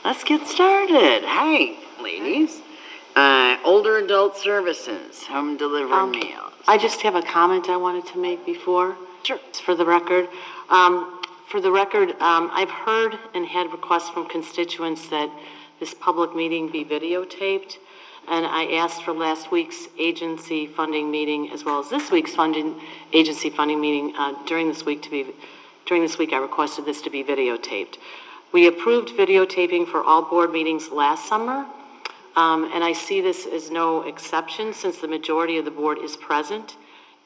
Let's get started. Hi, ladies. Older adult services, home delivered meals. I just have a comment I wanted to make before. Sure. For the record. I've heard and had requests from constituents that this public meeting be videotaped. And I asked for last week's agency funding meeting as well as this week's agency funding meeting during this week I requested this to be videotaped. We approved videotaping for all board meetings last summer, and I see this as no exception since the majority of the board is present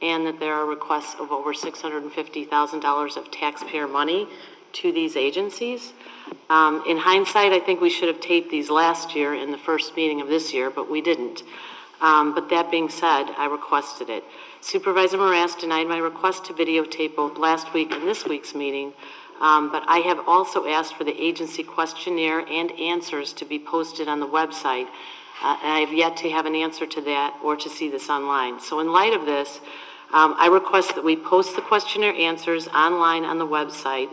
and that there are requests of over $650,000 of taxpayer money to these agencies. In hindsight, I think we should have taped these last year in the first meeting of this year, but we didn't. But that being said, I requested it. Supervisor Morass denied my request to videotape both last week and this week's meeting. But I have also asked for the agency questionnaire and answers to be posted on the website. And I have yet to have an answer to that or to see this online. So in light of this, I request that we post the questionnaire answers online on the website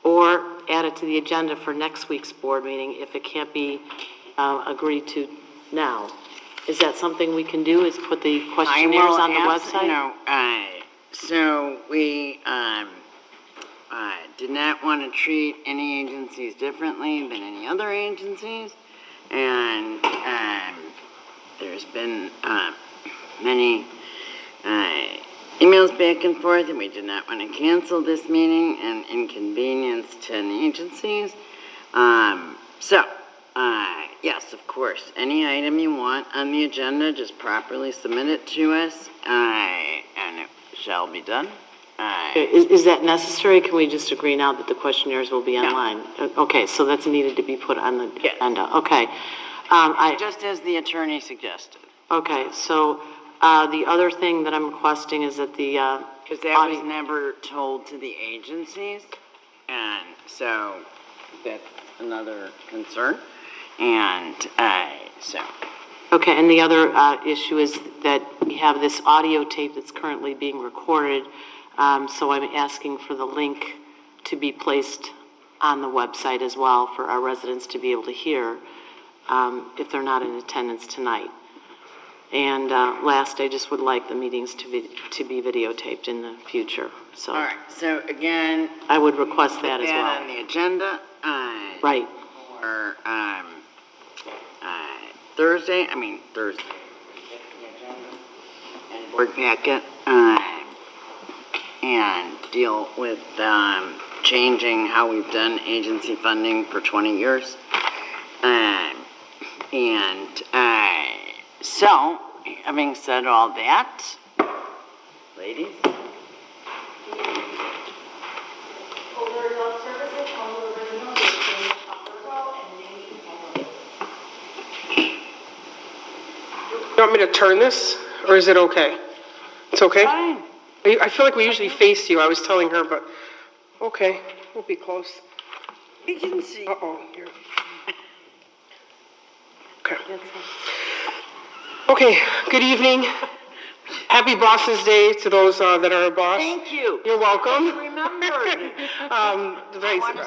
or add it to the agenda for next week's board meeting if it can't be agreed to now. Is that something we can do, is put the questionnaires on the website? No, so we did not want to treat any agencies differently than any other agencies, and there's been many emails back and forth, and we did not want to cancel this meeting and inconvenience 10 agencies. Yes, of course, any item you want on the agenda, just properly submit it to us, and it shall be done. Is that necessary? Can we just agree now that the questionnaires will be online? No. Okay, so that's needed to be put on the agenda. Okay. Just as the attorney suggested. Okay, so the other thing that I'm requesting is that the... Because that was never told to the agencies, and so that's another concern. And so... Okay, and the other issue is that we have this audio tape that's currently being recorded, so I'm asking for the link to be placed on the website as well for our residents to be able to hear if they're not in attendance tonight. And last, I just would like the meetings to be videotaped in the future. So. All right. So again, I would request that as well. On the agenda. Right. For Thursday. And board packet. And deal with changing how we've done agency funding for 20 years. So, having said all that, ladies. Older adult services, home delivered meals, You want me to turn this, or is it okay? It's okay? Fine. I feel like we usually face you. I was telling her, but okay, we'll be close. You can see. Uh-oh. Here. Okay. Okay, good evening. Happy Boss's Day to those that are a boss. Thank you. You're welcome. I remembered.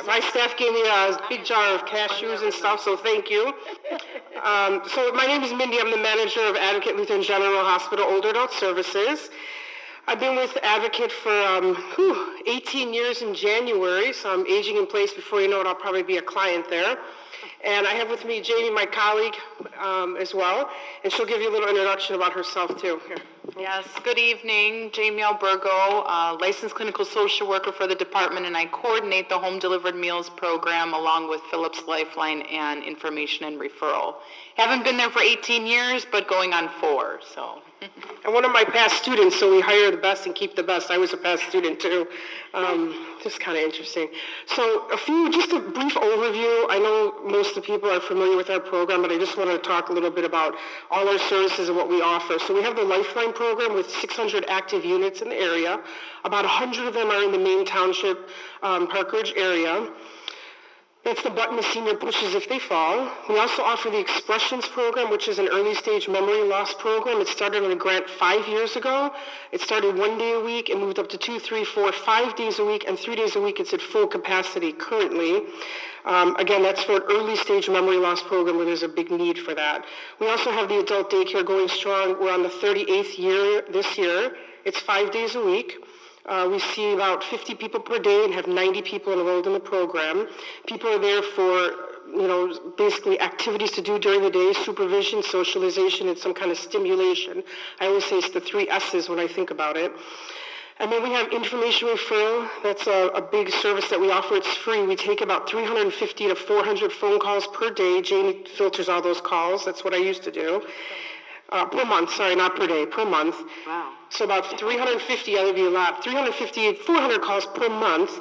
My staff gave me a big jar of cashews and stuff, so thank you. So my name is Mindy. I'm the manager of Advocate Lutheran General Hospital Older Adult Services. I've been with Advocate for 18 years in January, so I'm aging in place. Before you know it, I'll probably be a client there. And I have with me Jamie, my colleague, as well, and she'll give you a little introduction about herself, too. Here. Yes, good evening. Jamie Albergo, licensed clinical social worker for the department, and I coordinate the home delivered meals program along with Phillips Lifeline and Information and Referral. Haven't been there for 18 years, but going on 4, so. And one of my past students, so we hire the best and keep the best. I was a past student, too. Just kind of interesting. So just a brief overview. I know most of the people are familiar with our program, but I just want to talk a little bit about all our services and what we offer. So we have the Lifeline program with 600 active units in the area. About 100 of them are in the Maine Township, Park Ridge area. That's the button the senior pushes if they fall. We also offer the Expressions program, which is an early stage memory loss program. It started on a grant 5 years ago. It started 1 day a week and moved up to 2, 3, 4, 5 days a week, and 3 days a week it's at full capacity currently. Again, that's for an early stage memory loss program where there's a big need for that. We also have the adult daycare going strong. We're on the 38th year this year. It's 5 days a week. We see about 50 people per day and have 90 people enrolled in the program. People are there for, basically activities to do during the day, supervision, socialization, and some kind of stimulation. I always say it's the 3 S's when I think about it. And then we have information referral. That's a big service that we offer. It's free. We take about 350 to 400 phone calls per day. Jamie filters all those calls. That's what I used to do. Per month, sorry, not per day, per month. Wow. So about 350, that would be a lot, 350, 400 calls per month.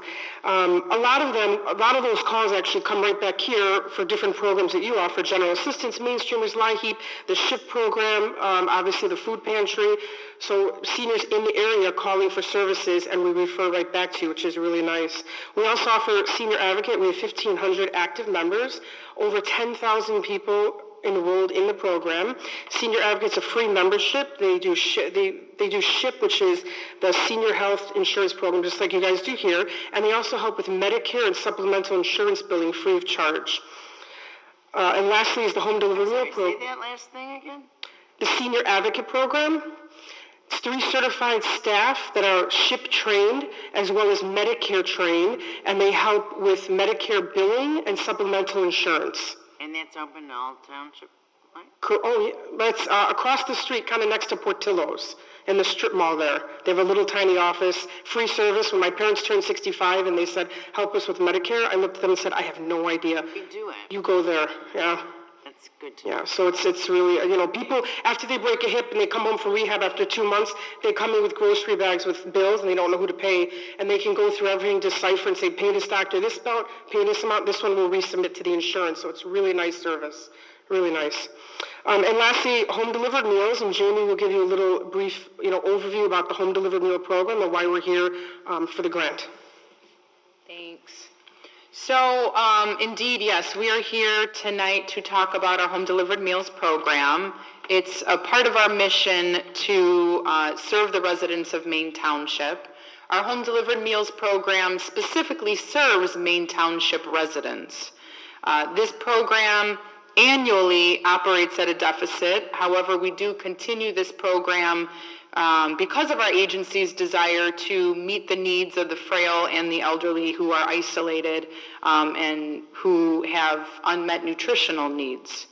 A lot of those calls actually come right back here for different programs that you offer, general assistance, mainstreamers, LIHEAP, the SHIP program, obviously the food pantry. So seniors in the area calling for services, and we refer right back to you, which is really nice. We also offer Senior Advocate. We have 1,500 active members, over 10,000 people enrolled in the program. Senior Advocate's a free membership. They do SHIP, which is the Senior Health Insurance Program, just like you guys do here. And they also help with Medicare and supplemental insurance billing free of charge. And lastly is the Home Delivery Meal Program. Say that last thing again? The Senior Advocate Program. It's 3 certified staff that are SHIP trained as well as Medicare trained, and they help with Medicare billing and supplemental insurance. And that's open to all township, right? Oh, yeah. That's across the street, kind of next to Portillo's, in the strip mall there. They have a little tiny office, free service. When my parents turned 65 and they said, help us with Medicare, I looked at them and said, I have no idea. We do it. You go there, yeah. That's good to know. Yeah, so it's really, people, after they break a hip and they come home from rehab after 2 months, they come in with grocery bags with bills and they don't know who to pay, and they can go through everything, decipher and say, pay this doctor this amount, pay this amount, this one will resubmit to the insurance. So it's really nice service, really nice. And lastly, home delivered meals, and Jamie will give you a little brief, overview about the home delivered meal program and why we're here for the grant. Thanks. So, indeed, yes, we are here tonight to talk about our Home Delivered Meals program. It's a part of our mission to serve the residents of Maine Township. Our Home Delivered Meals program specifically serves Maine Township residents. This program annually operates at a deficit. However, we do continue this program because of our agency's desire to meet the needs of the frail and the elderly who are isolated and who have unmet nutritional needs.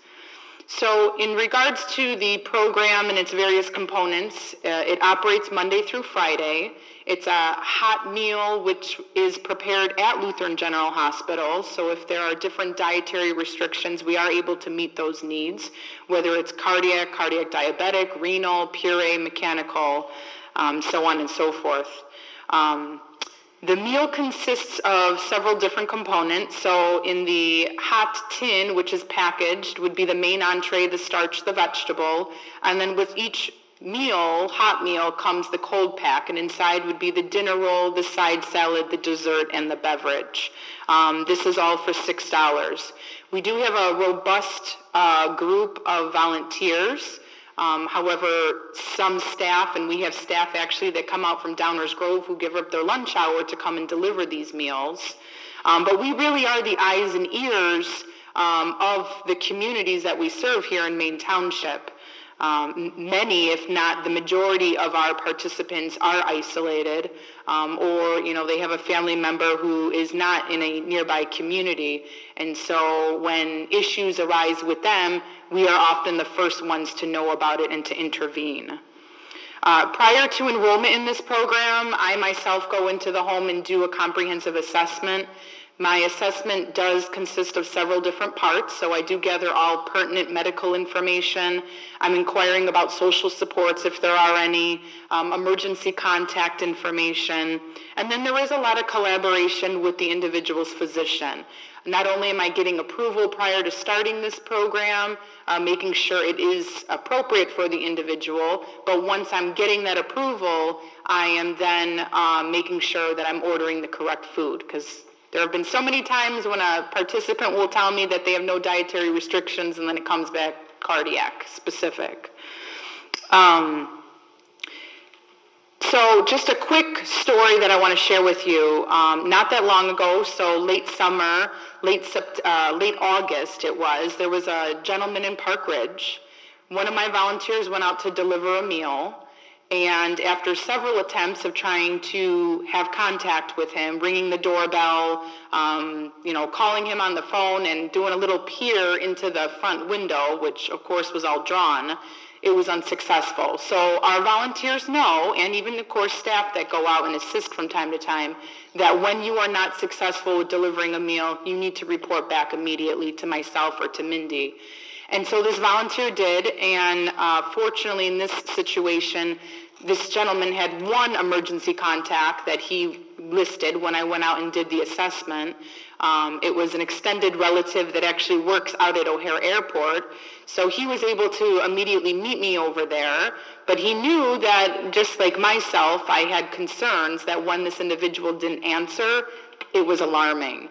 So in regards to the program and its various components, it operates Monday through Friday. It's a hot meal which is prepared at Lutheran General Hospital. So if there are different dietary restrictions, we are able to meet those needs, whether it's cardiac diabetic, renal, puree, mechanical, so on and so forth. The meal consists of several different components. So in the hot tin, which is packaged, would be the main entree, the starch, the vegetable. And then with each meal, hot meal, comes the cold pack. And inside would be the dinner roll, the side salad, the dessert, and the beverage. This is all for $6. We do have a robust group of volunteers. However, some staff, and we have staff actually that come out from Downers Grove who give up their lunch hour to come and deliver these meals. But we really are the eyes and ears of the communities that we serve here in Maine Township. Many, if not the majority of our participants are isolated, or, they have a family member who is not in a nearby community. And so when issues arise with them, we are often the first ones to know about it and to intervene. Prior to enrollment in this program, I myself go into the home and do a comprehensive assessment. My assessment does consist of several different parts, so I do gather all pertinent medical information. I'm inquiring about social supports if there are any, emergency contact information, and then there is a lot of collaboration with the individual's physician. Not only am I getting approval prior to starting this program, making sure it is appropriate for the individual, but once I'm getting that approval, I am then making sure that I'm ordering the correct food, because There have been so many times when a participant will tell me that they have no dietary restrictions and then it comes back cardiac specific. So just a quick story that I want to share with you. Not that long ago, so late summer, late August it was, there was a gentleman in Park Ridge. One of my volunteers went out to deliver a meal, and after several attempts of trying to have contact with him, ringing the doorbell, calling him on the phone and doing a little peer into the front window, which of course was all drawn, it was unsuccessful. So our volunteers know, and even of course staff that go out and assist from time to time, that when you are not successful with delivering a meal, you need to report back immediately to myself or to Mindy. And so this volunteer did, and fortunately in this situation, this gentleman had one emergency contact that he listed when I went out and did the assessment. It was an extended relative that actually works out at O'Hare Airport. So he was able to immediately meet me over there, but he knew that just like myself, I had concerns that when this individual didn't answer, it was alarming.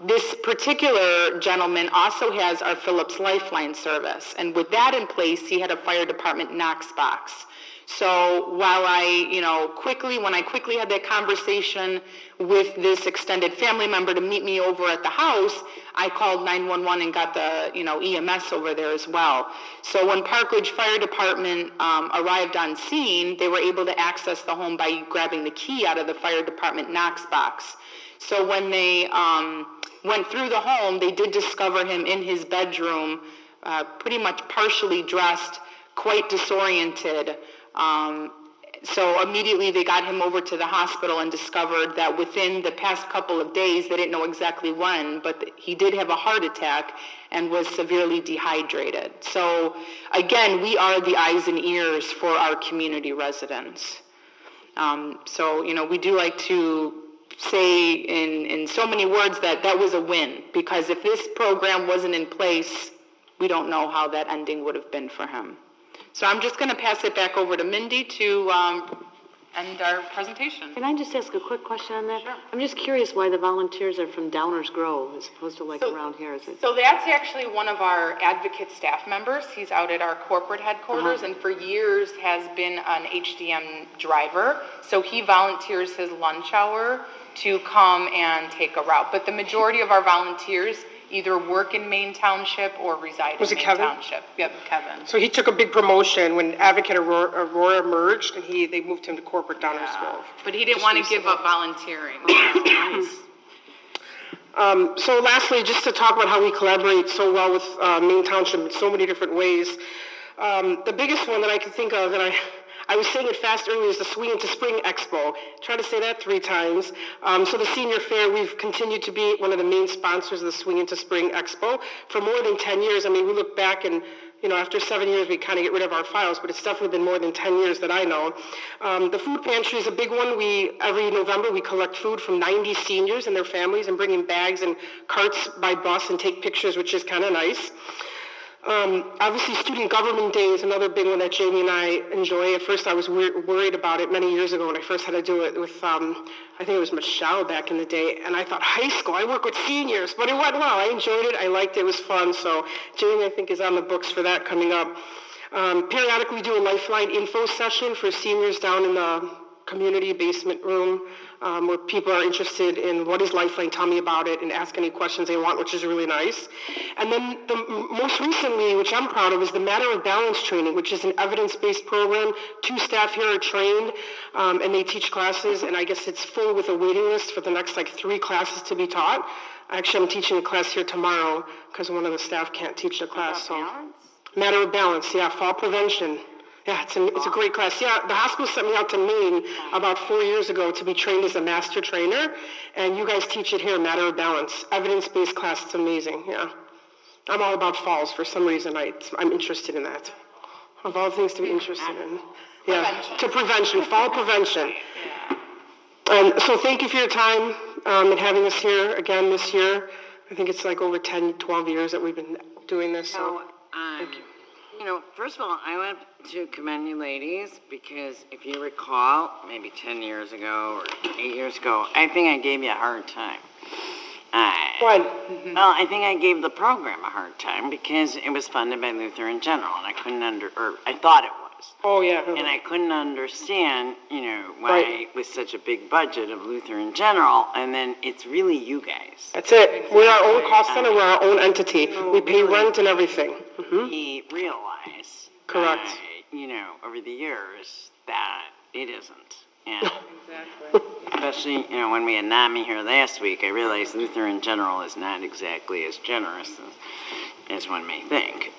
This particular gentleman also has our Phillips Lifeline service, and with that in place, he had a fire department Knox box. So while when I quickly had that conversation with this extended family member to meet me over at the house, I called 911 and got the EMS over there as well. So when Park Ridge Fire Department arrived on scene, they were able to access the home by grabbing the key out of the fire department Knox box. So when they went through the home, they did discover him in his bedroom, pretty much partially dressed, quite disoriented. So immediately they got him over to the hospital and discovered that within the past couple of days, they didn't know exactly when, but he did have a heart attack and was severely dehydrated. So again, we are the eyes and ears for our community residents. We do like to say in so many words that was a win, because if this program wasn't in place, we don't know how that ending would have been for him. So I'm just going to pass it back over to Mindy to end our presentation. Can I just ask a quick question on that? Sure. I'm just curious why the volunteers are from Downers Grove as opposed to around here. Is it? So that's actually one of our advocate staff members. He's out at our corporate headquarters and for years has been an HDM driver. So he volunteers his lunch hour to come and take a route. But the majority of our volunteers either work in Maine Township or reside in Maine Township. Yep, Kevin. So he took a big promotion when Advocate Aurora merged, and they moved him to corporate Downers Grove. But he didn't want to give up volunteering. Nice. So lastly, just to talk about how we collaborate so well with Maine Township in so many different ways. The biggest one that I can think of, and I was saying it fast earlier, is the Swing into Spring Expo. Try to say that 3 times. So the senior fair, we've continued to be one of the main sponsors of the Swing into Spring Expo for more than 10 years. I mean, we look back and, after 7 years, we kind of get rid of our files, but it's definitely been more than 10 years that I know. The food pantry is a big one. Every November, we collect food from 90 seniors and their families and bring in bags and carts by bus and take pictures, which is kind of nice. Obviously, Student Government Day is another big one that Jamie and I enjoy. At first, I was worried about it many years ago when I first had to do it with, I think it was Michelle back in the day, and I thought, high school, I work with seniors, but it went well. I enjoyed it. I liked it. It was fun. So Jamie, I think, is on the books for that coming up. Periodically, we do a Lifeline info session for seniors down in the community basement room, where people are interested in what is Lifeline, tell me about it, and ask any questions they want, which is really nice. And then most recently, which I'm proud of, is the Matter of Balance training, which is an evidence-based program. 2 staff here are trained, and they teach classes, and I guess it's full with a waiting list for the next 3 classes to be taught. Actually, I'm teaching a class here tomorrow because one of the staff can't teach the class. Matter of Balance, yeah, fall prevention. Yeah, it's a great class. Yeah, the hospital sent me out to Maine about 4 years ago to be trained as a master trainer, and you guys teach it here, Matter of Balance, evidence-based class. It's amazing. Yeah, I'm all about falls for some reason. I'm interested in that. Of all things to be interested in. Yeah, prevention, fall prevention. And so thank you for your time and having us here again this year. I think it's over 10, 12 years that we've been doing this. So thank you. You know, first of all, I want to commend you ladies because if you recall, maybe 10 years ago or 8 years ago, I think I gave you a hard time. When? Well, I think I gave the program a hard time because it was funded by Lutheran General, and I couldn't I thought it was. Oh, yeah. And I couldn't understand, why Right. with such a big budget of Lutheran General, and then it's really you guys. That's it. We're our own cost center, we're our own entity. We pay really. rent and everything. We realize, Correct. over the years that it isn't. And especially, when we had NAMI here last week, I realized Lutheran General is not exactly as generous as one may think.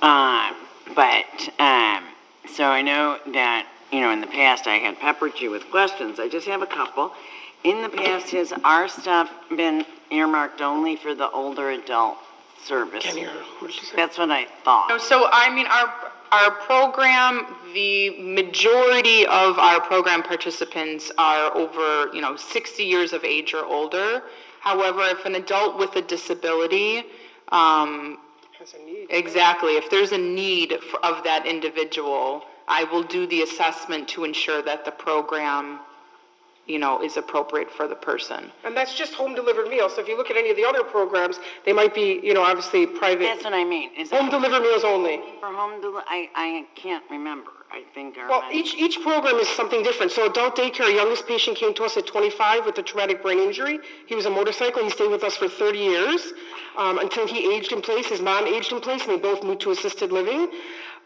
So I know that, in the past I had peppered you with questions. I just have a couple. In the past, has our stuff been earmarked only for the older adult service? What'd she say? That's what I thought. So, I mean, our program, the majority of our program participants are over, 60 years of age or older. However, if an adult with a disability, Has a need. exactly, if there's a need of that individual, I will do the assessment to ensure that the program, is appropriate for the person. And that's just home delivered meals. So if you look at any of the other programs, they might be, obviously private. That's what I mean. Is Home that delivered meals only. for home I can't remember. I think our Well, each program is something different. So adult daycare, our youngest patient came to us at 25 with a traumatic brain injury. He was a motorcycle. He stayed with us for 30 years until he aged in place. His mom aged in place, and they both moved to assisted living.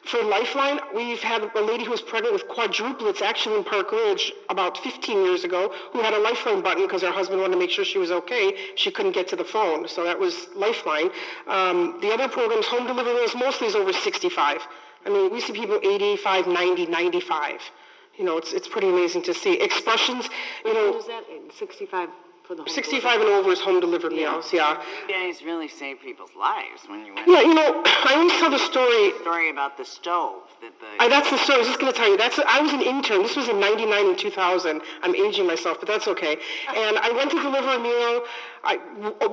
For Lifeline, we've had a lady who was pregnant with quadruplets, actually in Park Ridge, about 15 years ago, who had a Lifeline button because her husband wanted to make sure she was okay. She couldn't get to the phone, so that was Lifeline. The other programs, home delivery meals, mostly is over 65. I mean, we see people 85, 90, 95. It's pretty amazing to see. Expressions, What is that, 65 for the whole? 65 and over is home delivered meals, yeah. You guys really saved people's lives when you went. Yeah, I always tell the story. About the stove that That's the story. I was just going to tell you. I was an intern. This was in 99 and 2000. I'm aging myself, but that's okay. And I went to deliver a meal. I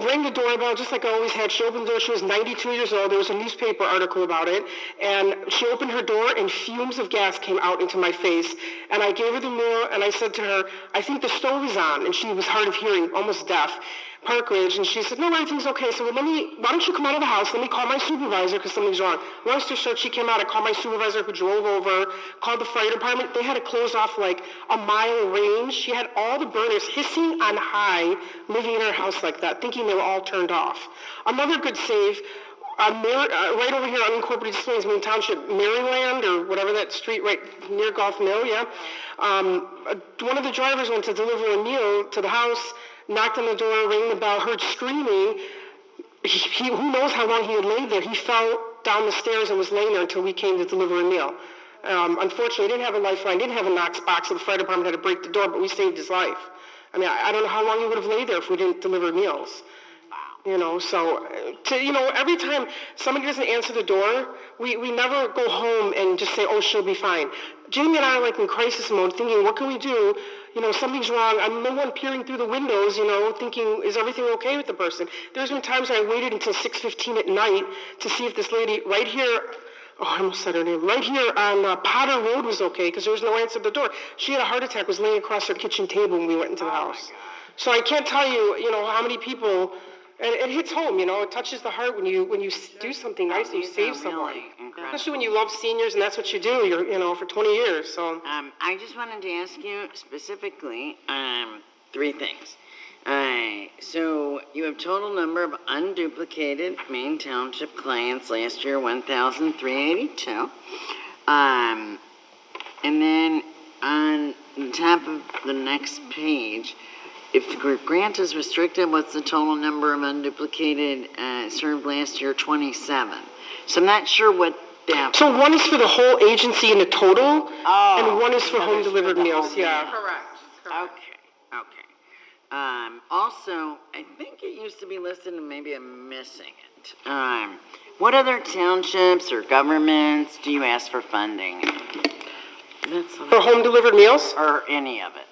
rang the doorbell just like I always had. She opened the door. She was 92 years old. There was a newspaper article about it. And she opened her door and fumes of gas came out into my face. And I gave her the meal and I said to her, I think the stove is on. And she was hard of hearing, almost deaf. Park Ridge, and she said, no, everything's okay. So why don't you come out of the house? Let me call my supervisor because something's wrong. Long story short, she came out. I called my supervisor who drove over, called the fire department. They had to close off like a mile range. She had all the burners hissing on high, living in her house like that, thinking they were all turned off. Another good save, right over here on unincorporated Springs, Maine Township, Maryland, or whatever that street right near Golf Mill, yeah. One of the drivers went to deliver a meal to the house, knocked on the door, rang the bell, heard screaming. Who knows how long he had laid there. He fell down the stairs and was laying there until we came to deliver a meal. Unfortunately, he didn't have a lifeline, didn't have a Knox box, so the fire department had to break the door, but we saved his life. I mean, I don't know how long he would have laid there if we didn't deliver meals. Every time somebody doesn't answer the door, we never go home and just say, oh, she'll be fine. Jamie and I are like in crisis mode thinking, what can we do? Something's wrong. I'm the one peering through the windows, thinking, is everything okay with the person? There's been times I waited until 6:15 at night to see if this lady right here, I almost said her name, right here on Potter Road was okay because there was no answer to the door. She had a heart attack, was laying across her kitchen table when we went into the house. So I can't tell you, how many people. And it hits home, it touches the heart when you do something nice and you save someone. Especially when you love seniors and that's what you do, for 20 years, so. I just wanted to ask you specifically, 3 things. So you have total number of unduplicated Maine Township clients last year, 1,382. And then on the top of the next page, if the grant is restricted, what's the total number of unduplicated served last year? 27. So I'm not sure what that. So one is for the whole agency in the total, and one is for home delivered meals. Yeah. Correct. Okay. Also, I think it used to be listed, and maybe I'm missing it. What other townships or governments do you ask for funding? For home delivered meals? Or any of it?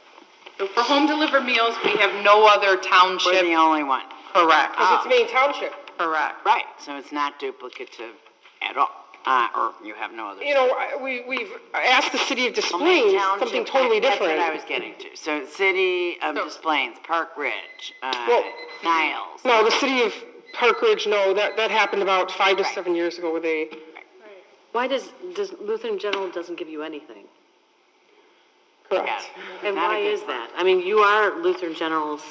So for home delivered meals, we have no other township. We're the only one. Correct. Because it's Maine Township. Correct. Right, so it's not duplicative at all. Or you have no other? You know, we've asked the city of Des Well, Maine Plaines Township, something totally different. That's what I was getting to. So City of Des Plaines, Park Ridge, Niles. No, the city of Park Ridge, no, that happened about 5 to 7 years ago where they, Why does Lutheran General doesn't give you anything? correct. And Not a why good is one. that? I mean, you are Lutheran General's,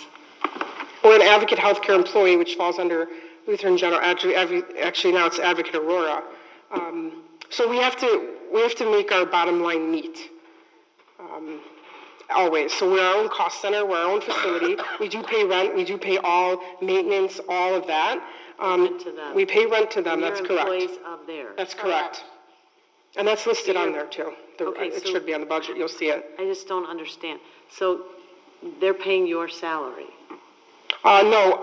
We're an advocate healthcare employee, which falls under Lutheran General, actually now it's Advocate Aurora. So we have to make our bottom line meet. Always. So we're our own cost center, we're our own facility. We do pay rent, we do pay all maintenance, all of that. rent to them. We pay rent to them, and that's you're correct. employees of theirs. That's correct. And that's listed on there too. Okay, It so- should be on the budget, you'll see it. I just don't understand. So they're paying your salary. No,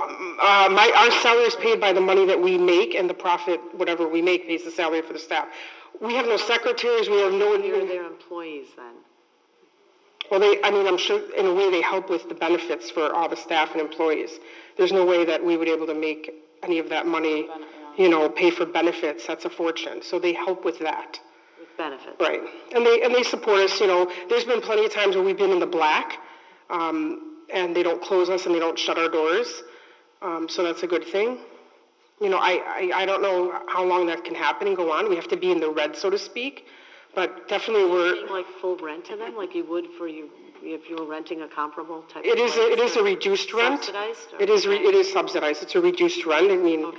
our salary is paid by the money that we make, and the profit, whatever we make, pays the salary for the staff. We have no secretaries, we have no. You're their employees then. Well, I'm sure in a way they help with the benefits for all the staff and employees. There's no way that we would be able to make any of that money, pay for benefits. That's a fortune. So they help with that. With benefits. Right. And they support us, There's been plenty of times where we've been in the black, and they don't close us and they don't shut our doors. So that's a good thing. I don't know how long that can happen and go on. We have to be in the red, so to speak. But definitely Paying like full rent to them, like you would if you were renting a comparable type of It is place, a or reduced rent. Subsidized? Or- It is subsidized. It's a reduced rent. I mean, Okay.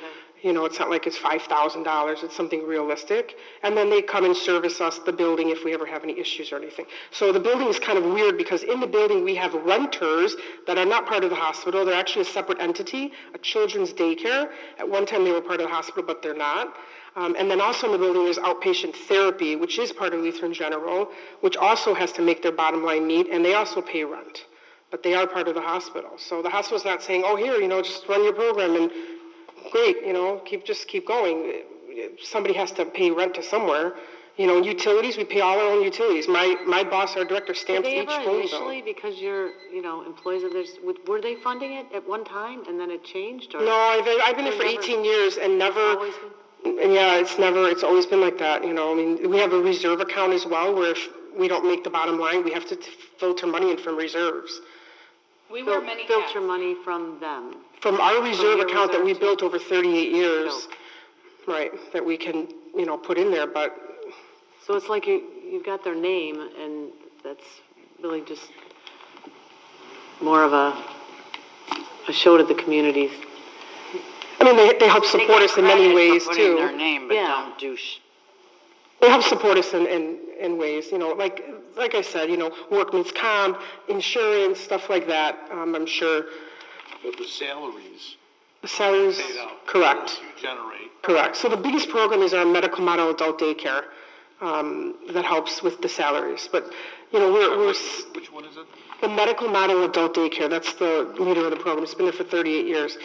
It's not like it's $5,000. It's something realistic. And then they come and service us the building if we ever have any issues or anything. So the building is kind of weird because in the building we have renters that are not part of the hospital. They're actually a separate entity, a children's daycare. At one time they were part of the hospital, but they're not. And then also in the building there's outpatient therapy, which is part of Lutheran General, which also has to make their bottom line meet, and they also pay rent. But they are part of the hospital. So the hospital's not saying, oh, here, just run your program and great, keep going. Somebody has to pay rent to somewhere. Utilities, we pay all our own utilities. My boss, our director, Did stamps they each ever phone initially, bill. because you're, employees of theirs, were they funding it at one time and then it changed? Or No, I've been there for Never- 18 years and never. always been? And yeah, it's always been like that, we have a reserve account as well, where if we don't make the bottom line, we have to filter money in from reserves. We wear many hats. Filter money from them. From our reserve your account that we reserve built over 38 years, Built. right, that we can, put in there, but So it's like you've got their name, and that's really just more of a show to the communities. I mean, they help support us in many ways They get credit for putting their too. name, but Yeah. don't do They help support us in ways, like I said, workman's comp, insurance, stuff like that, I'm sure. But the salaries The salaries, paid out. correct. You generate. Correct. So the biggest program is our medical model adult daycare that helps with the salaries. But, we're Which one is it? the medical model adult daycare, that's the leader of the program. It's been there for 38 years.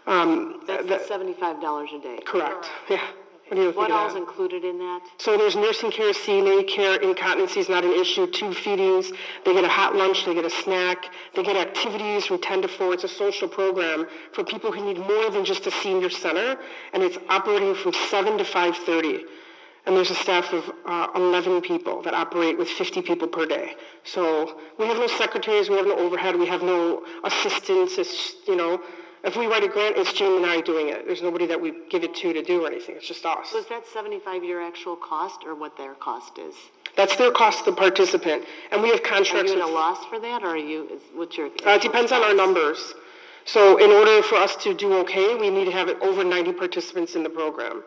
That's the $75 a day. Correct, yeah. What do you think What of all's that? included in that? So there's nursing care, CNA care, incontinency is not an issue, tube feedings, they get a hot lunch, they get a snack, they get activities from 10 to 4. It's a social program for people who need more than just a senior center, and it's operating from 7 to 5:30. And there's a staff of 11 people that operate with 50 people per day. So we have no secretaries, we have no overhead, we have no assistants. It's just, if we write a grant, it's Jim and I doing it. There's nobody that we give it to do anything. It's just us. So is that 75 your actual cost, or what their cost is? That's their cost to the participant. And we have Are contracts you at a with, loss for that, or what's your? it depends on our numbers. So in order for us to do okay, we need to have over 90 participants in the program.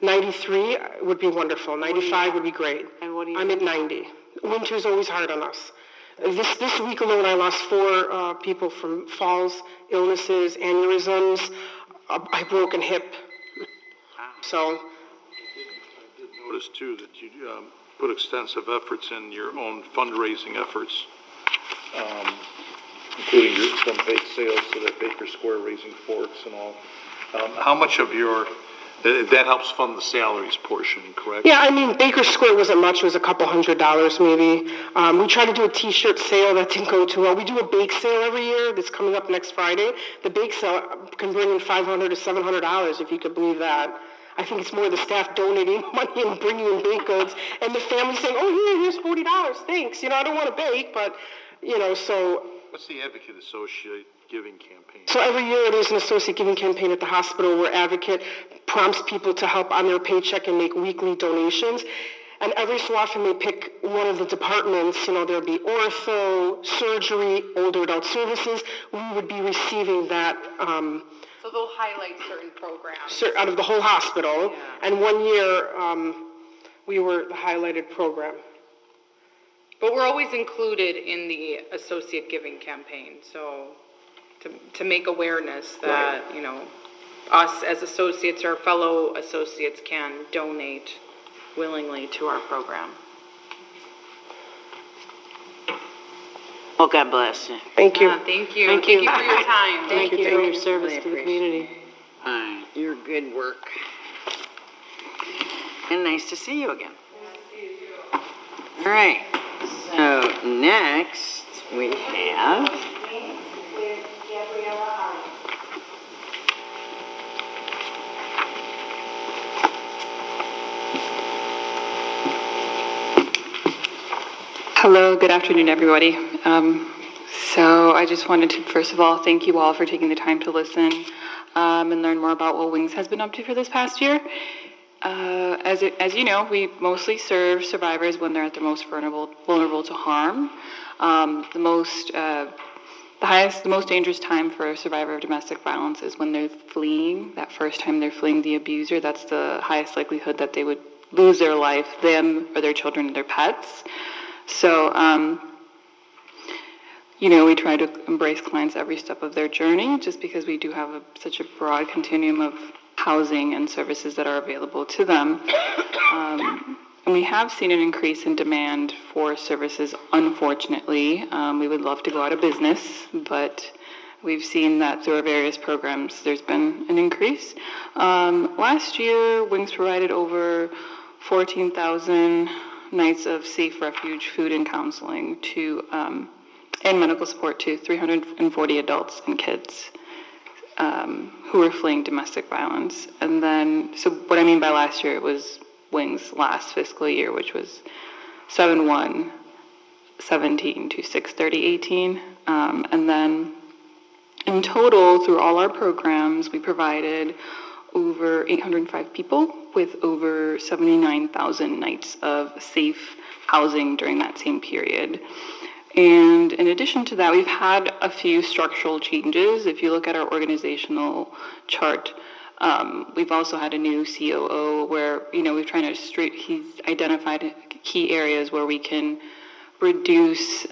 93 would be wonderful. 95 would be great. And what do you I'm at 90. Winter's always hard on us. This week alone, I lost 4 people from falls, illnesses, aneurysms, a broken hip. So, I did notice too that you put extensive efforts in your own fundraising efforts, including some bake sales to the Baker Square Raising Forks and all. How much of that helps fund the salaries portion, correct? yeah, I mean, Baker Square wasn't much. It was a couple $100 maybe. We tried to do a T-shirt sale. That didn't go too well. We do a bake sale every year that's coming up next Friday. The bake sale can bring in $500 to $700, if you could believe that. I think it's more the staff donating money and bringing in baked goods, and the family saying, oh, here's $40, thanks. I don't want to bake, but, so. What's the Advocate Associate Giving campaign? So every year there's an associate giving campaign at the hospital where Advocate prompts people to help on their paycheck and make weekly donations. And every so often they pick one of the departments, there'll be ortho, surgery, older adult services. We would be receiving that So they'll highlight certain programs. out of the whole hospital. Yeah. And one year we were the highlighted program. But we're always included in the associate giving campaign, so to make awareness that, us as associates or fellow associates can donate willingly to our program. Well, God bless you. Thank you. Thank you. Thank Thank you. you for your time. Thank you for your service Really to the appreciate community. Your good work. And nice to see you again. All right. So next we have with Gabriella Hart. Hello, good afternoon, everybody. So I just wanted to, first of all, thank you all for taking the time to listen and learn more about what Wings has been up to for this past year. As you know, we mostly serve survivors when they're at their most vulnerable to harm. The most dangerous time for a survivor of domestic violence is when they're fleeing. That first time they're fleeing the abuser, that's the highest likelihood that they would lose their life, them or their children and their pets. So, we try to embrace clients every step of their journey just because we do have such a broad continuum of housing and services that are available to them. And we have seen an increase in demand for services, unfortunately. We would love to go out of business, but we've seen that through our various programs, there's been an increase. Last year, Wings provided over 14,000 nights of safe refuge, food, and counseling and medical support to 340 adults and kids who were fleeing domestic violence. And then, so what I mean by last year, it was Wings' last fiscal year, which was 7/1/17 to 6/30/18. And then in total, through all our programs, we provided over 805 people with over 79,000 nights of safe housing during that same period. And in addition to that, we've had a few structural changes. If you look at our organizational chart, we've also had a new COO where, we've tried to he's identified key areas where we can reduce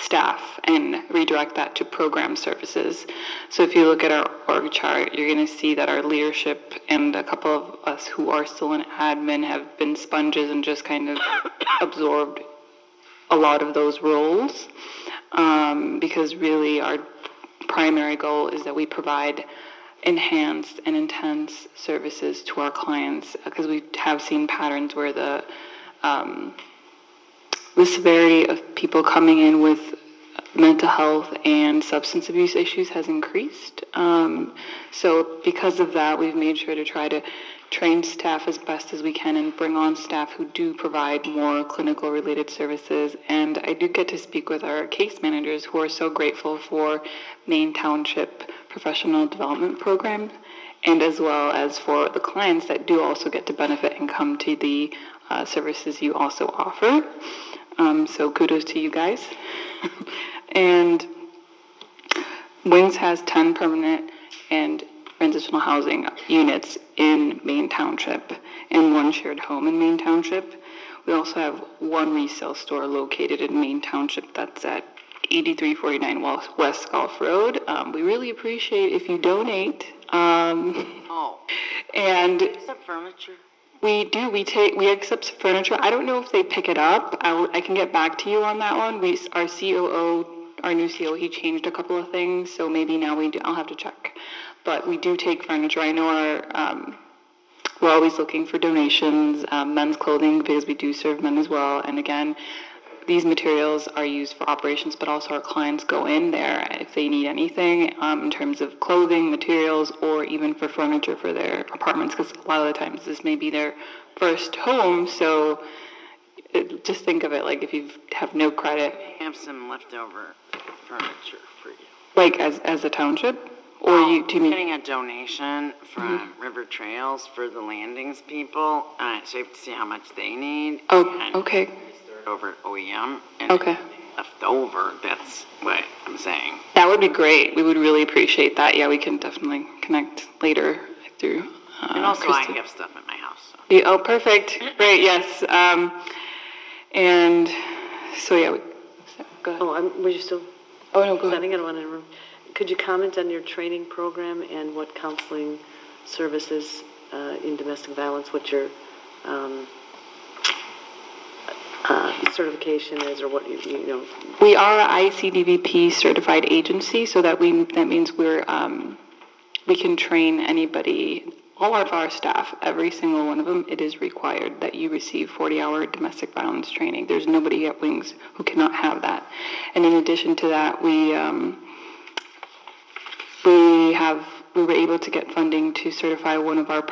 staff and redirect that to program services. So if you look at our org chart, you're going to see that our leadership and a couple of us who are still in admin have been sponges and just kind of absorbed a lot of those roles, because really our primary goal is that we provide enhanced and intense services to our clients, because we have seen patterns where the severity of people coming in with mental health and substance abuse issues has increased. So because of that, we've made sure to try to train staff as best as we can and bring on staff who do provide more clinical related services. And I do get to speak with our case managers who are so grateful for Maine Township professional development program, and as well as for the clients that do also get to benefit and come to the services you also offer. So kudos to you guys. And Wings has 10 permanent and transitional housing units in Maine Township and one shared home in Maine Township. We also have one resale store located in Maine Township that's at 8349 West Gulf Road. We really appreciate if you donate. And Except furniture. we do. We accept furniture. I don't know if they pick it up. I can get back to you on that one. Our COO, our new COO, he changed a couple of things, so maybe now we do. I'll have to check. But we do take furniture. I know we're always looking for donations, men's clothing, because we do serve men as well. And again, these materials are used for operations, but also our clients go in there if they need anything in terms of clothing, materials, or even for furniture for their apartments, because a lot of the times this may be their first home. So just think of it like if you have no credit, I have some leftover furniture for you. like as a township, or you to me. Getting a donation from River Trails for the landings people, so you have to see how much they need. Oh, and okay. Start over at OEM. And Okay. left over, that's what I'm saying. That would be great. We would really appreciate that. Yeah, we can definitely connect later through. And also, Christy. I have stuff at my house. So. Yeah, oh, perfect. Great. Yes. And so yeah. Go ahead. Oh, were you still Oh no, go ahead. setting it on in a room? Could you comment on your training program and what counseling services in domestic violence, what your certification is, or what you know? We are a ICDVP certified agency, so that means we can train anybody, all of our staff, every single one of them. It is required that you receive 40-hour domestic violence training. There's nobody at Wings who cannot have that. And in addition to that, we were able to get funding to certify one of our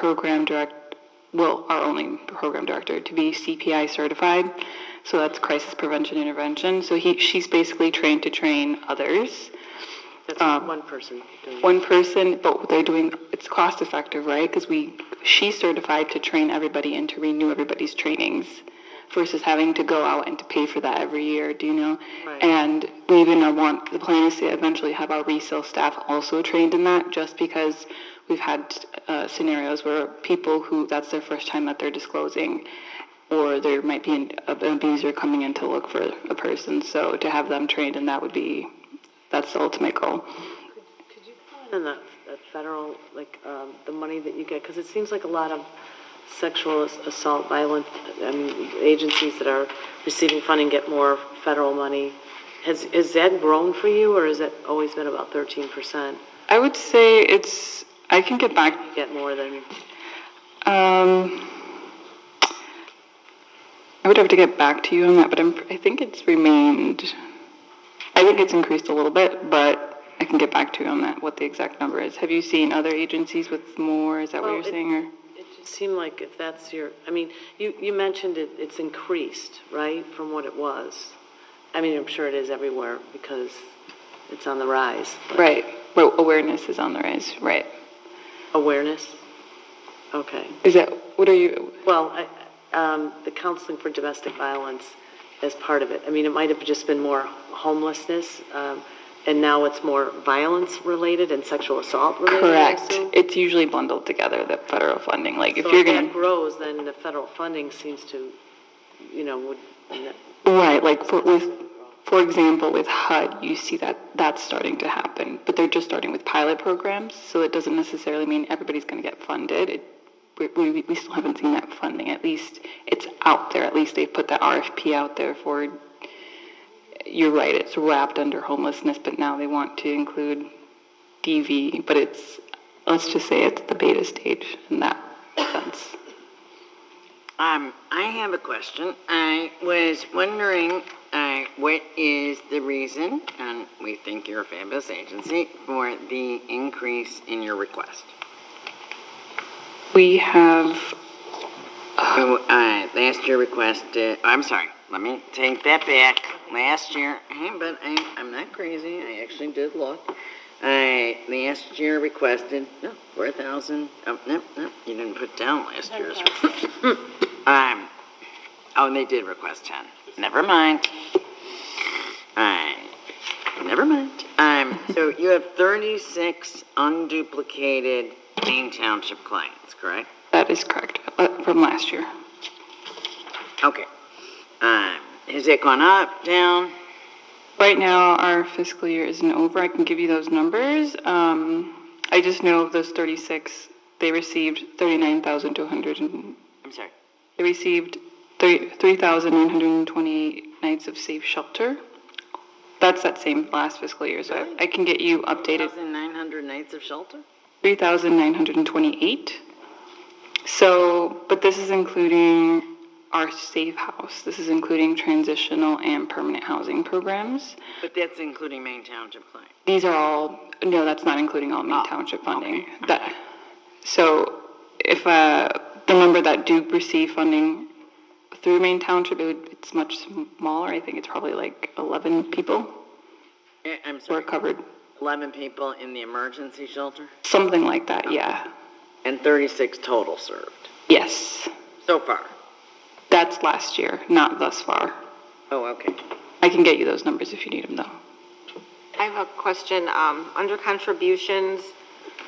our only program director to be CPI certified. So that's crisis prevention intervention. So she's basically trained to train others. That's one person doing it. One person, but it's cost effective, right? Because she's certified to train everybody and to renew everybody's trainings versus having to go out and to pay for that every year, do you know? Right. And we even the plan is to eventually have our resale staff also trained in that, just because we've had scenarios where people who that's their first time that they're disclosing, or there might be an abuser coming in to look for a person. So to have them trained in that that's the ultimate goal. Could you comment on that federal, like the money that you get? Because it seems like a lot of sexual assault, violent agencies that are receiving funding get more federal money. Has that grown for you, or has that always been about 13%? I would say I can get back. Get more than. I would have to get back to you on that, but I think it's remained. I think it's increased a little bit, but I can get back to you on that, what the exact number is. Have you seen other agencies with more? Is that what you're saying? Or? It just seemed like if that's you mentioned it's increased, right, from what it was. I mean, I'm sure it is everywhere because it's on the rise. Right. Well, awareness is on the rise. Right. Awareness? Okay. Is that, what are you? Well, the counseling for domestic violence as part of it. I mean, it might have just been more homelessness, and now it's more violence related and sexual assault related. Correct. It's usually bundled together, the federal funding. Like So if you're that going to grows, then the federal funding seems to, would. right, like for example, with HUD, you see that's starting to happen, but they're just starting with pilot programs, so it doesn't necessarily mean everybody's going to get funded. We still haven't seen that funding. At least it's out there. At least they put that RFP out there for. You're right. It's wrapped under homelessness, but now they want to include DV. But let's just say it's the beta stage in that sense. I have a question. I was wondering what is the reason, and we think you're a fabulous agency, for the increase in your request? We have. Last year requested, I'm sorry, let me take that back. Last year, but I'm not crazy. I actually did look. Last year requested, 4,000. Oh, no, you didn't put down last year's request. And they did request 10. Never mind. Never mind. So you have 36 unduplicated Maine Township clients, correct? That is correct, from last year. Okay. Has it gone up, down? Right now, our fiscal year isn't over. I can give you those numbers. I just know of those 36, they received 39,200. I'm sorry. They received 3,928 nights of safe shelter. That's that same last fiscal year, so Really? I can get you updated. 1,900 nights of shelter? 3,928. So, but this is including our safe house. This is including transitional and permanent housing programs. But that's including Maine Township clients. These are all, no, that's not including all Maine Township funding. So if the number that do receive funding through Maine Township, it's much smaller. I think it's probably like 11 people I'm were sorry, covered. 11 people in the emergency shelter Something like that, yeah. and 36 total served Yes. so far. That's last year, not thus far. Oh, okay. I can get you those numbers if you need them, though. I have a question. Under contributions,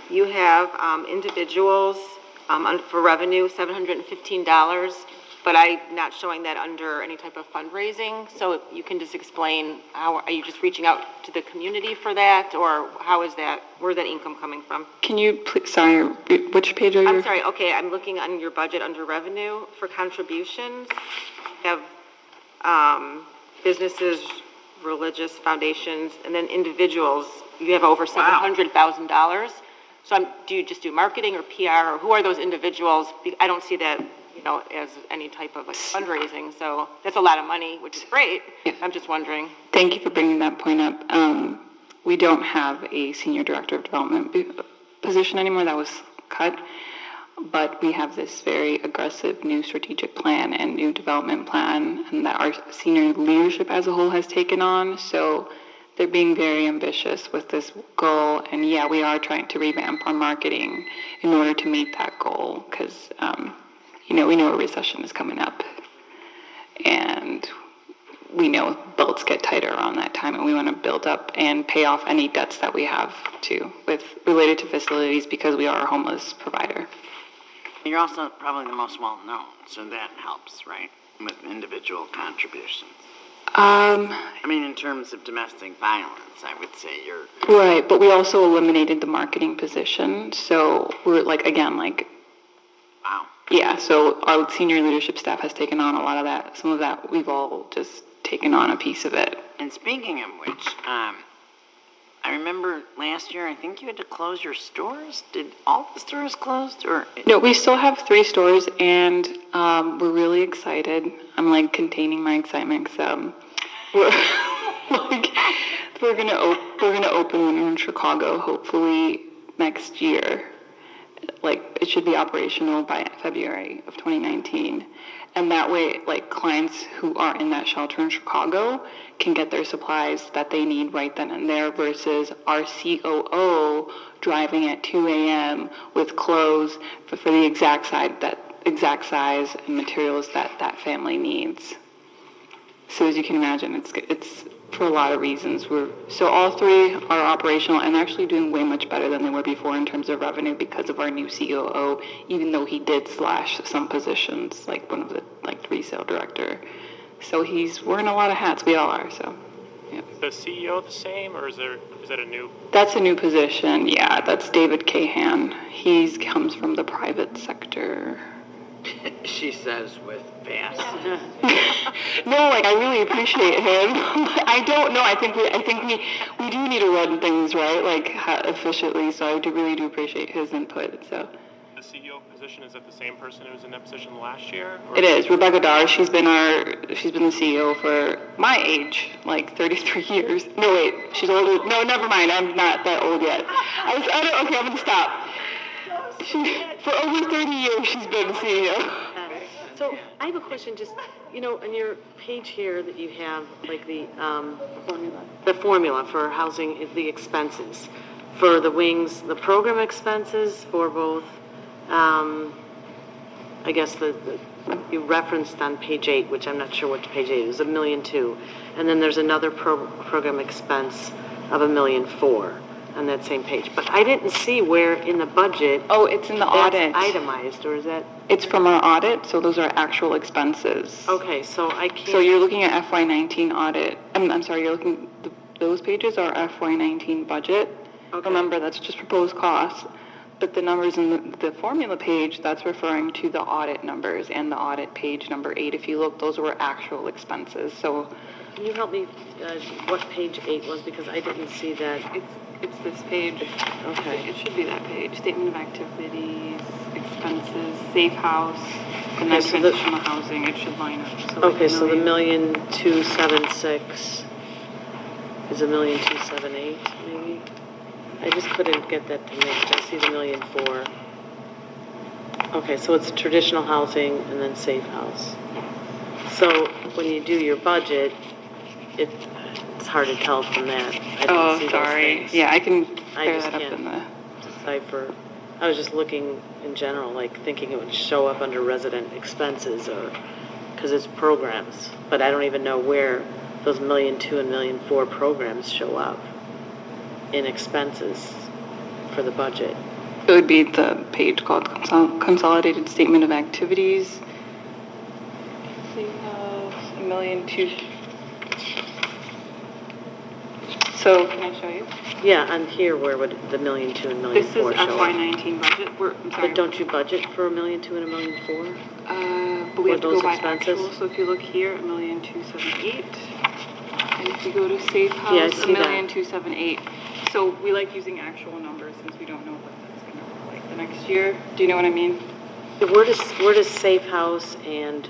you have individuals for revenue, $715, but I'm not showing that under any type of fundraising. So you can just explain, how are you just reaching out to the community for that, or how is that, where's that income coming from? Can you please, sorry, which page are you? I'm sorry, okay, I'm looking on your budget under revenue for contributions. You have businesses, religious foundations, and then individuals. You have over $700,000. So do you just do marketing or PR, or who are those individuals? I don't see that, as any type of like fundraising. So that's a lot of money, which is great. Yeah. I'm just wondering. Thank you for bringing that point up. We don't have a senior director of development position anymore. That was cut. But we have this very aggressive new strategic plan and new development plan, and that our senior leadership as a whole has taken on. So they're being very ambitious with this goal. And yeah, we are trying to revamp our marketing in order to meet that goal, because, we know a recession is coming up. And we know belts get tighter around that time, and we want to build up and pay off any debts that we have related to facilities, because we are a homeless provider. You're also probably the most well-known, so that helps, right, with individual contributions. I mean, in terms of domestic violence, I would say you're... Right, but we also eliminated the marketing position, so we're Wow. Yeah, so our senior leadership staff has taken on a lot of that. Some of that, we've all just taken on a piece of it. And speaking of which, I remember last year, I think you had to close your stores. Did all the stores closed, or? No, we still have 3 stores, and we're really excited. I'm containing my excitement, because we're gonna open one in Chicago hopefully next year. It should be operational by February of 2019. And that way, clients who are in that shelter in Chicago can get their supplies that they need right then and there, versus our COO driving at 2 a.m. with clothes for the exact size and materials that family needs. So as you can imagine, it's for a lot of reasons. So all 3 are operational and actually doing way much better than they were before in terms of revenue, because of our new COO, even though he did slash some positions, like one of the resale director. So he's wearing a lot of hats. We all are, so. Yeah. Is the CEO the same, or is that a new? That's a new position, yeah. That's David Cahan. He comes from the private sector. She says with vast. No, I really appreciate him. I don't know. I think we do need to run things right, efficiently. So I really do appreciate his input. So. The CEO position, is that the same person who was in that position last year? It is Rebecca Dar. She's been the CEO for my age, 33 years. No, wait, she's older. No, never mind. I'm not that old yet. Okay, I'm gonna stop. For over 30 years, she's been the CEO. So I have a question, just, on your page here that you have, the formula for housing, the expenses, for the wings, the program expenses for both, I guess you referenced on page 8, which I'm not sure what page 8 is, $1.2 million. And then there's another program expense of $1.4 million. On that same page, but I didn't see where in the budget. Oh, it's in the audit. Itemized, or is that? It's from our audit, so those are actual expenses. Okay, so I can't. So you're looking at FY19 audit. I'm sorry, you're looking. Those pages are FY19 budget. Okay. Remember, that's just proposed costs. But the numbers in the formula page, that's referring to the audit numbers, and the audit page number 8. If you look, those were actual expenses. So. Can you help me? What page 8 was, because I didn't see that. It's this page. Okay. It should be that page. Statement of activities, expenses, safe house. And then Okay, so the- transitional housing, it should line up. So like Okay, so the 1,276. is 1,278,000 maybe? I just couldn't get that to match. I see the 1,000,004. Okay, so it's traditional housing and then safe house. So when you do your budget, it's hard to tell from that. I didn't see those Sorry. things. Yeah, I can I clear just that up can't in the. decipher. I was just looking in general, like thinking it would show up under resident expenses or, because it's programs, but I don't even know where those 1,200,000 and 1,000,004 programs show up in expenses for the budget. It would be the page called Consolidated Statement of Activities. So you have 1,200,000. So can I show you? Yeah, on here, where would the 1,200,000 and This is 1,000,004 show up? FY19 budget. I'm sorry. But don't you budget for 1,200,000 and 1,000,004? But we for have to those go by expenses? actual. So if you look here, 1,278,000. And if you go to Safe House, Yeah, I see that. 1,278,000. So we like using actual numbers since we don't know what that's going to look like the next year. Do you know what I mean? Where does safe house and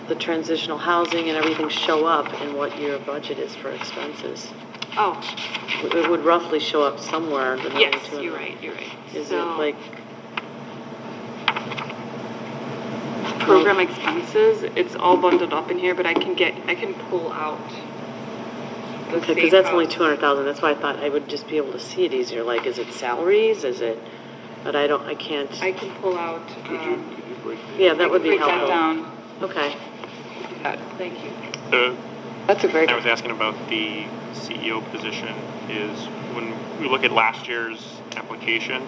the transitional housing and everything show up in what your budget is for expenses? Oh, It would roughly show up somewhere. The yes, 1,200,000. you're right. Is So, it like, program expenses? It's all bundled up in here, but I can pull out the okay, because Safe that's only House. 200,000. That's why I thought I would just be able to see it easier. Like, is it salaries? Is it, but I can't. I can pull out. Could you break that? Yeah, that would be break helpful. that down. Okay. Thank you. The, That's a great. I was asking about the CEO position is when we look at last year's application,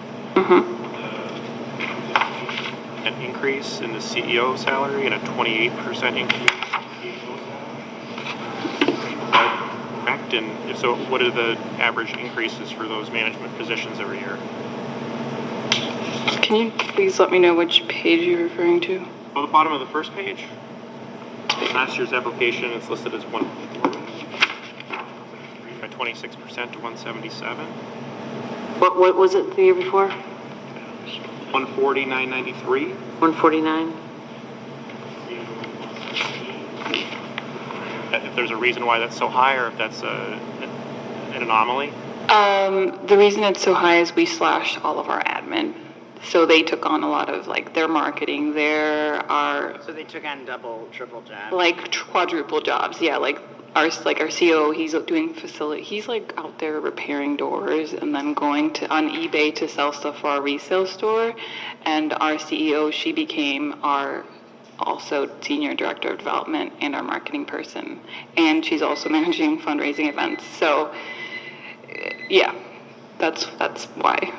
an increase in the CEO salary and a 28% increase in the CAO salary. Is that correct? And if so, what are the average increases for those management positions every year? Can you please let me know which page you're referring to? On the bottom of the first page, last year's application, it's listed as 140, by 26% to 177. What was it the year before? 140,993. 149? If there's a reason why that's so high, or if that's an anomaly. The reason it's so high is we slashed all of our admin. So they took on a lot of like their marketing, So they took on double, triple jobs? like quadruple jobs. Yeah, like our CO, he's doing facility. He's like out there repairing doors and then going on eBay to sell stuff for our resale store. And our CEO, she became our also senior director of development and our marketing person. And she's also managing fundraising events. So yeah, that's why.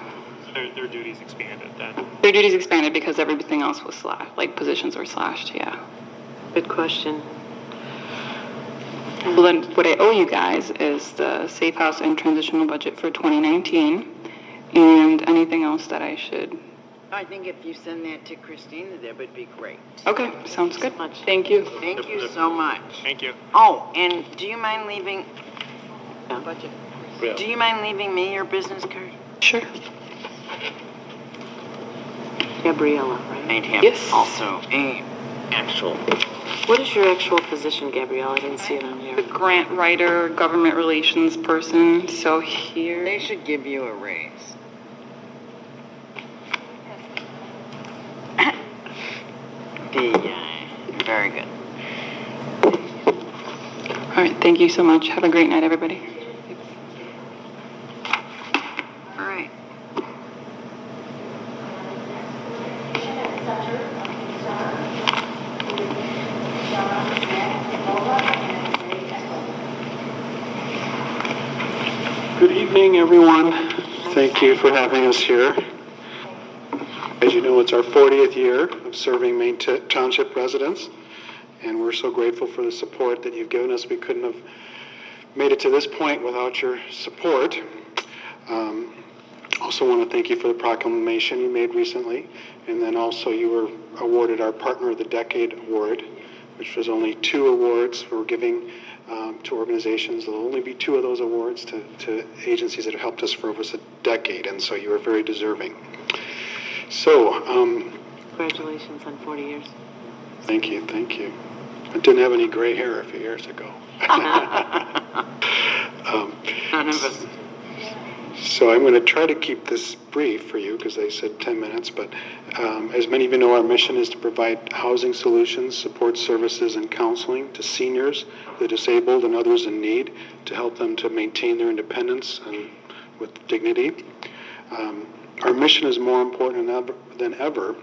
Their duties expanded then. Their duties expanded because everything else was slashed, like positions were slashed, yeah. Good question. Well, then what I owe you guys is the safe house and transitional budget for 2019 and anything else that I should. I think if you send that to Christina, that would be great. Okay, sounds good. much. Thank you. Thank you so much. Thank you. Oh, and do you mind leaving, Budget. Yeah. do you mind leaving me your business card? Sure. Gabriella, right? I'd have Yes. also a actual, What is your actual position, Gabriella? I didn't see it on here. The grant writer, government relations person, so here. they should give you a raise. Very good. All right, thank you so much. Have a great night, everybody. All right. Good evening, everyone. Thank you for having us here. As you know, it's our 40th year of serving Maine Township residents, and we're so grateful for the support that you've given us. We couldn't have made it to this point without your support. Also want to thank you for the proclamation you made recently, and then also you were awarded our Partner of the Decade Award, which was only 2 awards we're giving to organizations. There'll only be 2 of those awards to agencies that have helped us for over a decade, and so you are very deserving. So, Congratulations on 40 years. Thank you, thank you. I didn't have any gray hair a few years ago. None of us. So I'm going to try to keep this brief for you because they said 10 minutes, but as many of you know, our mission is to provide housing solutions, support services, and counseling to seniors, the disabled, and others in need to help them to maintain their independence and with dignity. Our mission is more important than ever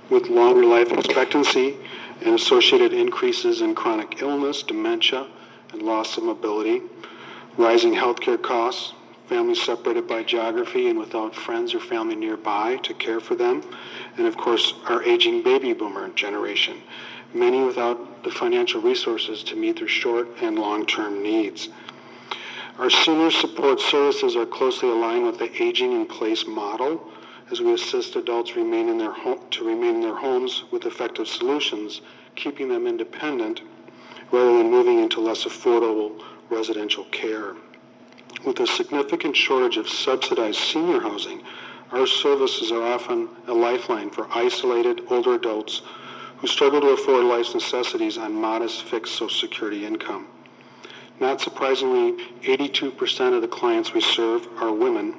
with longer life expectancy and associated increases in chronic illness, dementia, and loss of mobility, rising healthcare costs, families separated by geography and without friends or family nearby to care for them, and of course, our aging baby boomer generation, many without the financial resources to meet their short and long-term needs. Our senior support services are closely aligned with the aging in place model as we assist adults to remain in their homes with effective solutions, keeping them independent rather than moving into less affordable residential care. With a significant shortage of subsidized senior housing, our services are often a lifeline for isolated older adults who struggle to afford life's necessities on modest fixed Social Security income. Not surprisingly, 82% of the clients we serve are women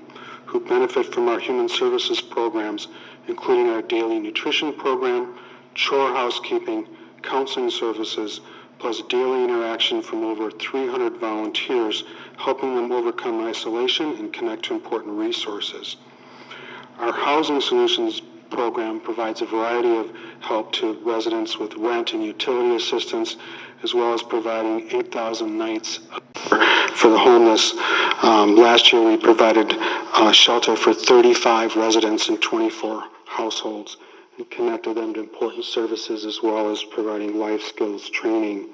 who benefit from our human services programs, including our daily nutrition program, chore housekeeping, counseling services, plus daily interaction from over 300 volunteers, helping them overcome isolation and connect to important resources. Our Housing Solutions program provides a variety of help to residents with rent and utility assistance, as well as providing 8,000 nights for the homeless. Last year we provided shelter for 35 residents in 24 households and connected them to important services as well as providing life skills training.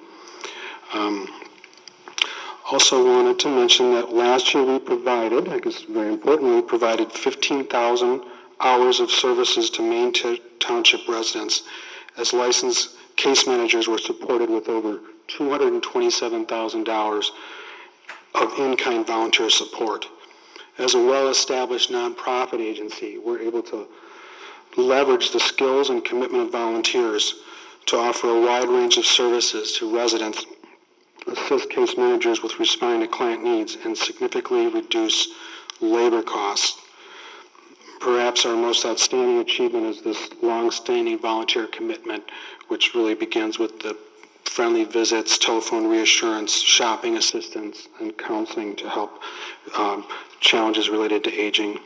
Also wanted to mention that last year we provided, I guess very importantly, we provided 15,000 hours of services to Maine Township residents as licensed case managers were supported with over $227,000 of in-kind volunteer support. As a well-established nonprofit agency, we're able to leverage the skills and commitment of volunteers to offer a wide range of services to residents, assist case managers with responding to client needs, and significantly reduce labor costs. Perhaps our most outstanding achievement is this long-standing volunteer commitment, which really begins with the friendly visits, telephone reassurance, shopping assistance, and counseling to help challenges related to aging.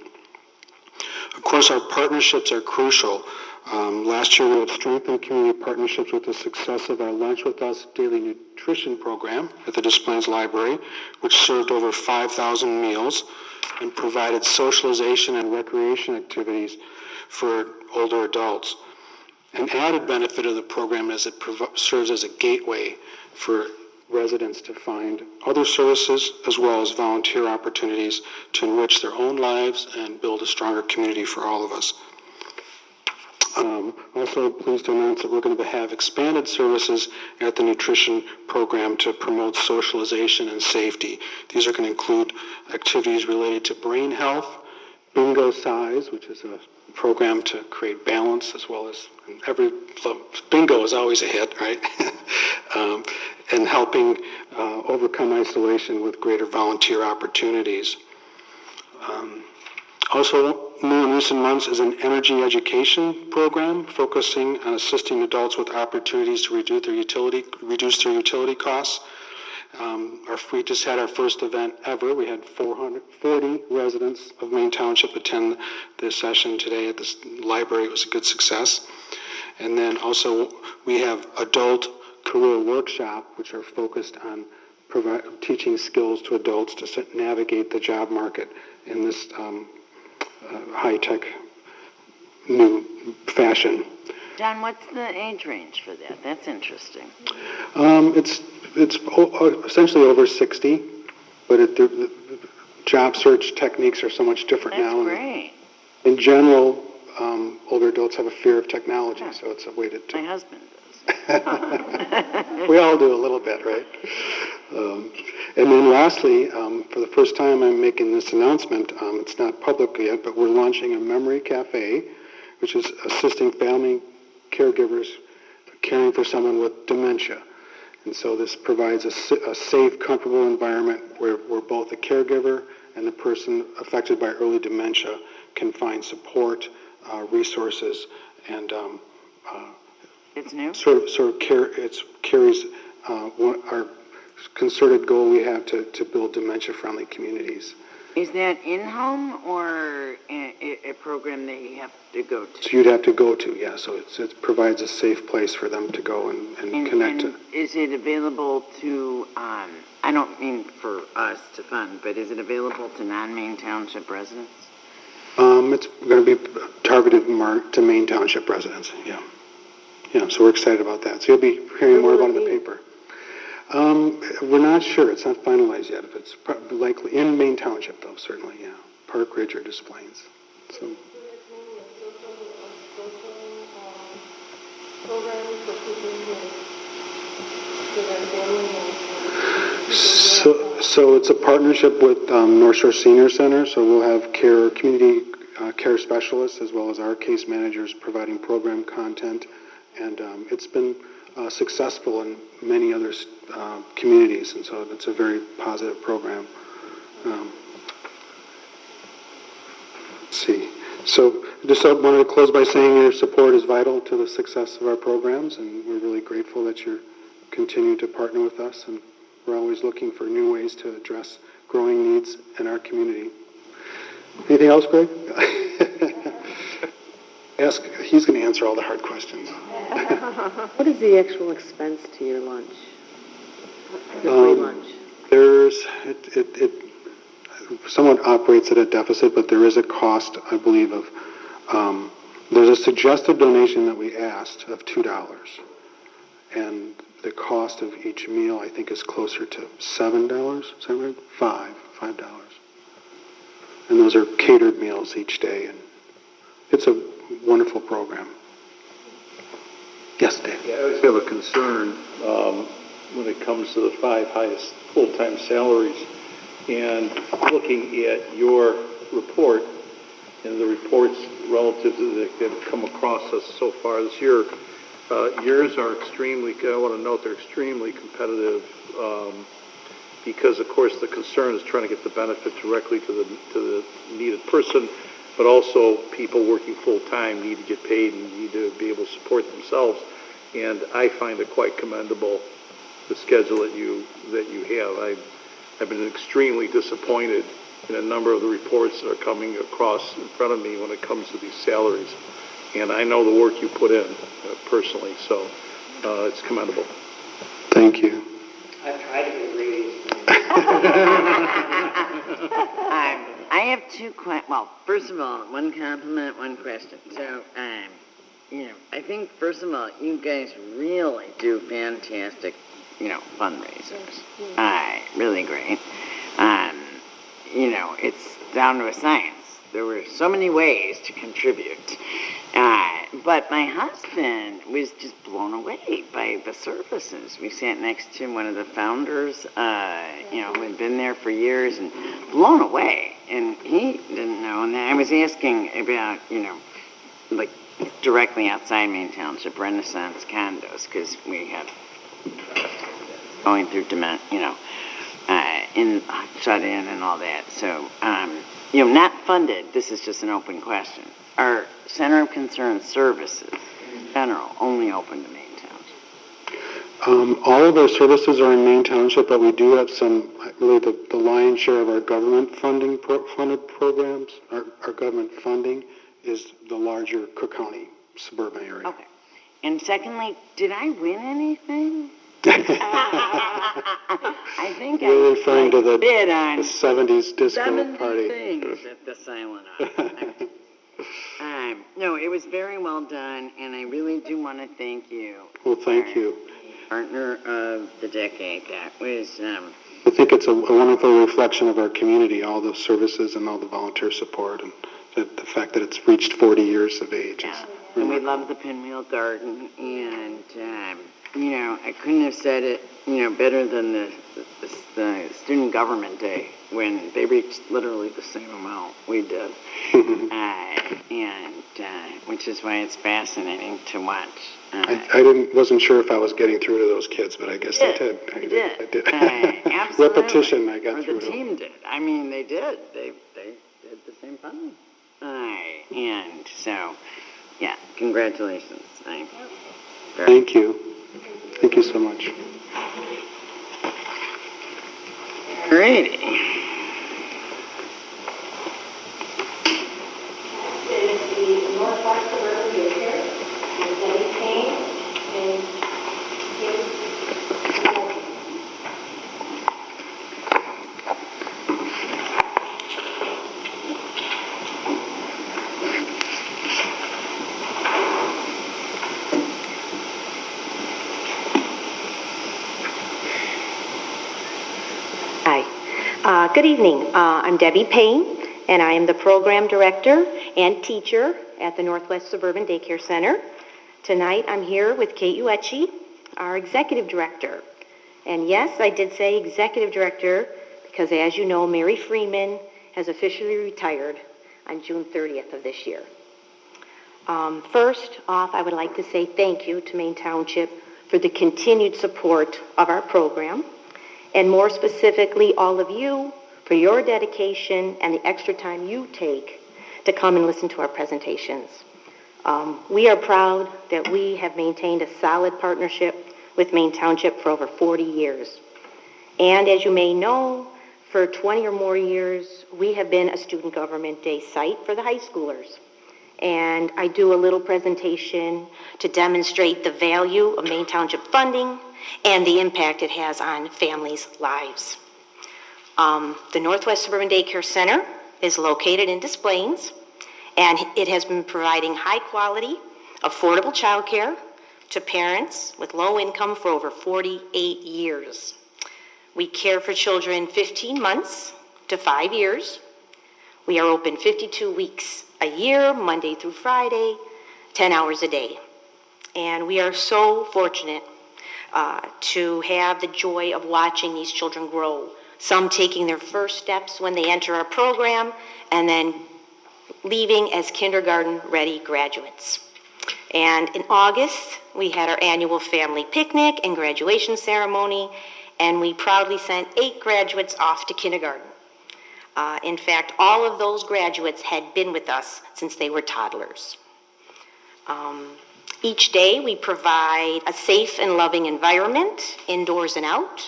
Of course, our partnerships are crucial. Last year, we had strengthened community partnerships with the success of our Lunch With Us daily nutrition program at the Des Plaines Library, which served over 5,000 meals and provided socialization and recreation activities for older adults. An added benefit of the program is it serves as a gateway for residents to find other services as well as volunteer opportunities to enrich their own lives and build a stronger community for all of us. Also pleased to announce that we're going to have expanded services at the nutrition program to promote socialization and safety. These are going to include activities related to brain health, Bingo Size, which is a program to create balance, as well as bingo is always a hit, right? And helping overcome isolation with greater volunteer opportunities. Also, new in recent months is an energy education program focusing on assisting adults with opportunities to reduce their utility costs. We just had our first event ever. We had 440 residents of Maine Township attend this session today at this library. It was a good success. And then also we have adult career workshop, which are focused on teaching skills to adults to navigate the job market in this high-tech new fashion. John, what's the age range for that? That's interesting. It's essentially over 60, but the job search techniques are so much different now. That's great. In general, older adults have a fear of technology, so it's a way to... My husband does. We all do a little bit, right? And then lastly, for the first time I'm making this announcement, it's not public yet, but we're launching a memory cafe which is assisting family caregivers caring for someone with dementia. And so this provides a safe, comfortable environment where both the caregiver and the person affected by early dementia can find support, resources, and It's new? it carries our concerted goal we have to build dementia-friendly communities. Is that in-home or a program that you have to go to? So you'd have to go to, yeah, so it provides a safe place for them to go and connect to. Is it available to, I don't mean for us to fund, but is it available to non-Maine Township residents? It's going to be targeted to Maine Township residents, yeah. Yeah, so we're excited about that. So you'll be hearing more about it in the paper. We're not sure. It's not finalized yet. If it's likely in Maine Township, though, certainly, yeah. Park Ridge or Des Plaines. So. So it's a partnership with North Shore Senior Center. So we'll have community care specialists as well as our case managers providing program content, and it's been successful in many other communities, and so it's a very positive program. Let's see. So just wanted to close by saying your support is vital to the success of our programs, and we're really grateful that you're continuing to partner with us, and we're always looking for new ways to address growing needs in our community. Anything else, Greg? He's going to answer all the hard questions. What is the actual expense to your lunch? Your free lunch? It somewhat operates at a deficit, but there is a cost, I believe, of, there's a suggested donation that we asked of $2. And the cost of each meal, I think, is closer to $7. Is that right? $5. And those are catered meals each day. And it's a wonderful program. Yes, Dave? Yeah, I always have a concern when it comes to the 5 highest full-time salaries. And looking at your report and the reports relative to that have come across us so far this year, yours are extremely, I want to note they're extremely competitive because, of course, the concern is trying to get the benefit directly to the needed person, but also people working full-time need to get paid and need to be able to support themselves. And I find it quite commendable, the schedule that you have. I've been extremely disappointed in a number of the reports that are coming across in front of me when it comes to these salaries. And I know the work you put in personally, so it's commendable. Thank you. I've tried to get raised. I have two questions. Well, first of all, one compliment, one question. So, I think, first of all, you guys really do fantastic, fundraisers. Really great. It's down to a science. There were so many ways to contribute. But my husband was just blown away by the services. We sat next to one of the founders, who had been there for years, and blown away. And he didn't know. And I was asking about, like directly outside Maine Township, Renaissance condos, because we had going through shut in and all that. So, not funded, this is just an open question. Are Center of Concern services, in general, only open to Maine Township? All of our services are in Maine Township, but we do have some, really the lion's share of our government funded programs. Our government funding is the larger Cook County suburban area. Okay. And secondly, did I win anything? I think We're referring to the bid on 70s disco 70 party. things at the silent auction. No, it was very well done, and I really do want to thank you. Well, thank you. Partner of the decade. That was. I think it's a wonderful reflection of our community, all the services and all the volunteer support, and the fact that it's reached 40 years of age. Yeah. And we love the Pinwheel Garden, and I couldn't have said it, better than the Student Government Day when they reached literally the same amount we did. And which is why it's fascinating to watch. wasn't sure if I was getting through to those kids, but I guess I did. You did. I did. Absolutely. Repetition, I got or through the to. team did. I mean, they did. They did the same thing. And so, yeah, congratulations. Thank you. Thank you so much. Alrighty. Good evening. I'm Debbie Payne, and I am the program director and teacher at the Northwest Suburban Daycare Center. Tonight, I'm here with Kate Uechi, our executive director. And yes, I did say executive director because, as you know, Mary Freeman has officially retired on June 30th of this year. First off, I would like to say thank you to Maine Township for the continued support of our program, and more specifically, all of you for your dedication and the extra time you take to come and listen to our presentations. We are proud that we have maintained a solid partnership with Maine Township for over 40 years. And as you may know, for 20 or more years, we have been a student government day site for the high schoolers. And I do a little presentation to demonstrate the value of Maine Township funding and the impact it has on families' lives. The Northwest Suburban Daycare Center is located in Des Plaines, and it has been providing high-quality, affordable childcare to parents with low income for over 48 years. We care for children 15 months to 5 years. We are open 52 weeks a year, Monday through Friday, 10 hours a day. And we are so fortunate to have the joy of watching these children grow, some taking their first steps when they enter our program, and then leaving as kindergarten-ready graduates. And in August, we had our annual family picnic and graduation ceremony, and we proudly sent 8 graduates off to kindergarten. In fact, all of those graduates had been with us since they were toddlers. Each day, we provide a safe and loving environment, indoors and out,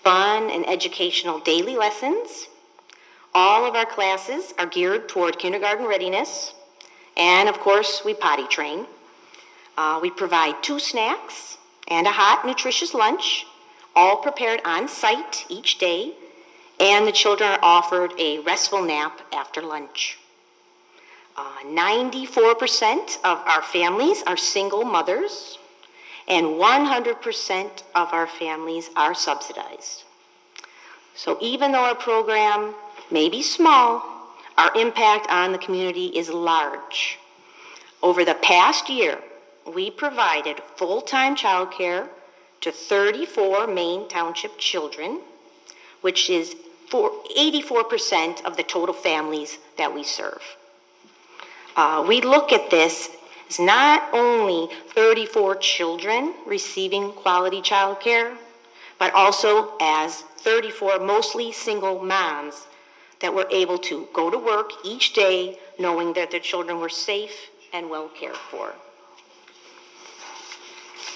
fun and educational daily lessons. All of our classes are geared toward kindergarten readiness, and of course, we potty train. We provide 2 snacks and a hot, nutritious lunch, all prepared on site each day, and the children are offered a restful nap after lunch. 94% of our families are single mothers, and 100% of our families are subsidized. So even though our program may be small, our impact on the community is large. Over the past year, we provided full-time childcare to 34 Maine Township children, which is 84% of the total families that we serve. We look at this as not only 34 children receiving quality child care, but also as 34 mostly single moms that were able to go to work each day knowing that their children were safe and well cared for.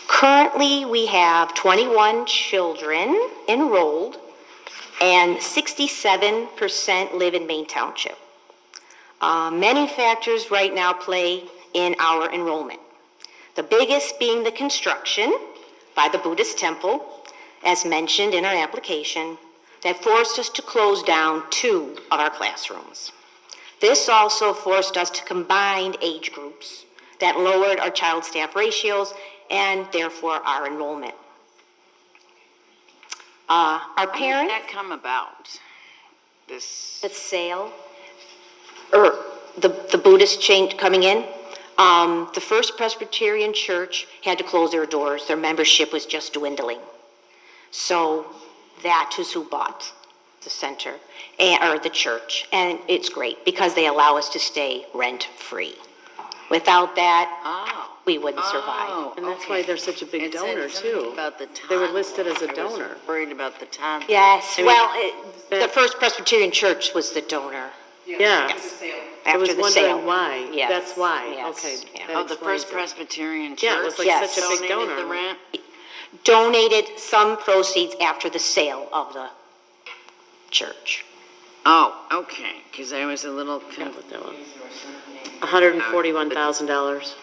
Currently, we have 21 children enrolled, and 67% live in Maine Township. Many factors right now play in our enrollment. The biggest being the construction by the Buddhist temple, as mentioned in our application, that forced us to close down 2 of our classrooms. This also forced us to combine age groups that lowered our child-staff ratios and therefore our enrollment. Our parents... How did that come about? The sale, or the Buddhist chain coming in. The First Presbyterian Church had to close their doors. Their membership was just dwindling. So that is who bought the center, or the church. And it's great because they allow us to stay rent-free. Without that, Oh. we wouldn't survive. Oh, And that's okay. why they're such a big It said donor, something too. about the They were listed as a toddler. I was donor. worried about the toddler. Yes, mean, well, the First Presbyterian Church was the donor. Yeah. I After was the sale. wondering why. Yes, That's why. yes, Okay. yeah. that Oh, the explains First it. Presbyterian Church? Yeah, it was like Yes. such a big donated donor. the rent? Donated some proceeds after the sale of the church. Oh, okay, because I was a little Forgot what that was. confused. $141,000.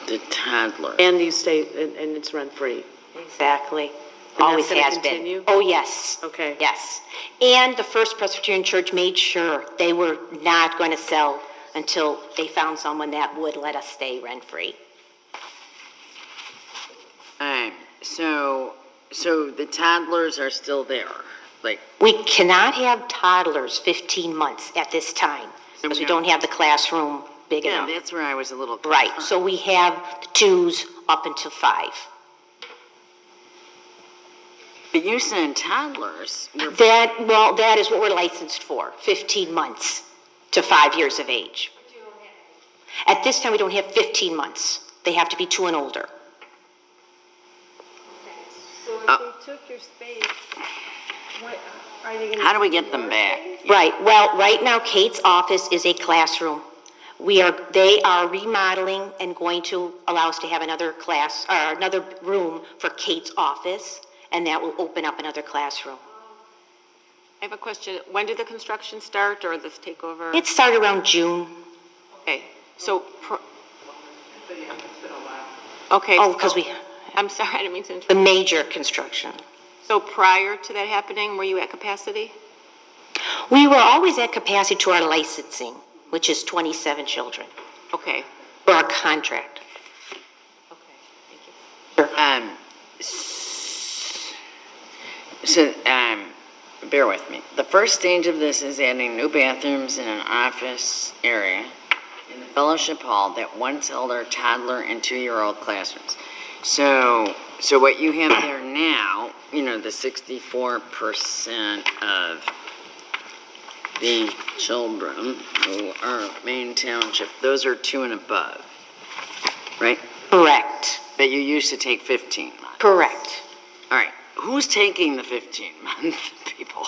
The toddler. And you stay, and it's rent-free. Exactly. And Always that's gonna has continue? been. Oh, yes. Okay. Yes. And the First Presbyterian Church made sure they were not going to sell until they found someone that would let us stay rent-free. So the toddlers are still there, like, We cannot have toddlers 15 months at this time because we don't have the classroom big yeah, enough. that's where I was a little Right, concerned. so we have the 2s up until 5. But you said toddlers. That is what we're licensed for, 15 months to 5 years of age. At this time, we don't have 15 months. They have to be 2 and older. So if they took your space, what, are they gonna? How do we get them back? Right, well, right now, Kate's office is a classroom. They are remodeling and going to allow us to have another class, or another room for Kate's office, and that will open up another classroom. I have a question. When did the construction start or this takeover? It started around June. Okay, so, okay. Oh, because I'm sorry, I didn't mean to interrupt. the major construction. So prior to that happening, were you at capacity? We were always at capacity to our licensing, which is 27 children, Okay. for our contract. Okay, thank you. So, bear with me. The first stage of this is adding new bathrooms in an office area in the fellowship hall that once held our toddler and 2-year-old classrooms. So what you have there now, the 64% of the children who are Maine Township, those are 2 and above, right? Correct. But you used to take 15 months. Correct. All right, who's taking the 15-month people?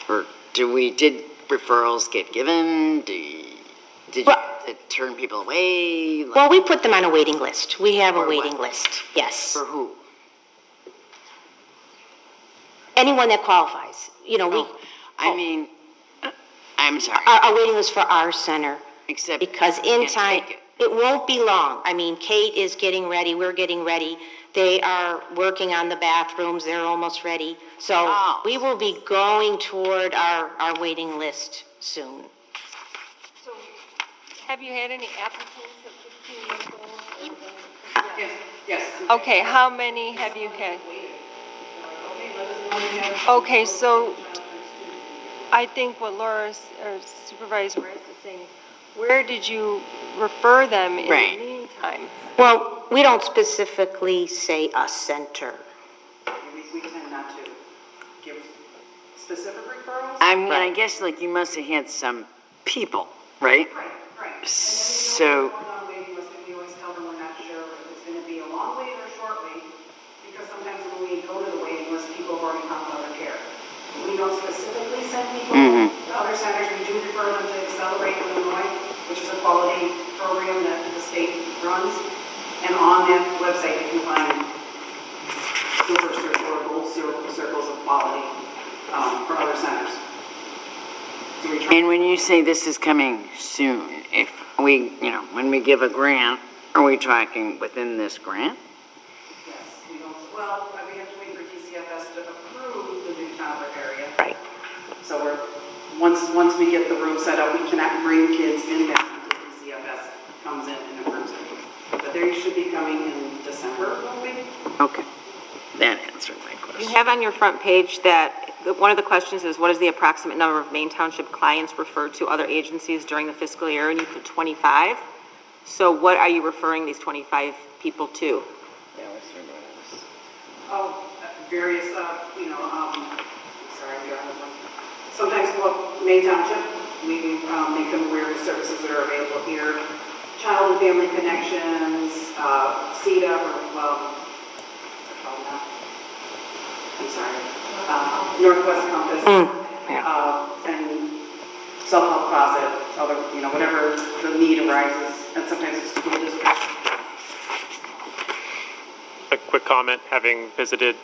Or did referrals get given? Did you have to turn people away? Well, we put them on a waiting list. We have a For waiting what? list, yes. For who? Anyone that qualifies, I'm sorry. Our waiting list for our center. Except Because you in can't time, take it. it won't be long. Kate is getting ready, we're getting ready. They are working on the bathrooms, they're almost ready. So Oh. we will be going toward our waiting list soon. So, have you had any applicants at 15 months old? Yes. Okay, how many have you had? Okay, so I think what or Supervisor Rice is saying, where did you refer them in Right. the meantime? Well, we don't specifically say a center. We tend not to give specific referrals. I guess you must have had some people, right? Right. So, On waiting list, and we always tell them we're not sure if it's going to be a long wait or a short wait, because sometimes when we go to the waiting list, people have already found other care. We don't specifically send people to other centers. We do refer them to Accelerate Illinois, which is a quality program that the state runs. And on that website, you can find silver circle or gold circles of quality for other centers. So we try. and when you say this is coming soon, if we, when we give a grant, are we talking within this grant? Yes, we don't, well, we have to wait for DCFS to approve the new toddler area. Right. So once we get the room set up, we cannot bring kids in there until DCFS comes in and approves it. But they should be coming in December, hopefully. Okay, that answered my You question. have on your front page that, one of the questions is, what is the approximate number of Maine Township clients referred to other agencies during the fiscal year? And you put 25. So what are you referring these 25 people to? Oh, various, sorry, sometimes, Maine Township, We make them aware of the services that are available here. Child and Family Connections, CETA, I'm sorry, Northwest Compass, and Self-Help Closet, other, whatever the need arises, and sometimes it's school districts. A quick comment, having visited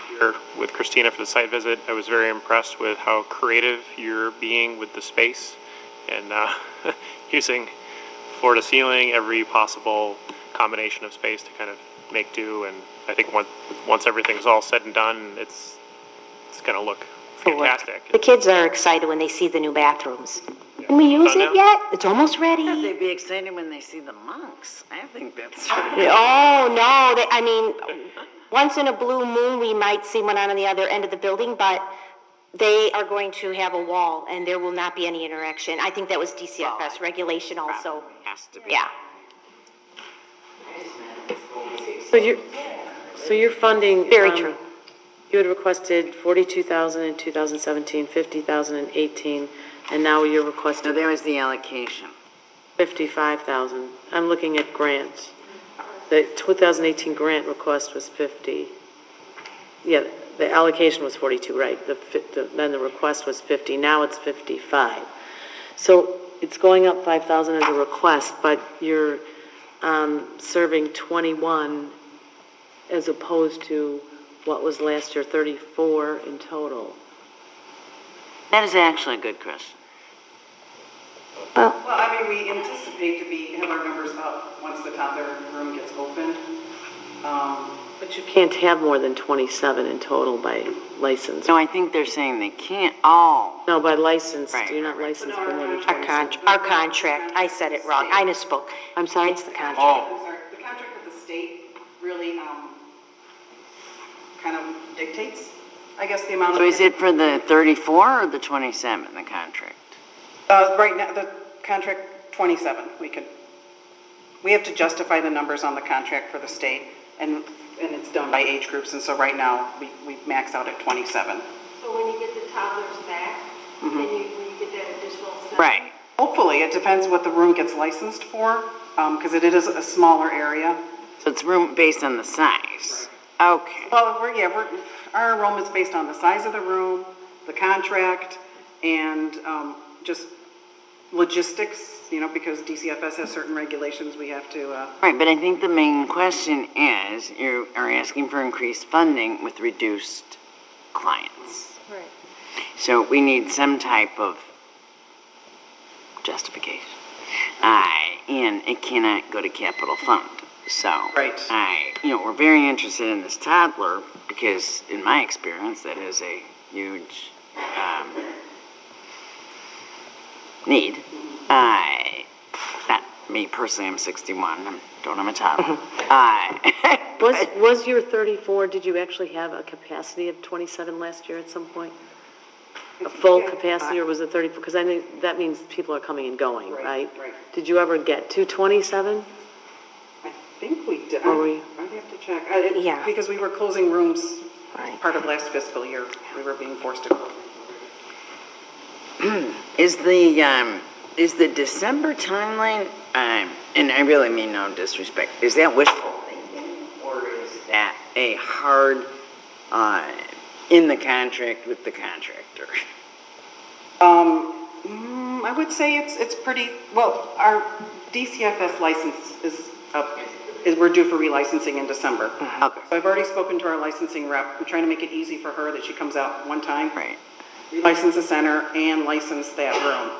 here with Christina for the site visit, I was very impressed with how creative you're being with the space and using floor to ceiling, every possible combination of space to kind of make do. And I think once everything's all said and done, it's going to look fantastic. The kids are excited when they see the new bathrooms. Can we use it yet? It's almost ready. They'd be excited when they see the monks. I think that's. Oh, no, I mean, once in a blue moon, we might see one on the other end of the building, but they are going to have a wall, and there will not be any interaction. I think that was DCFS regulation also. Has to be. Yeah. So you're funding. Very true. You had requested 42,000 in 2017, 50,000 in 18, and now you're requesting. So there was the allocation. 55,000. I'm looking at grants. The 2018 grant request was 50. Yeah, the allocation was 42, right? Then the request was 50. Now it's 55. So it's going up 5,000 as a request, but you're serving 21 as opposed to what was last year, 34 in total. That is actually a good question. Well, I mean, we anticipate to have our numbers up once the toddler room gets opened. But you can't have more than 27 in total by license. No, I think they're saying they can't all. No, by license, Right. you're not licensed for more than 27. Our contract, I said it wrong. I misspoke. I'm sorry? It's the contract. I'm sorry, the contract with the state really kind of dictates, I guess, the amount of. So is it for the 34 or the 27, the contract? Right now, the contract 27, we have to justify the numbers on the contract for the state, and it's done by age groups, and so right now, we max out at 27. So when you get the toddlers back, then you get that additional $7? Right. Hopefully, it depends what the room gets licensed for, because it is a smaller area. So it's room based on the size. Okay. Well, our enrollment's based on the size of the room, the contract, and just logistics, because DCFS has certain regulations we have to. Right, but I think the main question is you are asking for increased funding with reduced clients. Right. So we need some type of justification. And it cannot go to capital fund. So, Right. We're very interested in this toddler because, in my experience, that is a huge need. Not me personally, I'm 61. I don't have a toddler. Was your 34, did you actually have a capacity of 27 last year at some point? A full capacity, or was it 34? Because I think that means people are coming and going, right? Right. Did you ever get to 27? I think we did. Or were you? I'd have to check. Yeah. Because we were closing rooms Right. part of last fiscal year. We were being forced to close. Is the December timeline, and I really mean no disrespect, is that wishful thinking, or is that a hard, in the contract with the contractor? I would say it's pretty, well, our DCFS license is up, we're due for relicensing in December. Okay. So I've already spoken to our licensing rep. I'm trying to make it easy for her that she comes out one time. Right. License the center and license that room.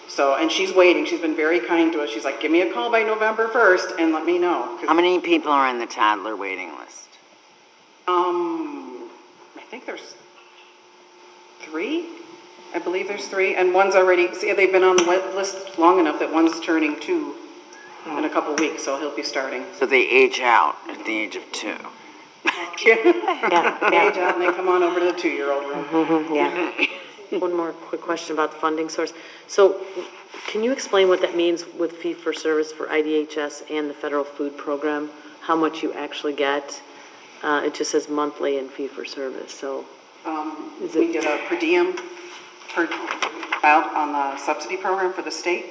So, and she's waiting. She's been very kind to us. She's like, give me a call by November 1st and let me know. How many people are on the toddler waiting list? I think there's 3. I believe there's 3. And one's already, see, they've been on the list long enough that one's turning 2 in a couple weeks, so he'll be starting. So they age out at the age of 2. They age out and they come on over to the 2-year-old room. Yeah. One more quick question about the funding source. So can you explain what that means with fee-for-service for IDHS and the federal food program? How much you actually get? It just says monthly and fee-for-service, so. We get a per diem, per child on the subsidy program for the state.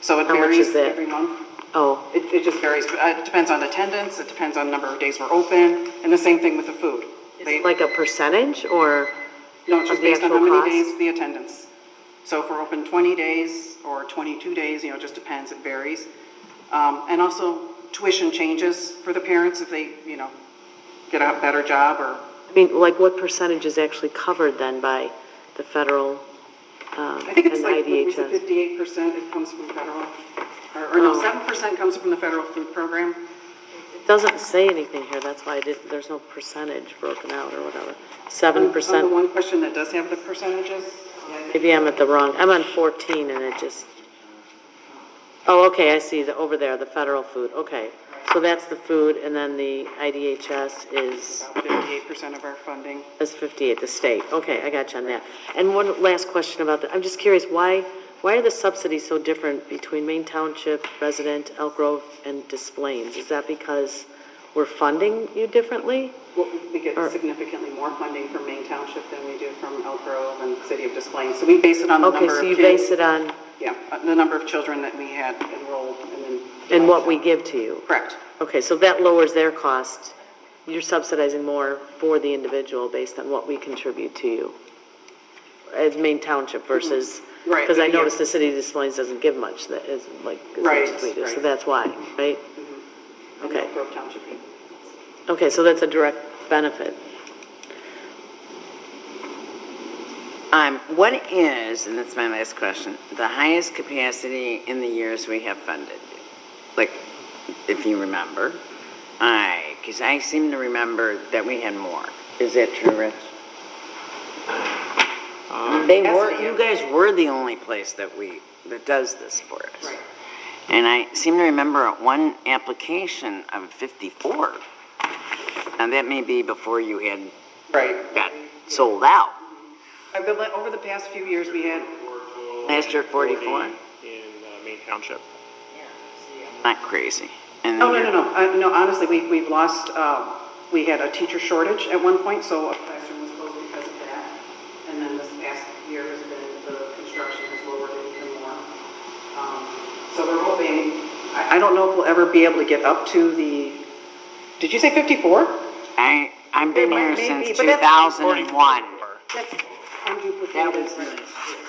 So it How much varies is that? every month. Oh, It just varies. It depends on attendance, it depends on number of days we're open, and the same thing with the food. like a percentage or? No, it's just of the based on how actual many cost? days the attendance. So if we're open 20 days or 22 days, it just depends, it varies. And also tuition changes for the parents if they, get a better job or. I mean, like what percentage is actually covered then by the federal I think it's and like, IDHS? 58% it comes from federal, or no, 7% comes from the federal food program. It doesn't say anything here, that's why there's no percentage broken out or whatever. On the 7%, one question that does have the percentages. maybe I'm at the wrong, I'm on 14 and it just, oh, okay, I see, over there, the federal food, okay. So that's the food, and then the IDHS is? About 58% of our funding. Is 58, the state. Okay, I got you on that. And one last question about that. I'm just curious, why are the subsidies so different between Maine Township, Resident, Elk Grove, and Des Plaines? Is that because we're funding you differently? Well, we get significantly more funding from Maine Township than we do from Elk Grove and the city of Des Plaines. So we base it on the number of kids. Okay, so you base it on? Yeah, the number of children that we had enrolled and then. And what we give to you? Correct. Okay, so that lowers their cost. You're subsidizing more for the individual based on what we contribute to you as Maine Township versus, Right. because I noticed the city of Des Plaines doesn't give much, that is like, as Right, much as we do, so right. that's why, right? And Okay. Elk Grove Township. Okay, so that's a direct benefit. What is, and that's my last question, the highest capacity in the years we have funded? Like, if you remember. Because I seem to remember that we had more. Is that true, Rich? You guys were the only place that does this for us. Right. And I seem to remember one application of 54. And that may be before you had Right. got sold out. Over the past few years, we had. Last year, 44? In Maine Township. Not crazy. And Oh, no, honestly, we've lost, we had a teacher shortage at one point, so a classroom was closed because of that. And then this past year has been, the construction has lowered it even more. So we're hoping, I don't know if we'll ever be able to get up to the, did you say 54? I've been here Maybe, since but that's 2001. That's unduplicated. That was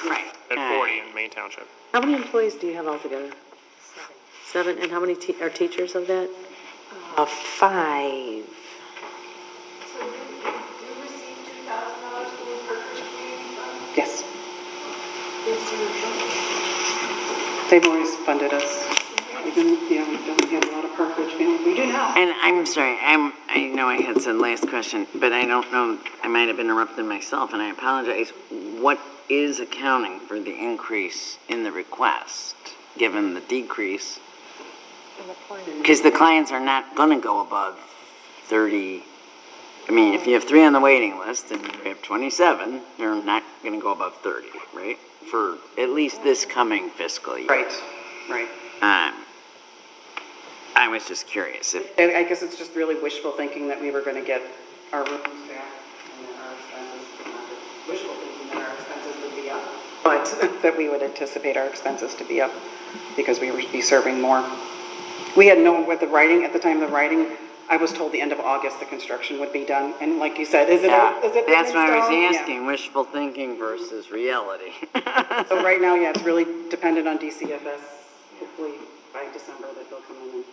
right. At 40 in Maine Township. How many employees do you have altogether? 7, and how many are teachers of that? 5. So do you receive $2,000 from the Parkridge Community Fund? Yes, Is there they've always funded us. Even, we don't have a lot of Parkridge families. We do now. And I'm sorry, I know I had said last question, but I don't know, I might have interrupted myself, and I apologize. What is accounting for the increase in the request, given the decrease? Because the clients are not going to go above 30. I mean, if you have 3 on the waiting list and you have 27, they're not going to go above 30, right? For at least this coming fiscal year. Right. I was just curious if. And I guess it's just really wishful thinking that we were going to get our rooms back and that our expenses, not just wishful thinking that our expenses would be up, but that we would anticipate our expenses to be up because we would be serving more. We had known with the writing, at the time of the writing, I was told the end of August the construction would be done. And like you said, is it That's why I was installed? asking, wishful thinking versus reality. So right now, it's really dependent on DCFS. Hopefully by December that they'll come in and.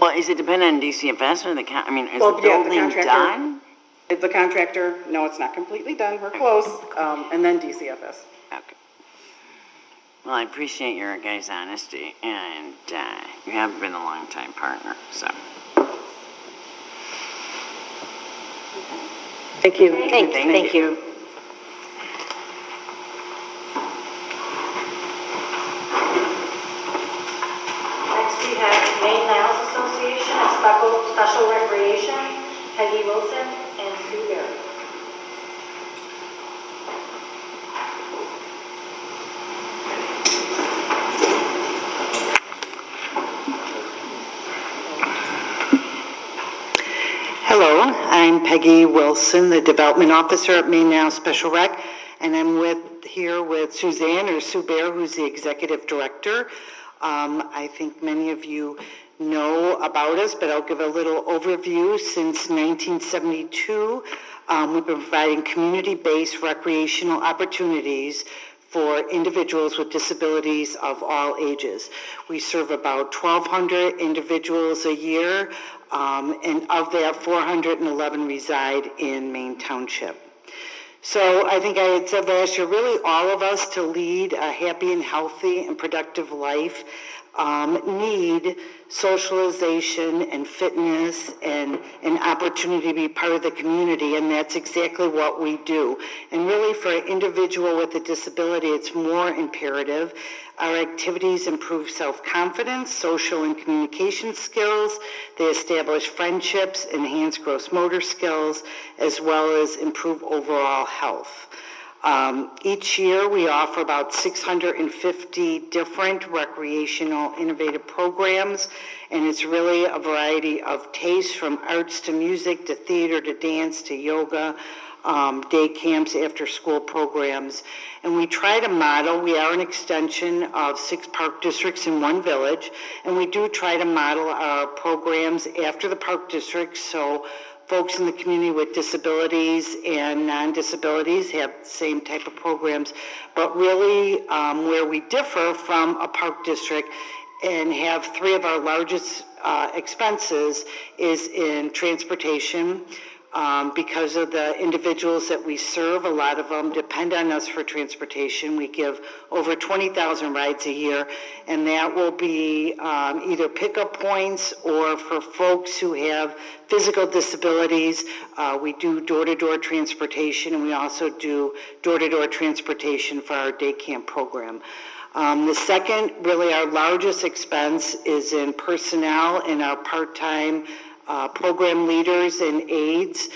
Well, is it dependent on DCFS or is the Well, yeah, the building contractor- done? The contractor, no, it's not completely done, we're close, and then DCFS. Okay. Well, I appreciate your guys' honesty, and you have been a long-time partner, so. Thank you. Thank you. Next, we have Maine Lands Association and Special Recreation, Peggy Wilson and Sue Berry. Hello, I'm Peggy Wilson, the Development Officer at Maine Now Special Rec, and I'm here with Suzanne, or Sue Bear, who's the executive director. I think many of you know about us, but I'll give a little overview. Since 1972, we've been providing community-based recreational opportunities for individuals with disabilities of all ages. We serve about 1,200 individuals a year, and of that, 411 reside in Maine Township. So I think I had said last year, really all of us to lead a happy and healthy and productive life need socialization and fitness and an opportunity to be part of the community, and that's exactly what we do. And really for an individual with a disability, it's more imperative. Our activities improve self-confidence, social and communication skills. They establish friendships, enhance gross motor skills, as well as improve overall health. Each year we offer about 650 different recreational innovative programs, and it's really a variety of tastes, from arts to music to theater to dance to yoga, day camps, after school programs. And we try to model, we are an extension of 6 park districts in 1 village, and we do try to model our programs after the park districts, so folks in the community with disabilities and non-disabilities have the same type of programs. But really where we differ from a park district and have 3 of our largest expenses is in transportation. Because of the individuals that we serve, a lot of them depend on us for transportation. We give over 20,000 rides a year, and that will be either pickup points or for folks who have physical disabilities. We do door-to-door transportation, and we also do door-to-door transportation for our day camp program. The second, really our largest expense, is in personnel and our part-time program leaders and aides.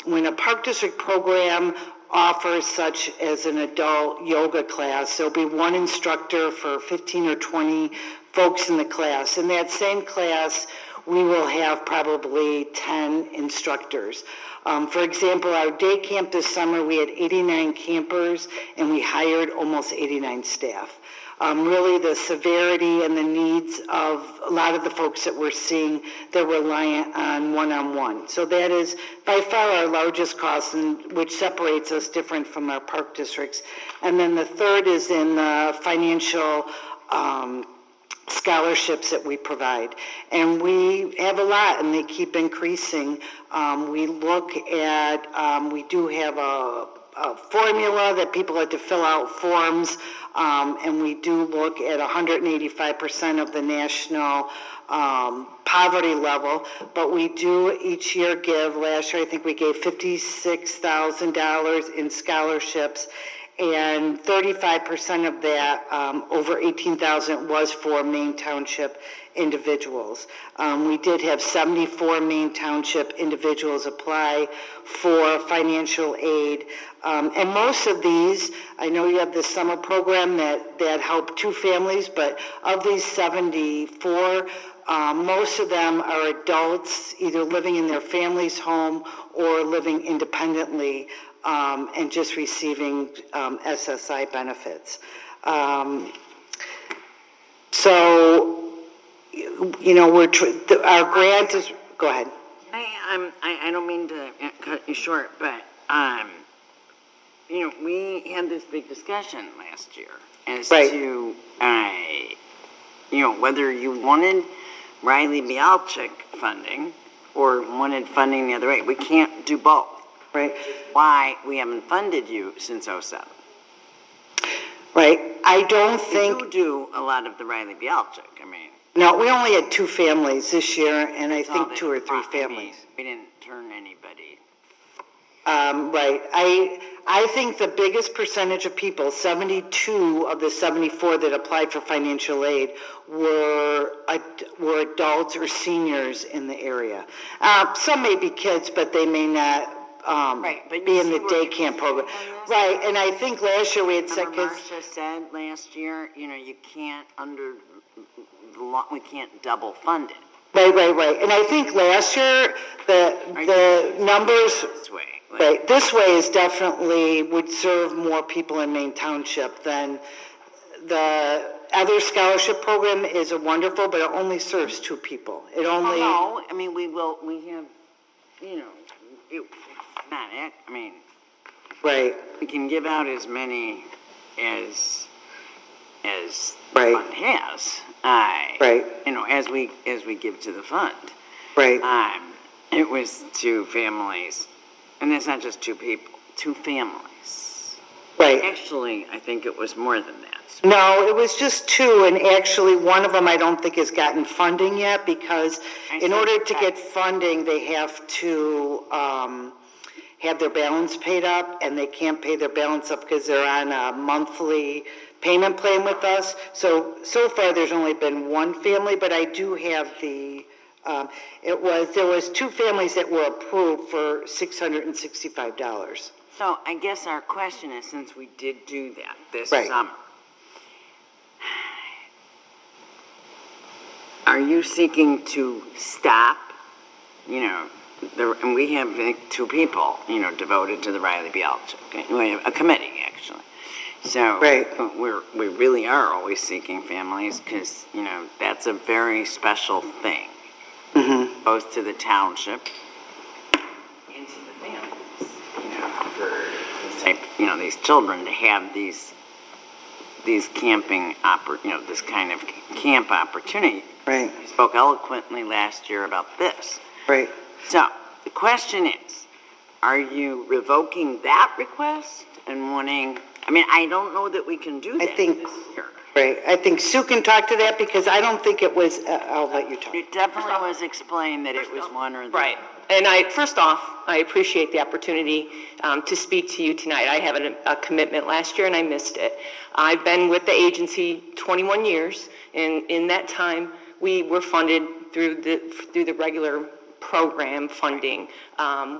When a park district program offers such as an adult yoga class, there'll be 1 instructor for 15 or 20 folks in the class. In that same class, we will have probably 10 instructors. For example, our day camp this summer, we had 89 campers, and we hired almost 89 staff. Really the severity and the needs of a lot of the folks that we're seeing, they're reliant on one-on-one. So that is by far our largest cost, and which separates us different from our park districts. And then the third is in the financial scholarships that we provide. And we have a lot, and they keep increasing. We look at, we do have a formula that people have to fill out forms, and we do look at 185% of the national poverty level, but we do each year give, last year I think we gave $56,000 in scholarships, and 35% of that, over $18,000, was for Maine Township individuals. We did have 74 Maine Township individuals apply for financial aid. And most of these, I know you have the summer program that helped 2 families, but of these 74, most of them are adults either living in their family's home or living independently, and just receiving SSI benefits. So, you know, our grant is, go ahead. I don't mean to cut you short, but you know, we had this big discussion last year as to, you know, whether you wanted Riley Bialczyk funding or wanted funding the other way. We can't do both. Right. Why we haven't funded you since 07. Right. I don't think... You do a lot of the Riley Bialczyk, I mean... No, we only had 2 families this year, and I think 2 or 3 families. We didn't turn anybody. Right. I think the biggest percentage of people, 72 of the 74 that applied for financial aid, were adults or seniors in the area. Some may be kids, but they may not be in the day camp program. Right, and I think last year we had said... Marcia said last year, you know, you can't we can't double fund it. Right. And I think last year the numbers... This way. Right, this way is definitely, would serve more people in Maine Township than the other scholarship program is wonderful, but it only serves 2 people. It only. No, I mean, we have, you know, not, I mean. Right. We can give out as many as the Right. fund has. Right. You know, as we give to the fund. Right. It was 2 families, and it's not just 2 people, 2 families. Right. Actually, I think it was more than that. No, it was just 2, and actually one of them I don't think has gotten funding yet, because in order to get funding, they have to have their balance paid up, and they can't pay their balance up because they're on a monthly payment plan with us. So far, there's only been 1 family, but I do have the, there was 2 families that were approved for $665. So I guess our question is, since we did do that this Right. summer, are you seeking to stop, you know, and we have 2 people, you know, devoted to the Riley Bialchik. We have a committee, actually. So right. we really are always seeking families, because, you know, that's a very special thing, both to the township and to the families, you know, for this type, you know, these children to have these camping, you know, this kind of camp opportunity. Right. You spoke eloquently last year about this. Right. So the question is, are you revoking that request and wanting, I mean, I don't know that we can do that this year. Right, I think Sue can talk to that, because I don't think it was, I'll let you talk. It definitely was explained that it was one or the other. Right. And first off, I appreciate the opportunity to speak to you tonight. I had a commitment last year and I missed it. I've been with the agency 21 years, and in that time, we were funded through the regular program funding.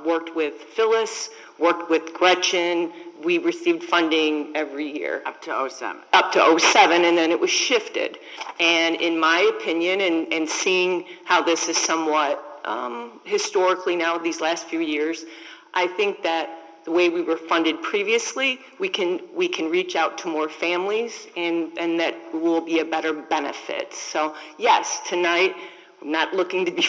Worked with Phyllis, worked with Gretchen. We received funding every year. Up to 07. Up to 07, and then it was shifted. And in my opinion, and seeing how this is somewhat historically now, these last few years, I think that the way we were funded previously, we can reach out to more families, and that will be a better benefit. So yes, tonight, I'm not looking to be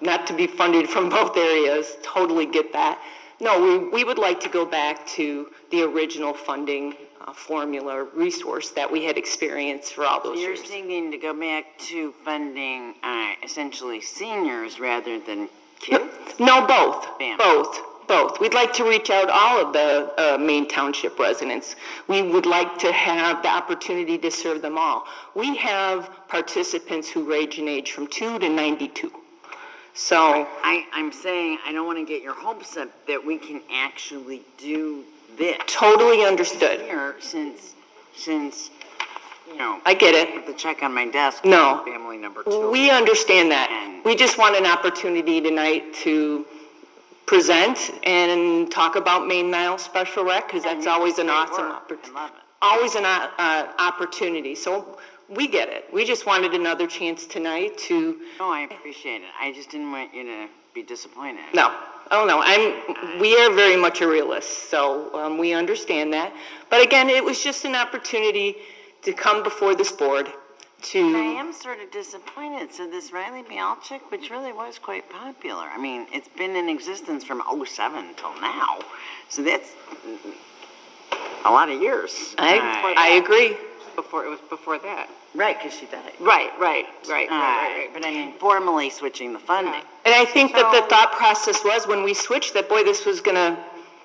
not to be funded from both areas. Totally get that. No, we would like to go back to the original funding formula resource that we had experienced for all those years. You're thinking to go back to funding essentially seniors rather than kids? No, both. Families. Both. We'd like to reach out all of the Maine Township residents. We would like to have the opportunity to serve them all. We have participants who range in age from 2 to 92. So I'm saying I don't want to get your hopes up that we can actually do this. Totally understood. Here, since you know, I get it. The check on my desk. No. Family number 2. We understand that. We just want an opportunity tonight to present and talk about Maine Nile Special Rec, because that's always an awesome opportunity. I love it. Always an opportunity. So we get it. We just wanted another chance tonight to. No, I appreciate it. I just didn't want you to be disappointed. No. Oh, no. We are very much a realist, so we understand that. But again, it was just an opportunity to come before this board to. I am sort of disappointed. So this Riley Bialchik, which really was quite popular. I mean, it's been in existence from 07 till now. So that's a lot of years. I agree. It was before that. Right, because she died. Right. But I mean, formally switching the funding. And I think that the thought process was when we switched that, boy, this was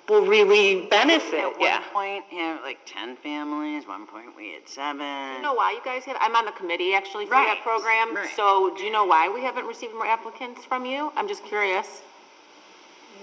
will really benefit. At one point, like 10 families. One point, we had 7. You know why you guys have? I'm on the committee actually for Right, that program. right. So do you know why we haven't received more applicants from you? I'm just curious.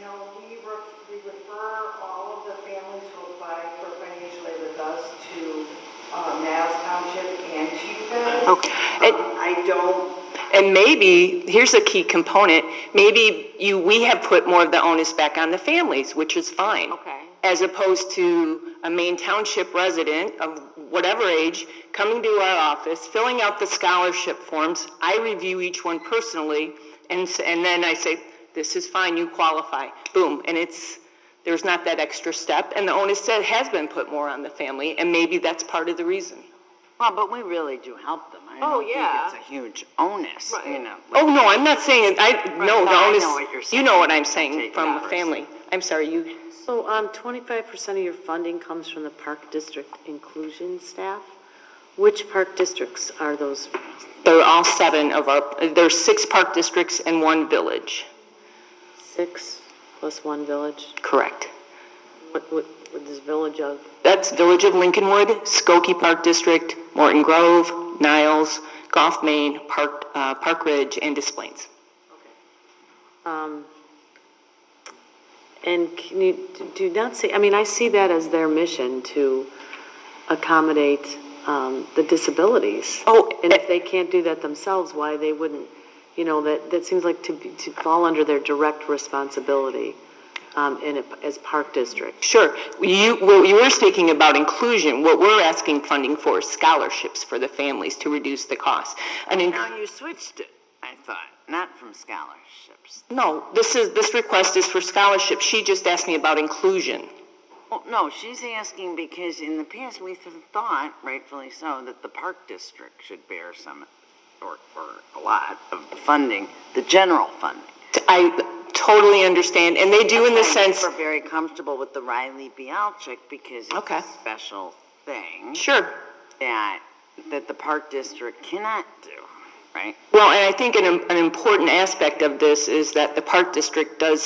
No, we refer all of the families who apply for financial aid with us to Niles Township and Chieftain. Okay. I don't. And maybe, here's a key component, maybe we have put more of the onus back on the families, which is fine. Okay. As opposed to a Maine Township resident of whatever age coming to our office, filling out the scholarship forms. I review each one personally, and then I say, this is fine, you qualify. Boom. And there's not that extra step, and the onus has been put more on the family, and maybe that's part of the reason. Well, but we really do help them. I don't think it's a huge onus, you know. Oh, no, I'm not saying, no, the I onus, know what you're saying. you know what I'm saying Take it from out. the family. I'm sorry, you, So, 25% of your funding comes from the park district inclusion staff. Which park districts are those? they're all 7 of our, there's 6 park districts and 1 village. 6 plus 1 village? Correct. What is village of? That's Village of Lincolnwood, Skokie Park District, Morton Grove, Niles, Gulf, Maine, Park Ridge, and Des Plaines. And can you, do not see, I mean, I see that as their mission to accommodate the disabilities. Oh, and if they can't do that themselves, why they wouldn't, you know, that seems like to fall under their direct responsibility as park district. Sure. You were speaking about inclusion. What we're asking funding for is scholarships for the families to reduce the cost. Now you switched it, I thought, not from scholarships. No, this request is for scholarships. She just asked me about inclusion. Well, no, she's asking because in the past we thought, rightfully so, that the park district should bear some, or a lot of funding, the general funding. I totally understand, and they do in the sense. We're very comfortable with the Riley Bialczyk because it's a special thing. Sure. That the park district cannot do, right? Well, and I think an important aspect of this is that the park district does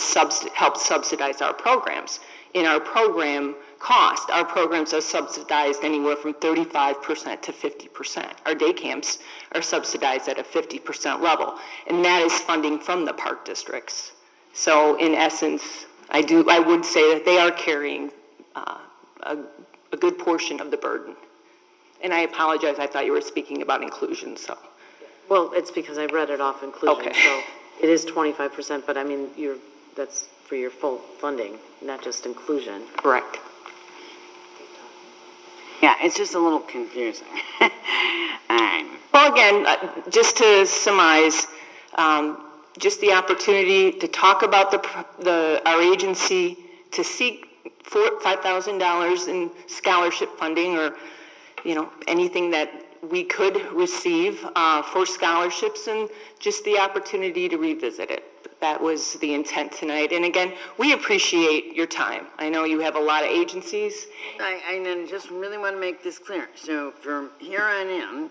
help subsidize our programs. In our program cost, our programs are subsidized anywhere from 35% to 50%. Our day camps are subsidized at a 50% level, and that is funding from the park districts. So in essence, I would say that they are carrying a good portion of the burden. And I apologize, I thought you were speaking about inclusion, so. Well, it's because I read it off inclusion, Okay. so it is 25%, but I mean, that's for your full funding, not just inclusion. Correct. Yeah, it's just a little confusing. Well, again, just to surmise, just the opportunity to talk about our agency, to seek $5,000 in scholarship funding, or anything that we could receive for scholarships, and just the opportunity to revisit it. That was the intent tonight. And again, we appreciate your time. I know you have a lot of agencies. I just really want to make this clear. So from here on in,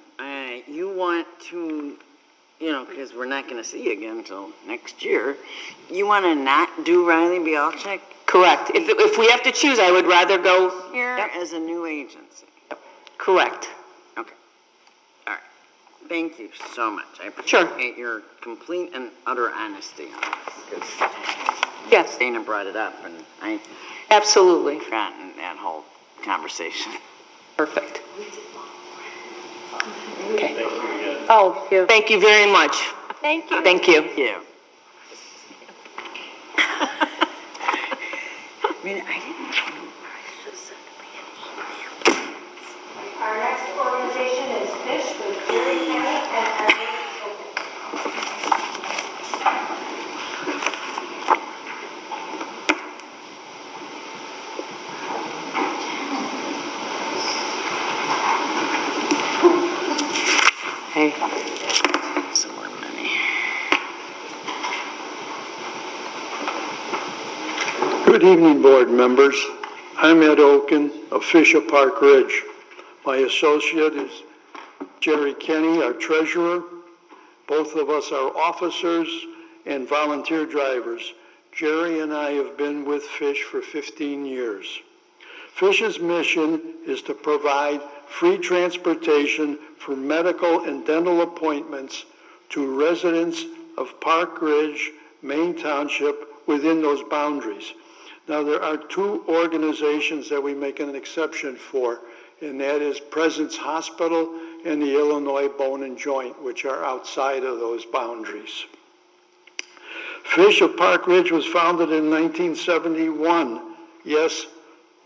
you want to, because we're not going to see you again until next year, you want to not do Riley Bialczyk? Correct. If we have to choose, I would rather go here as a new agency. Correct. Okay. All right. Thank you so much. I appreciate your complete and utter honesty on this. Yes. Dana brought it up, and I absolutely forgotten that whole conversation. Perfect. Okay. Oh, thank you very much. Thank you. Thank you. Thank you. I mean, I didn't know. Our next organization is Fish with Jerry Kenny and Hey. Some more money. Good evening, board members. I'm Ed Oken of Fisher Park Ridge. My associate is Jerry Kenny, our treasurer. Both of us are officers and volunteer drivers. Jerry and I have been with Fish for 15 years. Fish's mission is to provide free transportation for medical and dental appointments to residents of Park Ridge, Maine Township, within those boundaries. Now, there are 2 organizations that we make an exception for, and that is Presence Hospital and the Illinois Bone and Joint, which are outside of those boundaries. Fish of Park Ridge was founded in 1971. Yes,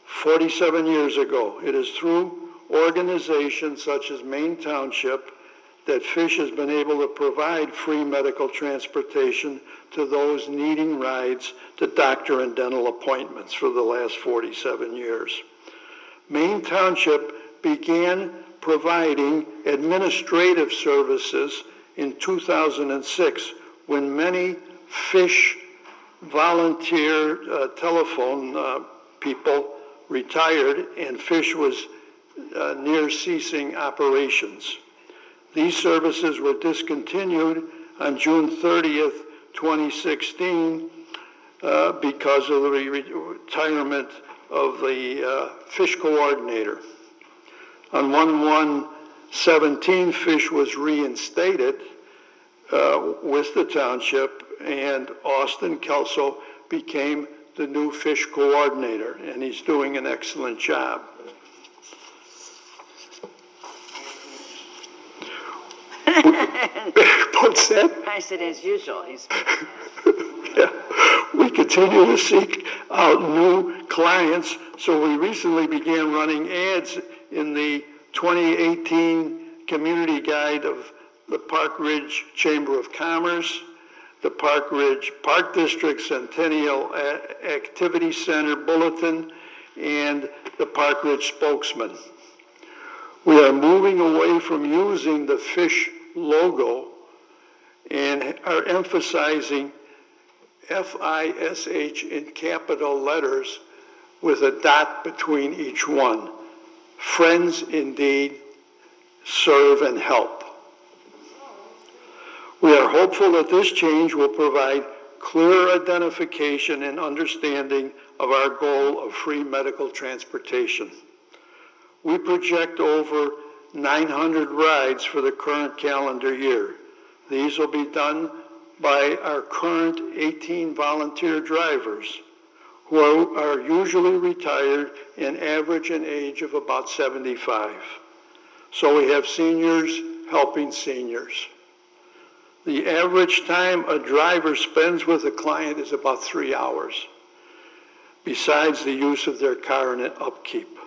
47 years ago. It is through organizations such as Maine Township that Fish has been able to provide free medical transportation to those needing rides to doctor and dental appointments for the last 47 years. Maine Township began providing administrative services in 2006 when many Fish volunteer telephone people retired and Fish was near ceasing operations. These services were discontinued on June 30th, 2016 because of the retirement of the Fish coordinator. On 1/1/17, Fish was reinstated with the township, and Austin Kelso became the new Fish coordinator, and he's doing an excellent job. What's that? I said, as usual. Yeah. We continue to seek out new clients, so we recently began running ads in the 2018 Community Guide of the Park Ridge Chamber of Commerce, the Park Ridge Park District Centennial Activity Center Bulletin, and the Park Ridge Spokesman. We are moving away from using the Fish logo and are emphasizing FISH in capital letters with a dot between each one. Friends indeed, serve and help. We are hopeful that this change will provide clear identification and understanding of our goal of free medical transportation. We project over 900 rides for the current calendar year. These will be done by our current 18 volunteer drivers who are usually retired and average an age of about 75. So we have seniors helping seniors. The average time a driver spends with a client is about 3 hours, besides the use of their car and upkeep.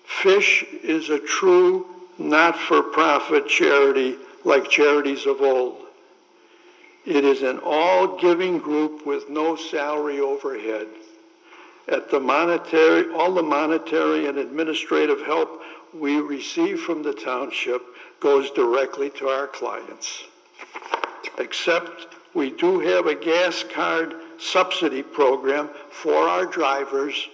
Fish is a true not-for-profit charity like charities of old. It is an all-giving group with no salary overhead. All the monetary and administrative help we receive from the township goes directly to our clients. Except we do have a gas card subsidy program for our drivers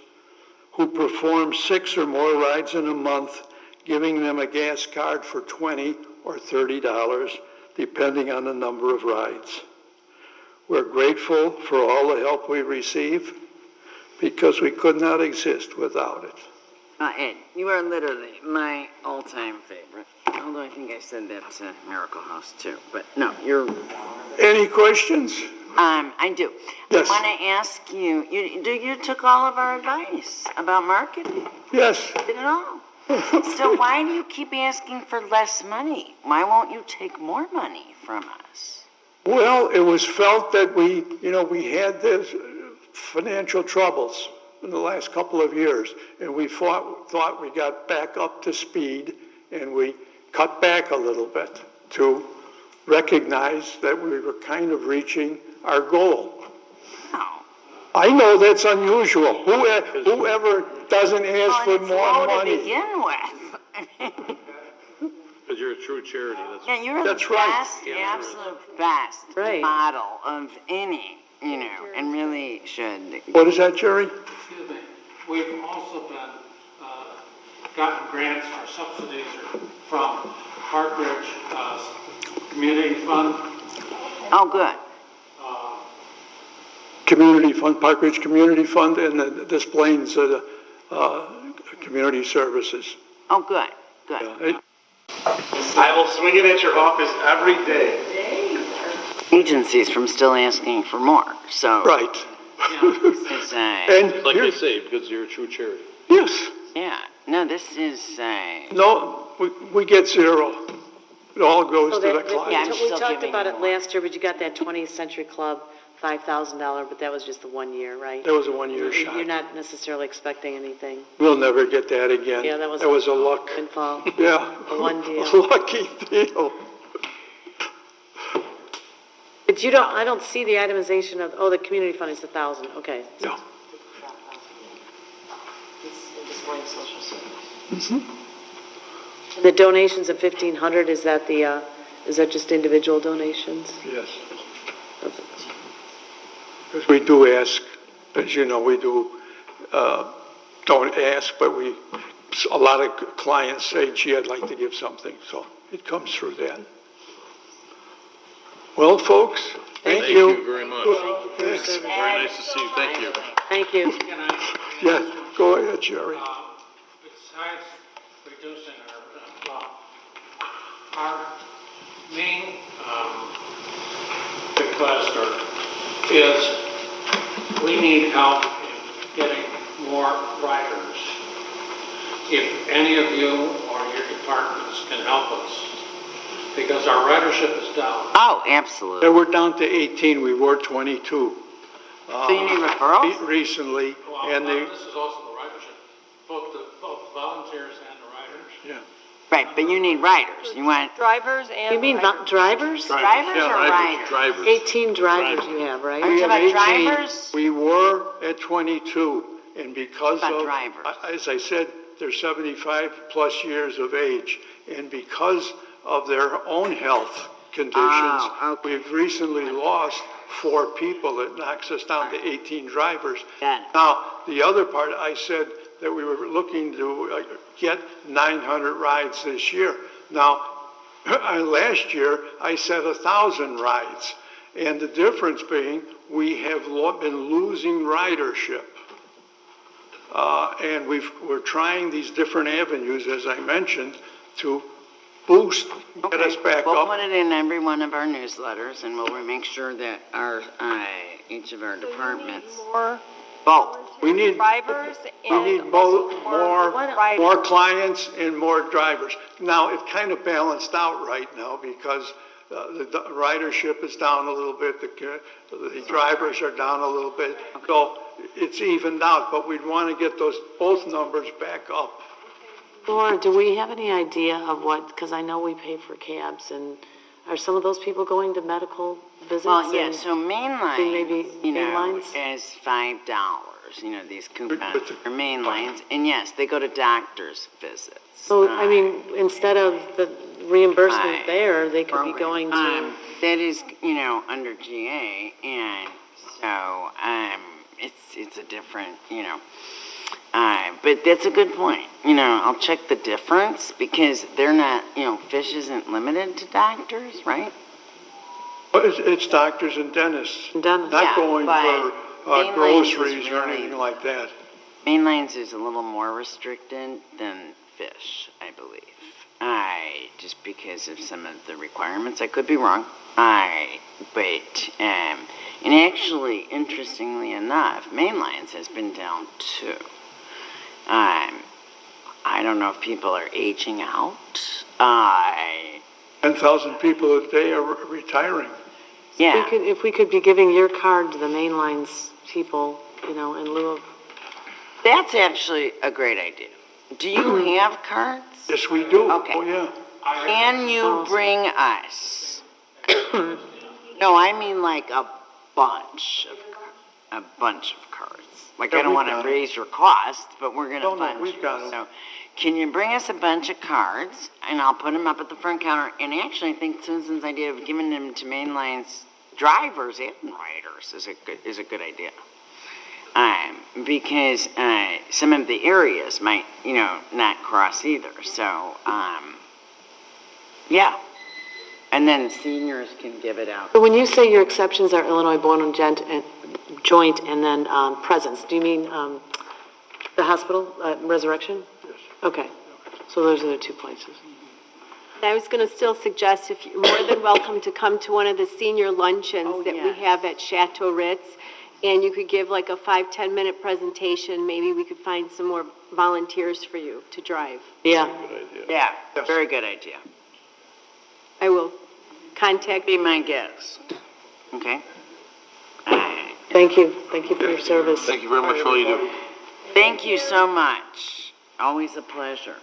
who perform 6 or more rides in a month, giving them a gas card for $20 or $30, depending on the number of rides. We're grateful for all the help we receive because we could not exist without it. Ed, you are literally my all-time favorite. Although I think I said that to Miracle House too, but no, you're... Any questions? I do. Yes. I want to ask you, you took all of our advice about marketing. Yes. Did it all. So why do you keep asking for less money? Why won't you take more money from us? Well, it was felt that we had this financial troubles in the last couple of years, and we thought we got back up to speed, and we cut back a little bit to recognize that we were kind of reaching our goal. Wow. I know that's unusual. Whoever doesn't ask for more money. To begin with. Because you're a true charity. You're That's the right. best, the absolute best model of any, and really should. What is that, Jerry? Excuse me. We've also been, gotten grants or subsidies from Park Ridge Community Fund. Oh, good. Community Fund, Park Ridge Community Fund, and the Des Plaines Community Services. Oh, good, good. I will swing it at your office every day. Agencies from still asking for more, so. Right. This is, And like they say, because you're a true charity. Yes. yeah, no, this is, No, we get zero. It all goes to the client. We talked about it last year, but you got that 20th Century Club $5,000, but that was just the 1 year, right? That was a one-year shot. You're not necessarily expecting anything. We'll never get that again. Yeah, that was a luck. Windfall. Yeah. A one deal. A lucky deal. But I don't see the itemization of, the community fund is 1,000, okay. Yeah. Displaying social service. The donations of 1,500, is that just individual donations? Yes. Because we do ask, as you know, we don't ask, but a lot of clients say, gee, I'd like to give something, so it comes through that. Well, folks, thank you. Thank you very much. Thanks. Very nice to see you. Thank you. Thank you. Yeah, go ahead, Jerry. Besides reducing our main request is we need help in getting more riders. If any of you or your departments can help us, because our ridership is down. Oh, absolutely. Yeah, we're down to 18, we were 22. So you need referrals? Recently, and This is also the ridership, both volunteers and the riders. Yeah. Right, but you need riders. You want Drivers and. You mean drivers? Drivers or riders? Drivers. 18 drivers you have, right? Are you talking about drivers? We were at 22, and because About of, drivers. as I said, they're 75 plus years of age, and because of their own health conditions, we've recently lost 4 people. It knocks us down to 18 drivers. Now, the other part, I said that we were looking to get 900 rides this year. Now, last year, I said 1,000 rides. And the difference being, we have been losing ridership. And we're trying these different avenues, as I mentioned, to boost, get us back We'll up. put it in every one of our newsletters, and we'll make sure that each of our departments. More both. We need drivers We and need both more riders. clients and more drivers. Now, it kind of balanced out right now because the ridership is down a little bit, the drivers are down a little bit. So it's evened out, but we'd want to get both numbers back up. Laura, do we have any idea of because I know we pay for cabs, and are some of those people going to medical visits? Well, yeah, and so main lines, maybe you know, lines? is $5, these coupons for main lines, and yes, they go to doctor's visits. So, I mean, instead of the reimbursement there, they could be going to. That is, under GA, and so, it's a different, but that's a good point. I'll check the difference because they're not, fish isn't limited to doctors, right? But it's doctors and dentists. Not going for Main Lines is groceries or really- anything like that. Main lines is a little more restricted than fish, I believe. Just because of some of the requirements. I could be wrong. And actually, interestingly enough, main lines has been down too. I don't know if people are aging out. 10,000 people a day are retiring. Yeah. If we could be giving your card to the main lines people, in lieu of. That's actually a great idea. Do you have cards? Yes, we do. Okay. Oh, yeah. Can you bring us? No, I mean like a bunch of cards. Like, I don't want to raise your cost, but we're going to fund we've got them. So, can you bring us a bunch of cards, and I'll put them up at the front counter, and actually I think Susan's idea of giving them to mainlines drivers and riders is a good idea. Because some of the areas might, not cross either. So, yeah. And then seniors can give it out. But when you say your exceptions are Illinois Bone and Joint and then Presence, do you mean the hospital, Resurrection? Yes. Okay. So those are the 2 places. I was going to still suggest if you're more than welcome to come to one of the senior luncheons that we have at Chateau Ritz, and you could give like a 5-10 minute presentation. Maybe we could find some more volunteers for you to drive. Yeah. Yeah, very good idea. I will contact. Be my guest. Okay. Thank you for your service. Thank you very much for all you do. Thank you so much. Always a pleasure.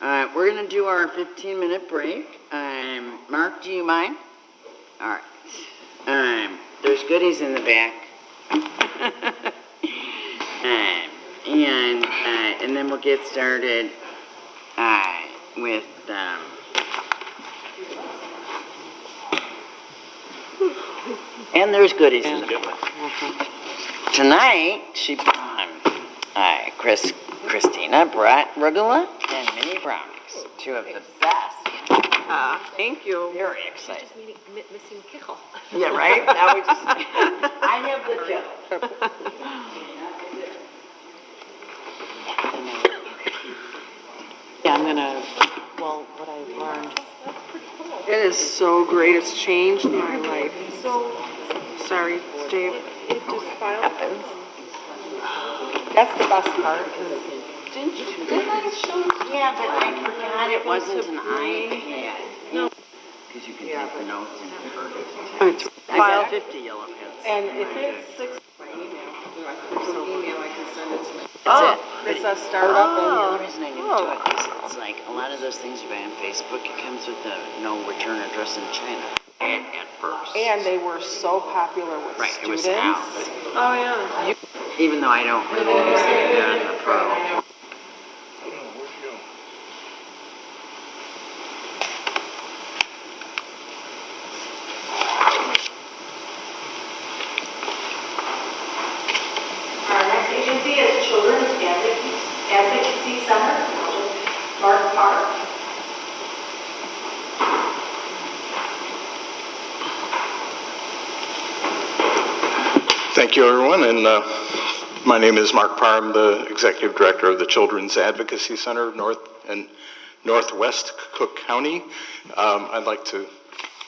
We're going to do our 15-minute break. Mark, do you mind? All right. There's goodies in the back. And then we'll get started with and there's goodies in the back. Tonight, Christina brought Rugula and mini brownies, two of the best. Thank you. Very excited. Missing pickle. Yeah, right? Now we just, I have the pickle. Yeah, I'm gonna, what I've learned. It is so great. It's changed my life. Sorry, Dave. It just happens. That's the best part. Didn't I show you? Yeah, but I forgot it wasn't an iPad. No. Because you can take the notes and convert it. I got 50 yellow pens. And if it's 6, my email, there's an email I can send it to me. It says start up The and only reason I didn't do it is it's like a lot of those things you buy on Facebook, it comes with the no return address in China at first. And they were so popular with students. It was out. Oh, yeah. Even though I don't really use it on the Pro. Our next agency is Children's Advocacy Center, Mark Park. Thank you, everyone, and my name is Mark Parr. I'm the Executive Director of the Children's Advocacy Center of North and Northwest Cook County. I'd like to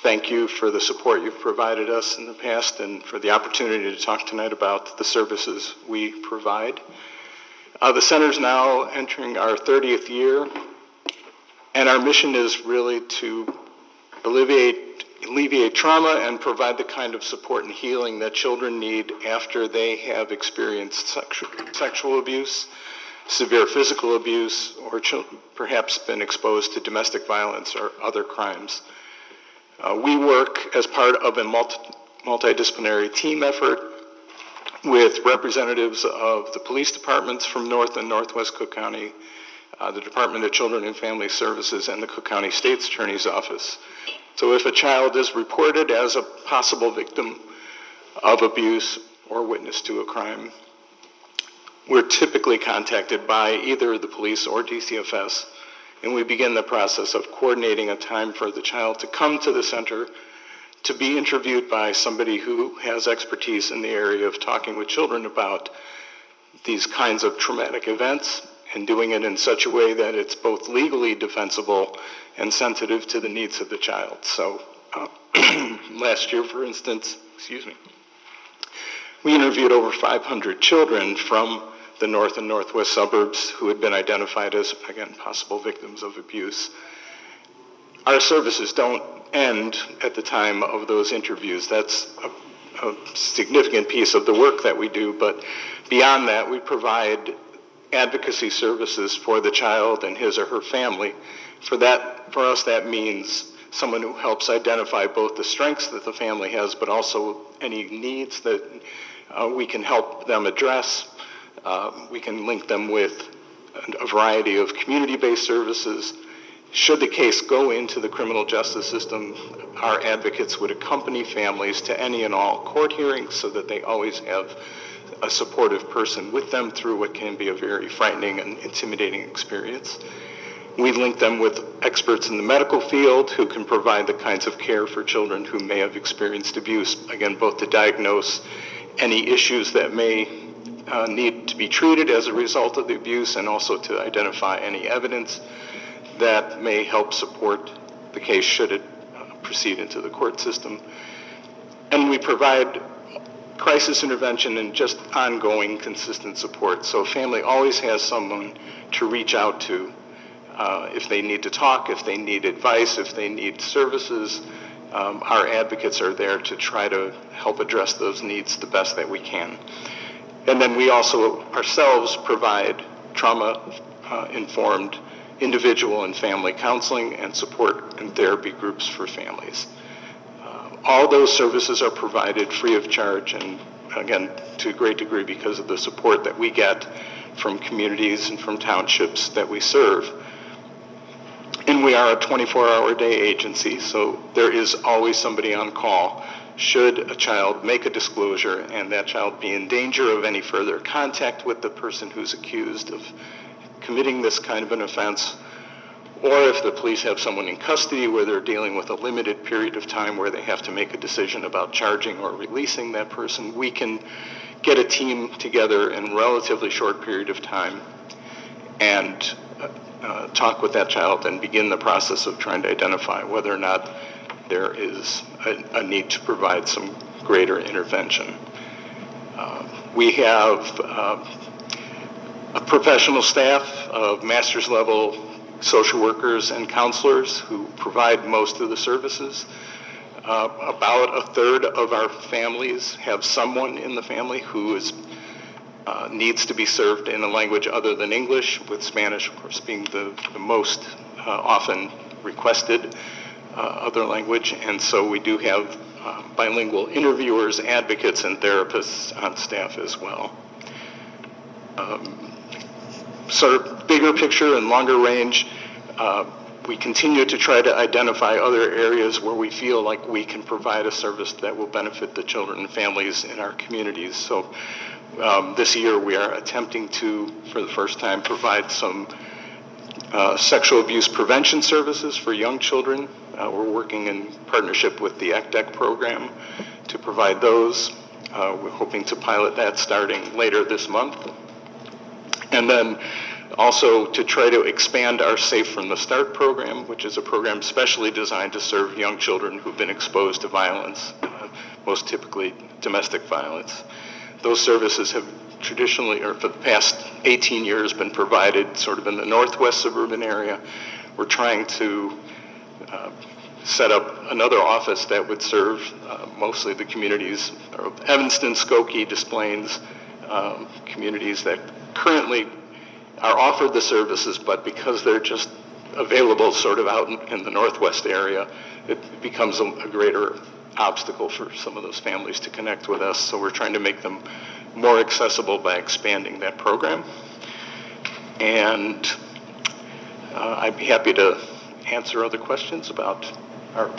thank you for the support you've provided us in the past and for the opportunity to talk tonight about the services we provide. The center's now entering our 30th year, and our mission is really to alleviate trauma and provide the kind of support and healing that children need after they have experienced sexual abuse, severe physical abuse, or perhaps been exposed to domestic violence or other crimes. We work as part of a multidisciplinary team effort with representatives of the police departments from North and Northwest Cook County, the Department of Children and Family Services, and the Cook County State's Attorney's Office. So if a child is reported as a possible victim of abuse or witness to a crime, we're typically contacted by either the police or DCFS, and we begin the process of coordinating a time for the child to come to the center to be interviewed by somebody who has expertise in the area of talking with children about these kinds of traumatic events and doing it in such a way that it's both legally defensible and sensitive to the needs of the child. So last year, for instance, we interviewed over 500 children from the north and northwest suburbs who had been identified as, again, possible victims of abuse. Our services don't end at the time of those interviews. That's a significant piece of the work that we do, but beyond that, we provide advocacy services for the child and his or her family. For us, that means someone who helps identify both the strengths that the family has, but also any needs that we can help them address. We can link them with a variety of community-based services. Should the case go into the criminal justice system, our advocates would accompany families to any and all court hearings so that they always have a supportive person with them through what can be a very frightening and intimidating experience. We link them with experts in the medical field who can provide the kinds of care for children who may have experienced abuse, again, both to diagnose any issues that may need to be treated as a result of the abuse and also to identify any evidence that may help support the case should it proceed into the court system. And we provide crisis intervention and just ongoing consistent support. So a family always has someone to reach out to if they need to talk, if they need advice, if they need services, Our advocates are there to try to help address those needs the best that we can. And then we also ourselves provide trauma-informed individual and family counseling and support and therapy groups for families. All those services are provided free of charge, and again, to a great degree because of the support that we get from communities and from townships that we serve. And we are a 24-hour-a-day agency, so there is always somebody on call should a child make a disclosure and that child be in danger of any further contact with the person who's accused of committing this kind of an offense, or if the police have someone in custody where they're dealing with a limited period of time where they have to make a decision about charging or releasing that person, we can get a team together in a relatively short period of time and talk with that child and begin the process of trying to identify whether or not there is a need to provide some greater intervention. We have a professional staff of master's level social workers and counselors who provide most of the services. About a third of our families have someone in the family who needs to be served in a language other than English, with Spanish, of course, being the most often requested other language. And so we do have bilingual interviewers, advocates, and therapists on staff as well. Sort of bigger picture and longer range, we continue to try to identify other areas where we feel like we can provide a service that will benefit the children and families in our communities. So this year we are attempting to, for the first time, provide some sexual abuse prevention services for young children. We're working in partnership with the ACDEC program to provide those. We're hoping to pilot that starting later this month. And then also to try to expand our Safe from the Start program, which is a program specially designed to serve young children who've been exposed to violence, most typically domestic violence. Those services have traditionally, or for the past 18 years, been provided sort of in the northwest suburban area. We're trying to set up another office that would serve mostly the communities of Evanston, Skokie, Des Plaines, communities that currently are offered the services, but because they're just available sort of out in the northwest area, it becomes a greater obstacle for some of those families to connect with us. So we're trying to make them more accessible by expanding that program. And I'd be happy to answer other questions about our...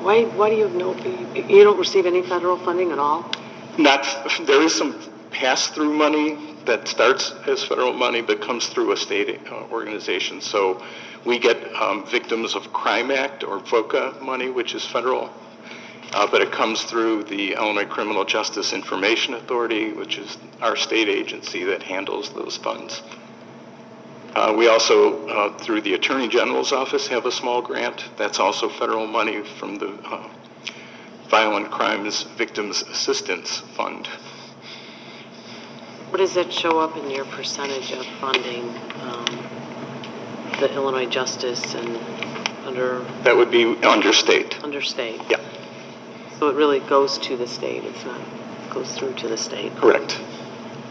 Why do you have you don't receive any federal funding at all? There is some pass-through money that starts as federal money but comes through a state organization. So we get Victims of Crime Act or VOCA money, which is federal, but it comes through the Illinois Criminal Justice Information Authority, which is our state agency that handles those funds. We also, through the Attorney General's office, have a small grant. That's also federal money from the Violent Crimes Victims Assistance Fund. What does that show up in your percentage of funding, the Illinois Justice and under? That would be under state. Under state? Yeah. So it really goes to the state, it goes through to the state? Correct.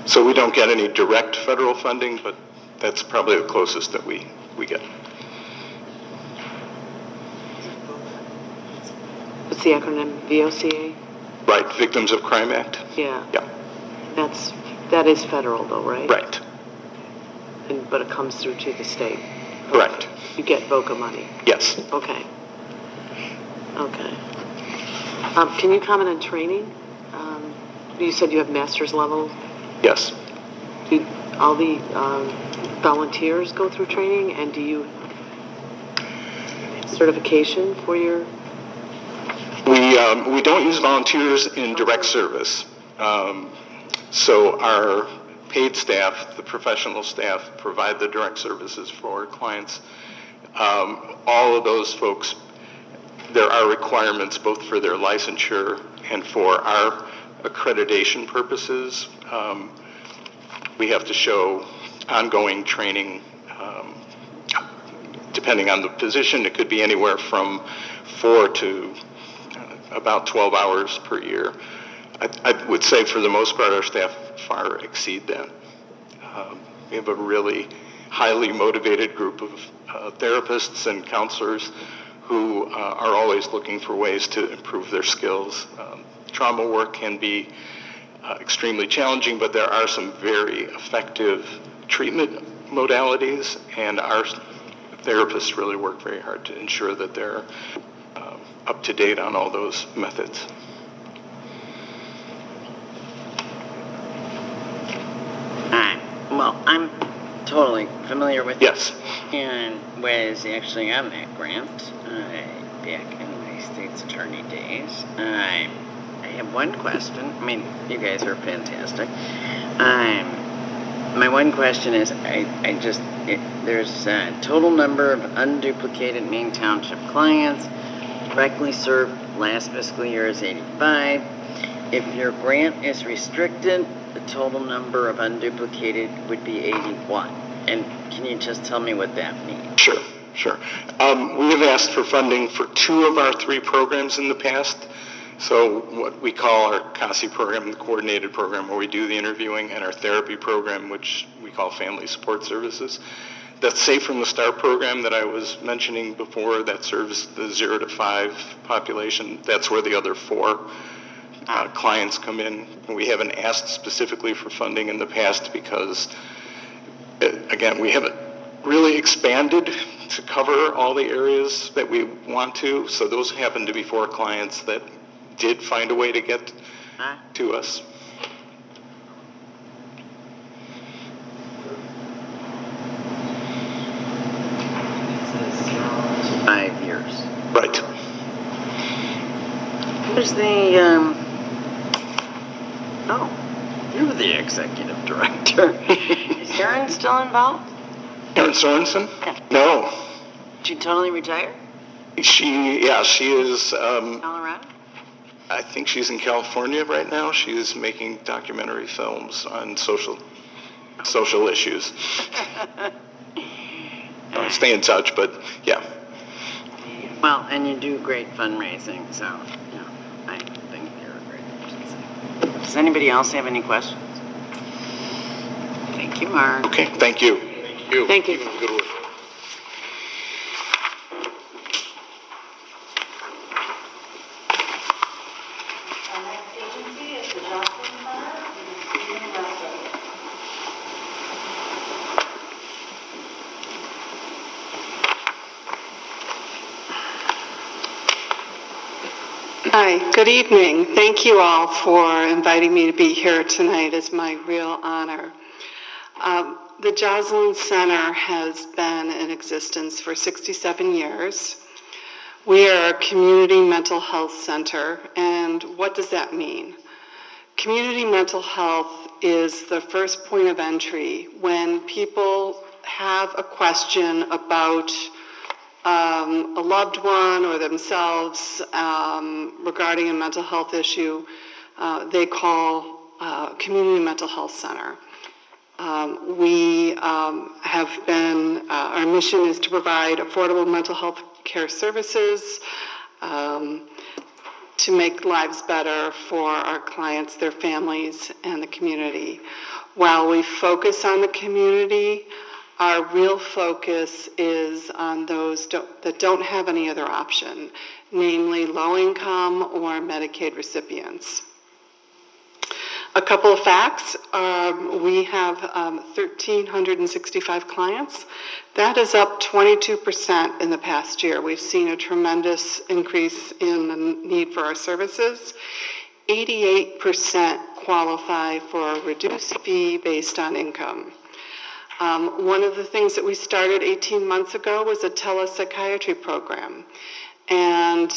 So we don't get any direct federal funding, but that's probably the closest that we get. What's the acronym? VOCA? Right, Victims of Crime Act. Yeah. Yeah. That is federal though, right? Right. But it comes through to the state? Correct. You get VOCA money? Yes. Okay. Okay. Can you comment on training? You said you have master's level? Yes. Do all the volunteers go through training, and do you certification for your? We don't use volunteers in direct service. So our paid staff, the professional staff, provide the direct services for clients. All of those folks, there are requirements both for their licensure and for our accreditation purposes. We have to show ongoing training depending on the position, it could be anywhere from 4 to about 12 hours per year. I would say for the most part, our staff far exceed that. We have a really highly motivated group of therapists and counselors who are always looking for ways to improve their skills. Trauma work can be extremely challenging, but there are some very effective treatment modalities, and our therapists really work very hard to ensure that they're up to date on all those methods. Well, I'm totally familiar with Yes. and was actually on that grant back in my state's attorney days. I have one question. I mean, you guys are fantastic. My one question is, there's a total number of unduplicated Maine Township clients directly served last fiscal year is 85. If your grant is restricted, the total number of unduplicated would be 81. And can you just tell me what that means? Sure. We have asked for funding for 2 of our 3 programs in the past. So what we call our CASI program, the coordinated program where we do the interviewing, and our therapy program, which we call family support services. That Safe from the Start program that I was mentioning before, that serves the 0 to 5 population, that's where the other 4 clients come in. We haven't asked specifically for funding in the past because, again, we haven't really expanded to cover all the areas that we want to. So those happen to be 4 clients that did find a way to get to us. It's 5 years. Right. Who's you're the executive director. Is Erin still involved? Erin Sorensen? No. She totally retired? She is. Colorado? I think she's in California right now. She is making documentary films on social issues. Stay in touch, but yeah. Well, and you do great fundraising, so I think you're a great agency. Does anybody else have any questions? Thank you, Mark. Okay, thank you. Thank you. Good work. Our next agency is the Jocelyn Center in Stephen Weston. Hi, good evening. Thank you all for inviting me to be here tonight. It's my real honor. The Jocelyn Center has been in existence for 67 years. We are a community mental health center, and what does that mean? Community mental health is the first point of entry when people have a question about a loved one or themselves regarding a mental health issue. They call Community Mental Health Center. Our mission is to provide affordable mental health care services to make lives better for our clients, their families, and the community. While we focus on the community, our real focus is on those that don't have any other option, namely low-income or Medicaid recipients. A couple of facts. We have 1,365 clients. That is up 22% in the past year. We've seen a tremendous increase in the need for our services. 88% qualify for a reduced fee based on income. One of the things that we started 18 months ago was a telepsychiatry program. And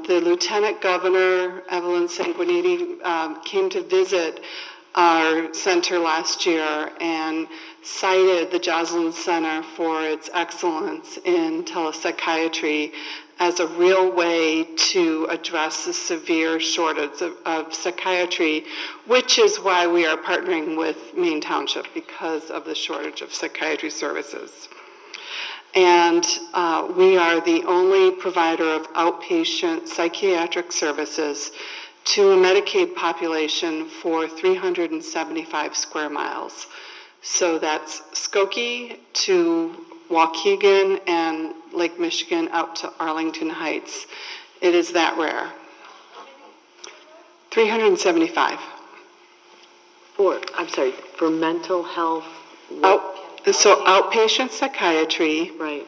the Lieutenant Governor, Evelyn Sanguinetti, came to visit our center last year and cited the Jocelyn Center for its excellence in telepsychiatry as a real way to address the severe shortage of psychiatry, which is why we are partnering with Maine Township, because of the shortage of psychiatry services. And we are the only provider of outpatient psychiatric services to a Medicaid population for 375 square miles. So that's Skokie to Waukegan and Lake Michigan out to Arlington Heights. It is that rare. 375. For mental health? So outpatient psychiatry. Right.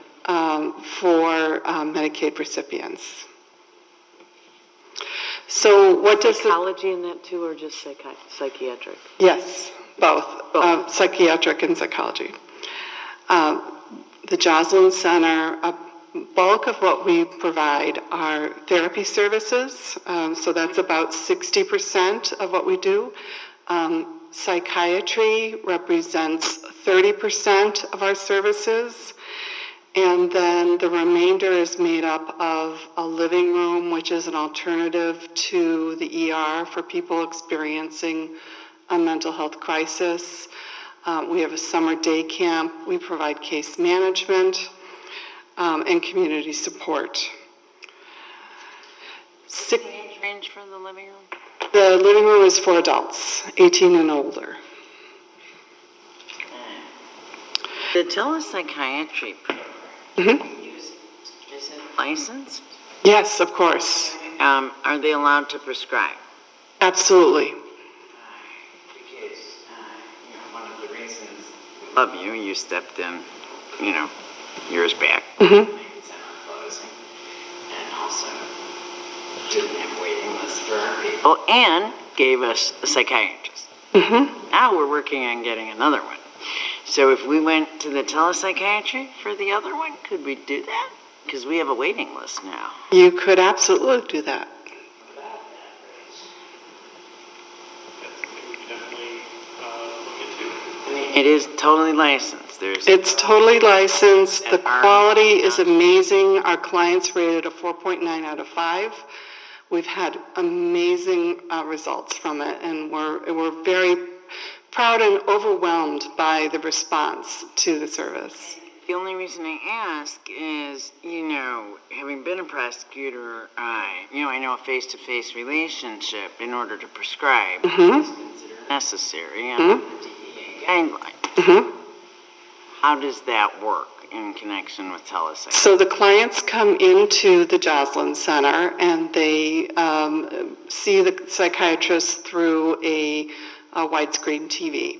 For Medicaid recipients. So what does psychology in that too, or just psychiatric? Yes, both. Psychiatric and psychology. The Joslin Center, a bulk of what we provide are therapy services. So that's about 60% of what we do. Psychiatry represents 30% of our services. And then the remainder is made up of a living room, which is an alternative to the ER for people experiencing a mental health crisis. We have a summer day camp. We provide case management and community support. Age range for the living room? The living room is for adults, 18 and older. The telepsychiatry is it licensed? Yes, of course. Are they allowed to prescribe? Absolutely. Because, one of the reasons we love you, you stepped in, years back. Mm-hmm. Closing, and also didn't have waiting lists for our people, and gave us a psychiatrist. Mm-hmm. Now we're working on getting another one. So if we went to the telepsychiatry for the other one, could we do that? Because we have a waiting list now. You could absolutely do that. It is totally licensed. It's totally licensed. The quality is amazing. Our clients rated a 4.9 out of 5. We've had amazing results from it, and we're very proud and overwhelmed by the response to the service. The only reason I ask is, having been a prosecutor, I know a face-to-face relationship in order to prescribe is considered necessary under the DEA guidelines. How does that work in connection with telepsychiatry? So the clients come into the Joslin Center and they see the psychiatrist through a widescreen TV.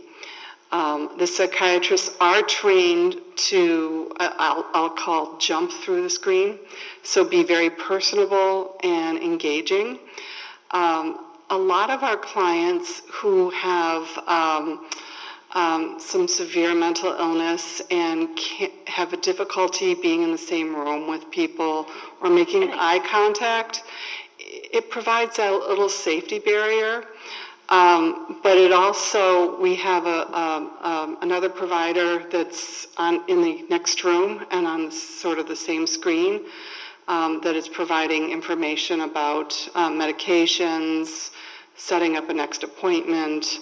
The psychiatrists are trained to, I'll call, jump through the screen, so be very personable and engaging. A lot of our clients who have some severe mental illness and have a difficulty being in the same room with people or making eye contact, it provides a little safety barrier. But it also, we have another provider that's in the next room and on sort of the same screen that is providing information about medications, setting up a next appointment.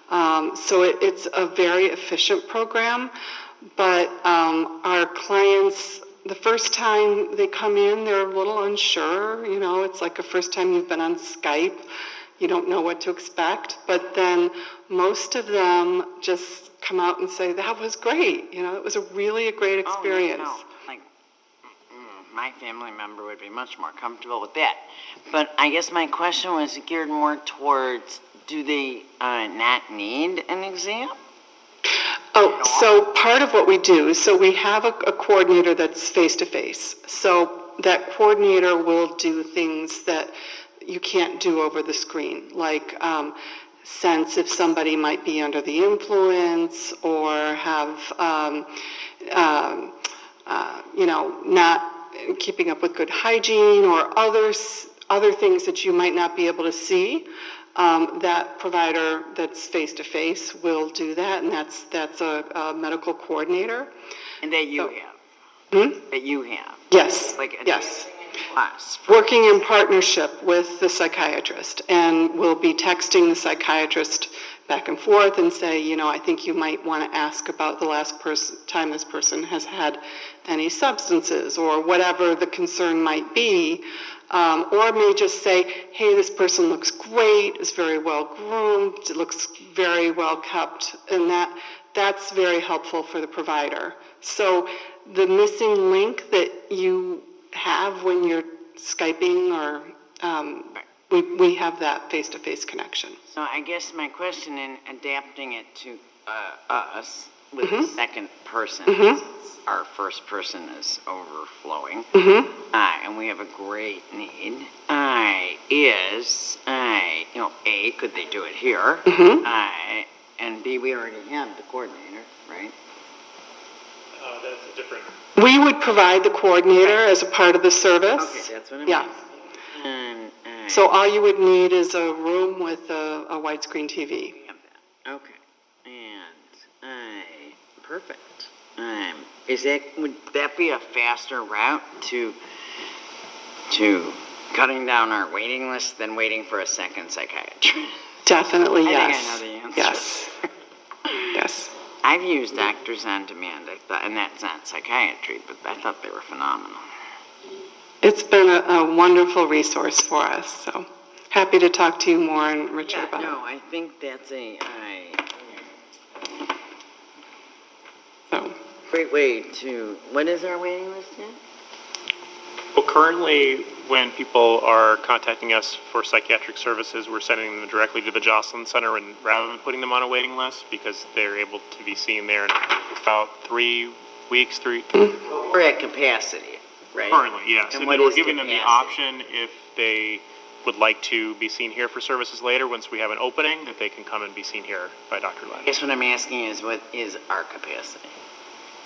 So it's a very efficient program, but our clients, the first time they come in, they're a little unsure. It's like the first time you've been on Skype. You don't know what to expect, but then most of them just come out and say, that was great. It was really a great experience. Oh, like, my family member would be much more comfortable with that. But I guess my question was geared more towards, do they not need an exam? Oh, so part of what we do, so we have a coordinator that's face-to-face. So that coordinator will do things that you can't do over the screen, like sense if somebody might be under the influence or have, not keeping up with good hygiene or other things that you might not be able to see. That provider that's face-to-face will do that, and that's a medical coordinator. And that you have? That you have? Yes, Like yes. Plus. Working in partnership with the psychiatrist, and we'll be texting the psychiatrist back and forth and say, you know, I think you might want to ask about the last time this person has had any substances or whatever the concern might be. Or may just say, hey, this person looks great, is very well groomed, looks very well kept, and that's very helpful for the provider. So the missing link that you have when you're Skyping or we have that face-to-face connection. So I guess my question in adapting it to us with the second person, since our first person is overflowing, and we have a great need, is, you know, A, could they do it here? And B, we already have the coordinator, right? That's a different. We would provide the coordinator as a part of the service. Okay, that's what I'm Yeah. So all you would need is a room with a widescreen TV. Okay, and perfect. Would that be a faster route to cutting down our waiting list than waiting for a second psychiatrist? Definitely, yes. I think I know the answer. Yes. Yes. I've used Doctors on Demand, and that's not psychiatry, but I thought they were phenomenal. It's been a wonderful resource for us, so happy to talk to you more and Richard about it. No, I think that's a great way to, what is our waiting list yet? Well, currently, when people are contacting us for psychiatric services, we're sending them directly to the Jocelyn Center and rather than putting them on a waiting list because they're able to be seen there in about 3 weeks, We're at capacity, right? Currently, yes. And And what then we're is giving them the capacity? option if they would like to be seen here for services later, once we have an opening, that they can come and be seen here by Dr. I Lennon. guess what I'm asking is, what is our capacity?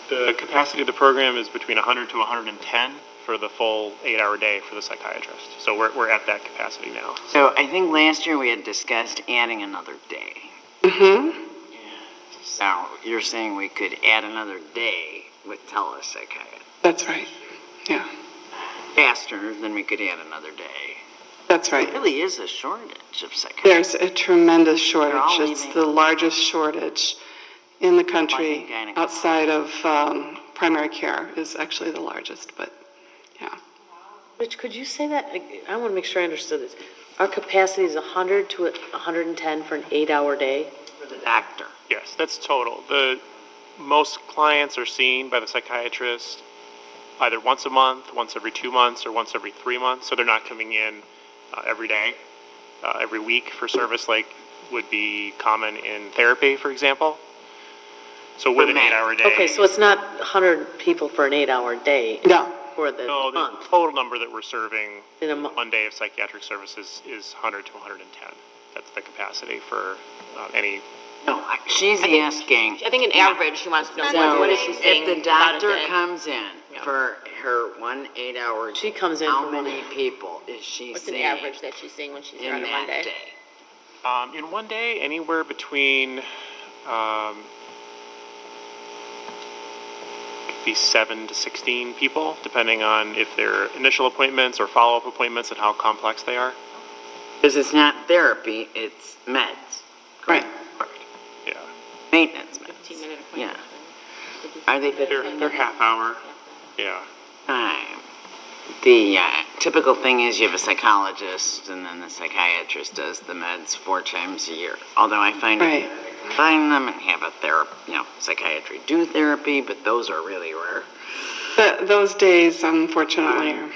The capacity of the program is between 100 to 110 for the full 8-hour day for the psychiatrist. So we're at that capacity now. So I think last year we had discussed adding another day. So you're saying we could add another day with telepsychiatry? That's right. Yeah. Faster than we could add another day. That's right. There really is a shortage of psychiatrists. There's a tremendous They're all shortage. It's leaving. the largest shortage in the country outside of primary care is actually the largest, but yeah. Rich, could you say that? I want to make sure I understood this. Our capacity is 100 to 110 for an 8-hour day? For the doctor. Yes, that's total. Most clients are seen by the psychiatrist either once a month, once every 2 months, or once every 3 months. So they're not coming in every day, every week for service like would be common in therapy, for example. So with an 8-hour day. Okay, so it's not 100 people for an 8-hour day? No. For the No, the month? total number that we're serving In a one day of psychiatric services is 100 to 110. That's the capacity for any. No, she's asking. I think an average, she wants to know, So what is she saying? if the about a doctor day? comes in for her 1 8-hour, She comes in how for many people is she What's an seeing average that she's seeing when she's here in on a that Monday? day? In one day, anywhere between could be 7 to 16 people, depending on if they're initial appointments or follow-up appointments and how complex they are. Because it's not therapy, it's meds. Right. Yeah. Maintenance meds. 15-minute Yeah. Are they 15 They're half hour. Yeah. The typical thing is you have a psychologist and then the psychiatrist does the meds 4 times a year. Although I find Right. it find them and have a psychiatry do therapy, but those are really rare. Those days, unfortunately, are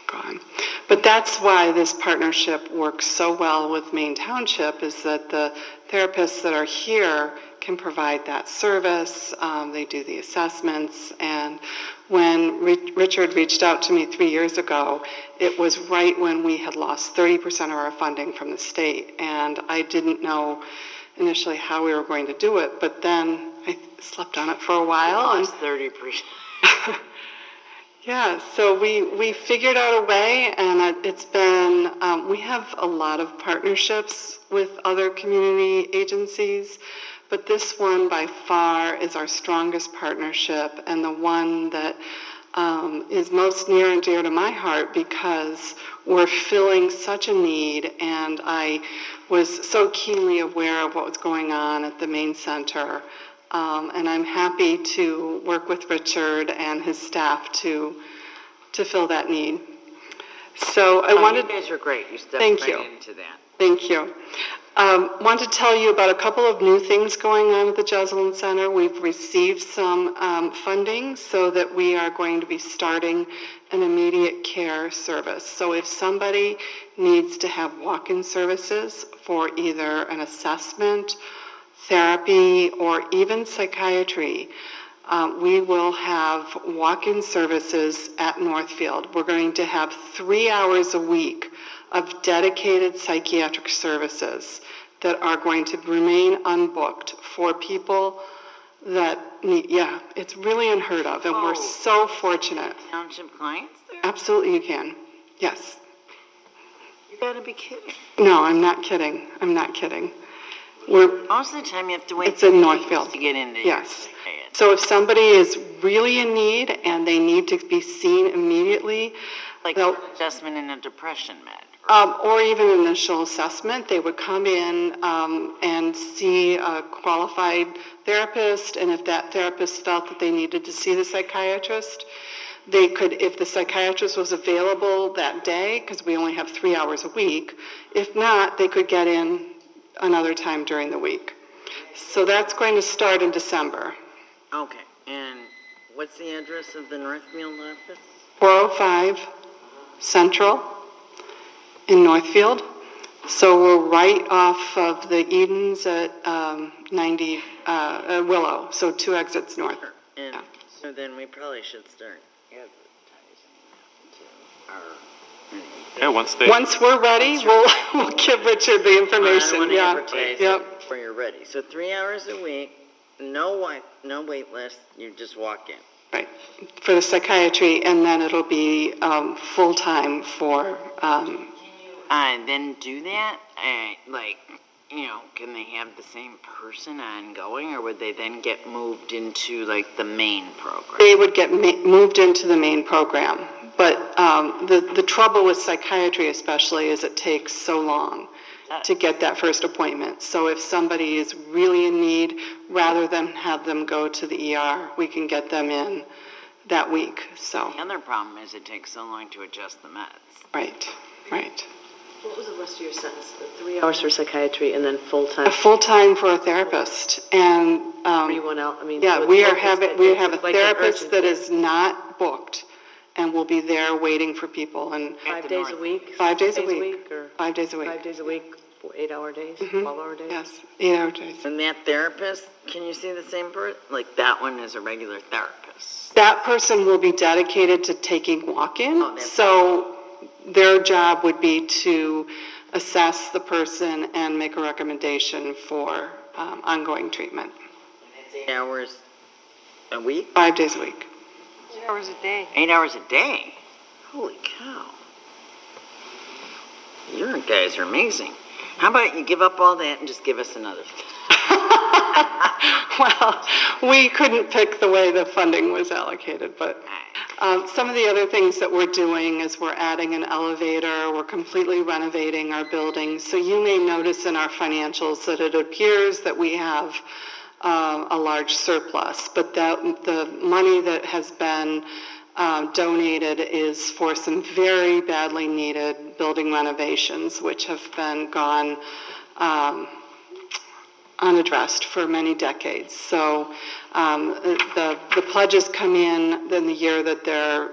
gone. But that's why this partnership works so well with Maine Township, is that the therapists that are here can provide that service. They do the assessments. And when Richard reached out to me 3 years ago, it was right when we had lost 30% of our funding from the state. And I didn't know initially how we were going to do it, but then I slept on it for a while. Lost 30%. Yeah, so we figured out a way, and it's been, we have a lot of partnerships with other community agencies, but this one by far is our strongest partnership and the one that is most near and dear to my heart because we're filling such a need, and I was so keenly aware of what was going on at the Maine Center, and I'm happy to work with Richard and his staff to fill that need. So I wanted. You guys are great. You stepped Thank right you. into that. Thank you. Want to tell you about a couple of new things going on at the Joslin Center. We've received some funding so that we are going to be starting an immediate care service. So if somebody needs to have walk-in services for either an assessment, therapy, or even psychiatry, we will have walk-in services at Northfield. We're going to have 3 hours a week of dedicated psychiatric services that are going to remain unbooked for people that need, it's really unheard of, and we're so fortunate. Township clients there? Absolutely you can, yes. You gotta be kidding. No, I'm not kidding. I'm not kidding. Most of the time you have to wait It's in Northfield. to get into Yes. So if somebody is really in need and they need to be seen immediately, like they'll, for adjustment in a depression med. or even initial assessment, they would come in and see a qualified therapist, and if that therapist felt that they needed to see the psychiatrist, they could, if the psychiatrist was available that day, because we only have 3 hours a week, if not, they could get in another time during the week. So that's going to start in December. Okay, and what's the address of the Northfield office? 405 Central in Northfield. So we're right off of the Edens at 90 Willow, so 2 exits north. And so then we probably should start advertising to our... Yeah, Once we're ready, we'll give Richard the information. I want to Yeah. advertise it before you're ready. So 3 hours a week, no wait list, you just walk in. Right, for the psychiatry, and then it'll be full-time for... then do that? Can they have the same person ongoing, or would they then get moved into, the main program? They would get moved into the main program. But the trouble with psychiatry especially is it takes so long to get that first appointment. So if somebody is really in need, rather than have them go to the ER, we can get them in that week. So The other problem is it takes so long to adjust the meds. Right. What was the rest of your sentence? The 3 hours for psychiatry and then full-time? A full-time for a therapist. And everyone else, we have a therapist that is not booked and will be there waiting for people. And 5 days a week? 5 days a week. Or 5 days a week. 5 days a week, 8-hour days, Mhm. 12-hour days? Yes, 8-hour days. And that therapist, can you see the same person? That one is a regular therapist. That person will be dedicated to taking walk-in. So their job would be to assess the person and make a recommendation for ongoing treatment. And it's 8 hours a week? 5 days a week. 8 hours a day. 8 hours a day? Holy cow. You guys are amazing. How about you give up all that and just give us another? Well, we couldn't pick the way the funding was allocated, but some of the other things that we're doing is we're adding an elevator, we're completely renovating our buildings. So you may notice in our financials that it appears that we have a large surplus, but the money that has been donated is for some very badly needed building renovations, which have been gone unaddressed for many decades. So the pledges come in the year that they're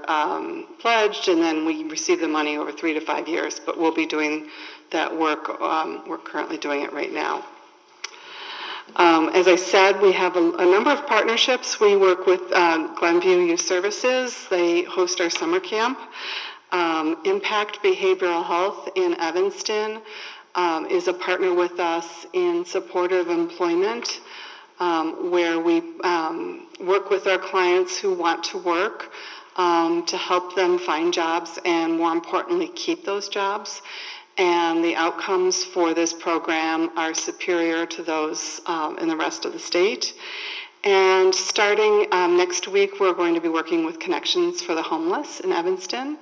pledged, and then we receive the money over 3 to 5 years, but we'll be doing that work. We're currently doing it right now. As I said, we have a number of partnerships. We work with Glenview Youth Services. They host our summer camp. Impact Behavioral Health in Evanston is a partner with us in supportive employment, where we work with our clients who want to work to help them find jobs and, more importantly, keep those jobs. And the outcomes for this program are superior to those in the rest of the state. And starting next week, we're going to be working with Connections for the Homeless in Evanston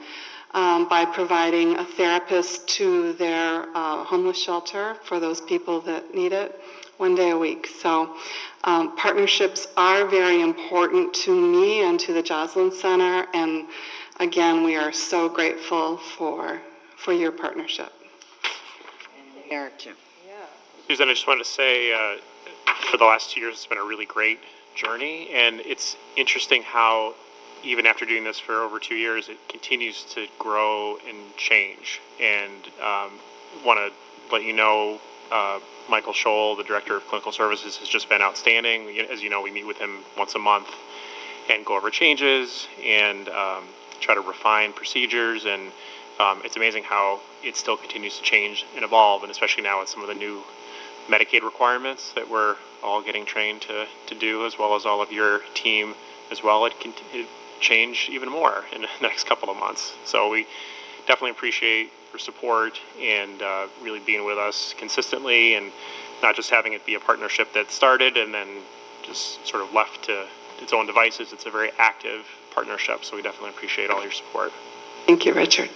by providing a therapist to their homeless shelter for those people that need it 1 day a week. So partnerships are very important to me and to the Joslin Center. And again, we are so grateful for your partnership. Eric, too. Susan, I just wanted to say, for the last 2 years, it's been a really great journey, and it's interesting how, even after doing this for over 2 years, it continues to grow and change. And want to let you know, Michael Scholl, the Director of Clinical Services, has just been outstanding. As you know, we meet with him once a month and go over changes and try to refine procedures, and it's amazing how it still continues to change and evolve, and especially now with some of the new Medicaid requirements that we're all getting trained to do, as well as all of your team as well. It can change even more in the next couple of months. So we definitely appreciate your support and really being with us consistently, and not just having it be a partnership that started and then just sort of left to its own devices. It's a very active partnership, so we definitely appreciate all your support. Thank you, Richard.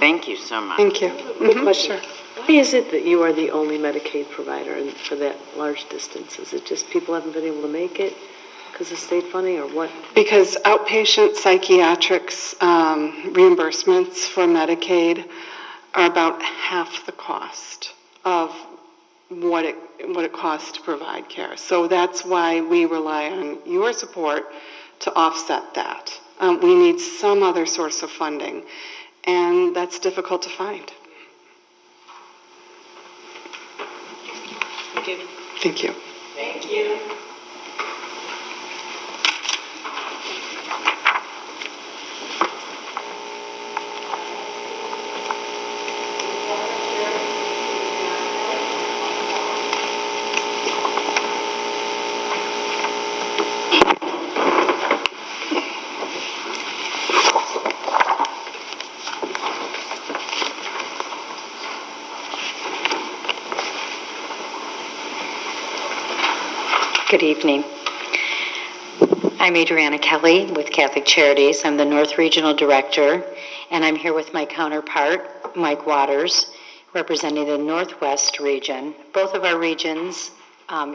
Thank you so much. Thank you. Quick question. Why is it that you are the only Medicaid provider and for that large distance? Is it just people haven't been able to make it because of state funding, or what? Because outpatient psychiatrics reimbursements for Medicaid are about half the cost of what it costs to provide care. So that's why we rely on your support to offset that. We need some other source of funding, and that's difficult to find. Thank you. Thank you. Thank you. Good evening. I'm Adriana Kelly with Catholic Charities. I'm the North Regional Director, and I'm here with my counterpart, Mike Waters, representing the Northwest region. Both of our regions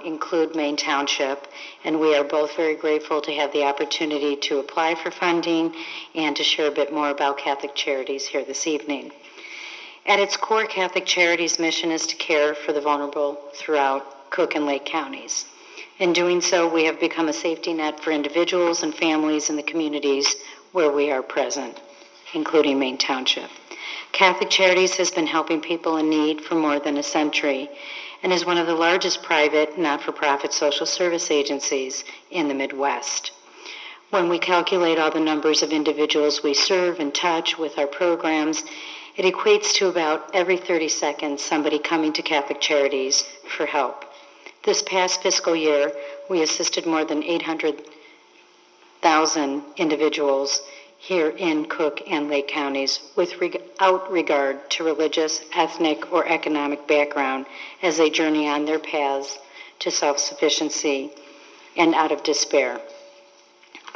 include Maine Township, and we are both very grateful to have the opportunity to apply for funding and to share a bit more about Catholic Charities here this evening. At its core, Catholic Charities' mission is to care for the vulnerable throughout Cook and Lake counties. In doing so, we have become a safety net for individuals and families in the communities where we are present, including Maine Township. Catholic Charities has been helping people in need for more than a century and is one of the largest private, not-for-profit social service agencies in the Midwest. When we calculate all the numbers of individuals we serve and touch with our programs, it equates to about every 30 seconds somebody coming to Catholic Charities for help. This past fiscal year, we assisted more than 800,000 individuals here in Cook and Lake counties without regard to religious, ethnic, or economic background as they journey on their paths to self-sufficiency and out of despair.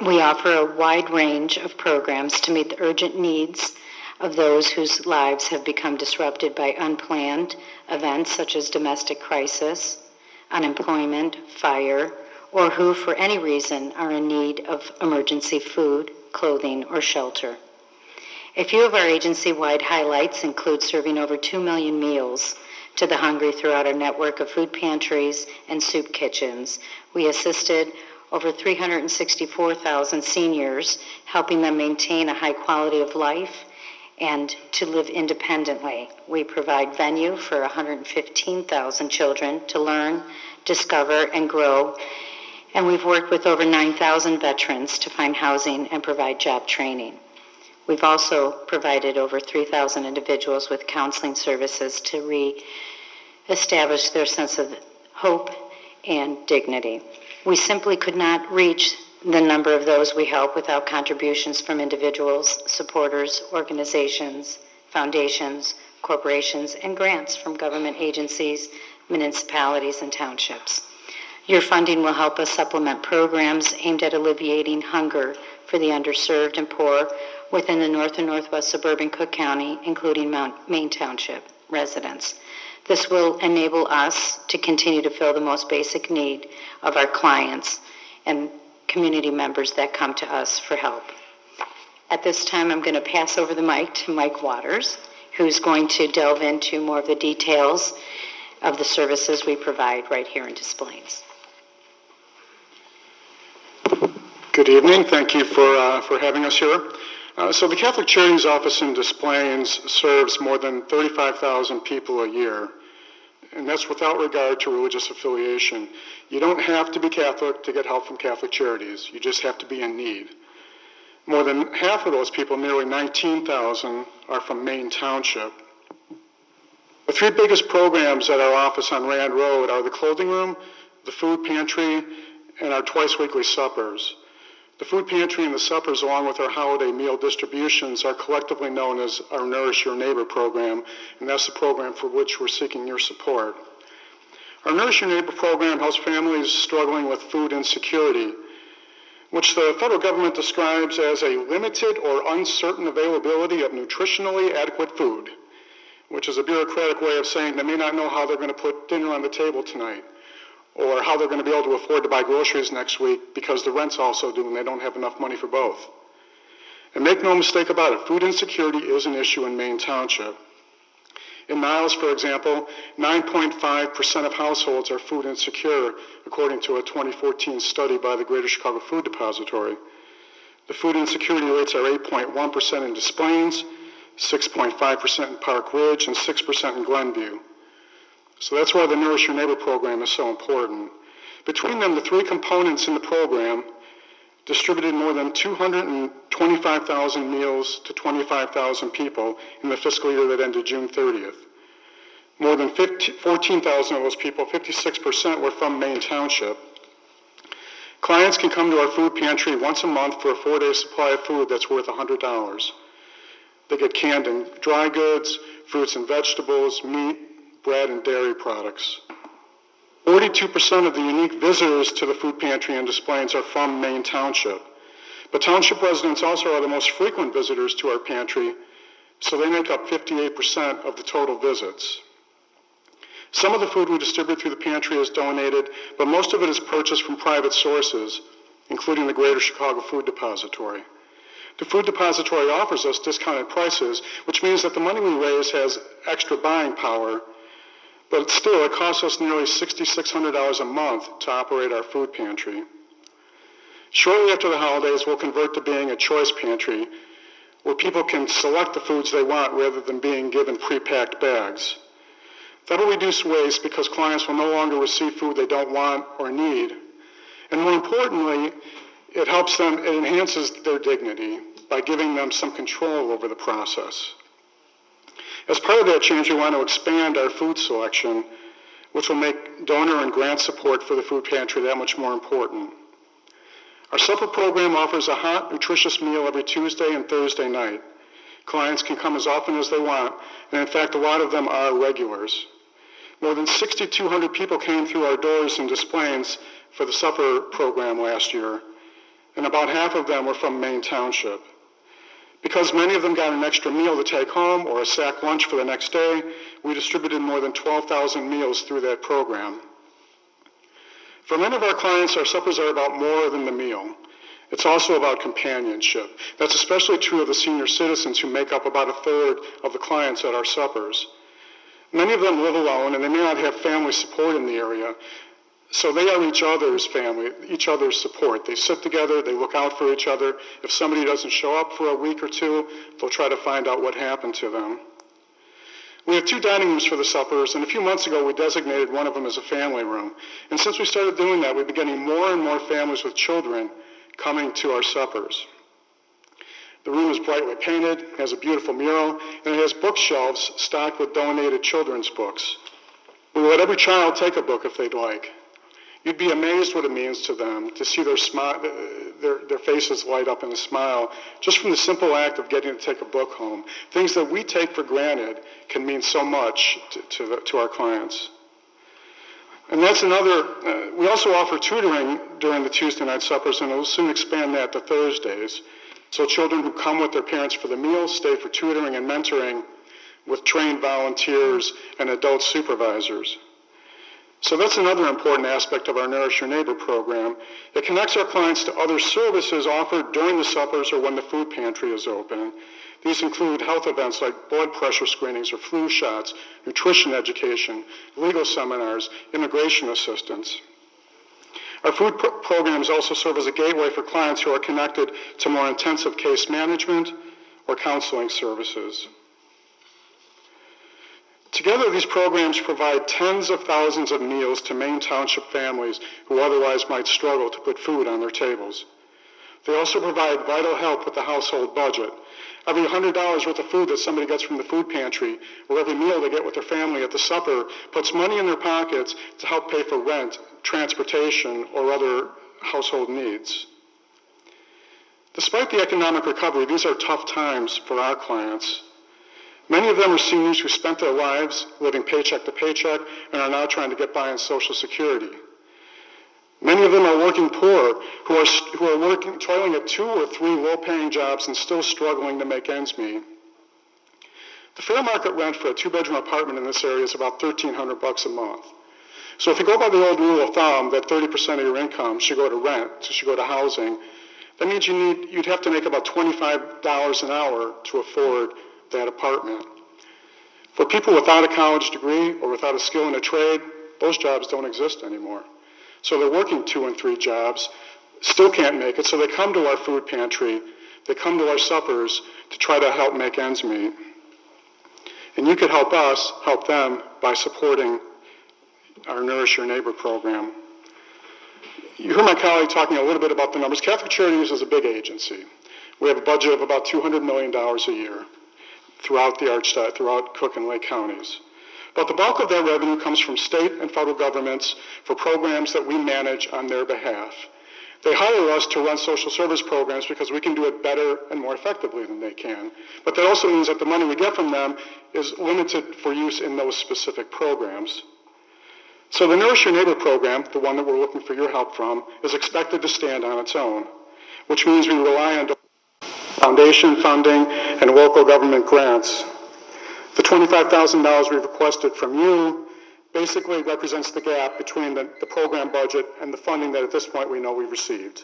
We offer a wide range of programs to meet the urgent needs of those whose lives have become disrupted by unplanned events such as domestic crisis, unemployment, fire, or who, for any reason, are in need of emergency food, clothing, or shelter. A few of our agency-wide highlights include serving over 2 million meals to the hungry throughout our network of food pantries and soup kitchens. We assisted over 364,000 seniors, helping them maintain a high quality of life and to live independently. We provide venue for 115,000 children to learn, discover, and grow. And we've worked with over 9,000 veterans to find housing and provide job training. We've also provided over 3,000 individuals with counseling services to re-establish their sense of hope and dignity. We simply could not reach the number of those we help without contributions from individuals, supporters, organizations, foundations, corporations, and grants from government agencies, municipalities, and townships. Your funding will help us supplement programs aimed at alleviating hunger for the underserved and poor within the north and northwest suburban Cook County, including Maine Township residents. This will enable us to continue to fill the most basic need of our clients and community members that come to us for help. At this time, I'm going to pass over the mic to Mike Waters, who's going to delve into more of the details of the services we provide right here in Des Plaines. Good evening. Thank you for having us here. So the Catholic Charities Office in Des Plaines serves more than 35,000 people a year, and that's without regard to religious affiliation. You don't have to be Catholic to get help from Catholic Charities. You just have to be in need. More than half of those people, nearly 19,000, are from Maine Township. The three biggest programs at our office on Rand Road are the clothing room, the food pantry, and our twice-weekly suppers. The food pantry and the suppers, along with our holiday meal distributions, are collectively known as our Nourish Your Neighbor program, and that's the program for which we're seeking your support. Our Nourish Your Neighbor program helps families struggling with food insecurity, which the federal government describes as a limited or uncertain availability of nutritionally adequate food, which is a bureaucratic way of saying they may not know how they're going to put dinner on the table tonight, or how they're going to be able to afford to buy groceries next week because the rent's also due and they don't have enough money for both. And make no mistake about it, food insecurity is an issue in Maine Township. In Niles, for example, 9.5% of households are food insecure, according to a 2014 study by the Greater Chicago Food Depository. The food insecurity rates are 8.1% in Des Plaines, 6.5% in Park Ridge, and 6% in Glenview. So that's why the Nourish Your Neighbor program is so important. Between them, the three components in the program distributed more than 225,000 meals to 25,000 people in the fiscal year that ended June 30th. More than 14,000 of those people, 56%, were from Maine Township. Clients can come to our food pantry once a month for a 4-day supply of food that's worth $100. They get canned and dry goods, fruits and vegetables, meat, bread, and dairy products. 42% of the unique visitors to the food pantry in Des Plaines are from Maine Township. But township residents also are the most frequent visitors to our pantry, so they make up 58% of the total visits. Some of the food we distribute through the pantry is donated, but most of it is purchased from private sources, including the Greater Chicago Food Depository. The Food Depository offers us discounted prices, which means that the money we raise has extra buying power, but still it costs us nearly $6,600 a month to operate our food pantry. Shortly after the holidays, we'll convert to being a choice pantry, where people can select the foods they want rather than being given pre-packed bags. That'll reduce waste because clients will no longer receive food they don't want or need. And more importantly, it enhances their dignity by giving them some control over the process. As part of that change, we want to expand our food selection, which will make donor and grant support for the food pantry that much more important. Our supper program offers a hot, nutritious meal every Tuesday and Thursday night. Clients can come as often as they want, and in fact, a lot of them are regulars. More than 6,200 people came through our doors in Des Plaines for the supper program last year, and about half of them were from Maine Township. Because many of them got an extra meal to take home or a sack lunch for the next day, we distributed more than 12,000 meals through that program. For many of our clients, our suppers are about more than the meal. It's also about companionship. That's especially true of the senior citizens who make up about a third of the clients at our suppers. Many of them live alone and they may not have family support in the area, so they are each other's family, each other's support. They sit together, they look out for each other. If somebody doesn't show up for a week or two, they'll try to find out what happened to them. We have 2 dining rooms for the suppers, and a few months ago we designated one of them as a family room. And since we started doing that, we've been getting more and more families with children coming to our suppers. The room is brightly painted, has a beautiful mural, and it has bookshelves stocked with donated children's books. We let every child take a book if they'd like. You'd be amazed what it means to them to see their faces light up in a smile just from the simple act of getting to take a book home. Things that we take for granted can mean so much to our clients. And that's another, we also offer tutoring during the Tuesday night suppers, and we'll soon expand that to Thursdays. So children who come with their parents for the meals stay for tutoring and mentoring with trained volunteers and adult supervisors. So that's another important aspect of our Nourish Your Neighbor program. It connects our clients to other services offered during the suppers or when the food pantry is open. These include health events like blood pressure screenings or flu shots, nutrition education, legal seminars, immigration assistance. Our food programs also serve as a gateway for clients who are connected to more intensive case management or counseling services. Together, these programs provide tens of thousands of meals to Maine Township families who otherwise might struggle to put food on their tables. They also provide vital help with the household budget. Every $100 worth of food that somebody gets from the food pantry, or every meal they get with their family at the supper, puts money in their pockets to help pay for rent, transportation, or other household needs. Despite the economic recovery, these are tough times for our clients. Many of them are seniors who spent their lives living paycheck to paycheck and are now trying to get by on Social Security. Many of them are working poor who are working, toiling at 2 or 3 low-paying jobs and still struggling to make ends meet. The fair market rent for a 2-bedroom apartment in this area is about $1,300 a month. So if you go by the old rule of thumb that 30% of your income should go to rent, should go to housing, that means you'd have to make about $25 an hour to afford that apartment. For people without a college degree or without a skill in a trade, those jobs don't exist anymore. So they're working 2 and 3 jobs, still can't make it, so they come to our food pantry, they come to our suppers to try to help make ends meet. And you could help us help them by supporting our Nourish Your Neighbor program. You heard my colleague talking a little bit about the numbers. Catholic Charities is a big agency. We have a budget of about $200 million a year throughout throughout Cook and Lake counties. But the bulk of that revenue comes from state and federal governments for programs that we manage on their behalf. They hire us to run social service programs because we can do it better and more effectively than they can. But that also means that the money we get from them is limited for use in those specific programs. So the Nourish Your Neighbor program, the one that we're looking for your help from, is expected to stand on its own, which means we rely on foundation funding and local government grants. The $25,000 we've requested from you basically represents the gap between the program budget and the funding that at this point we know we've received.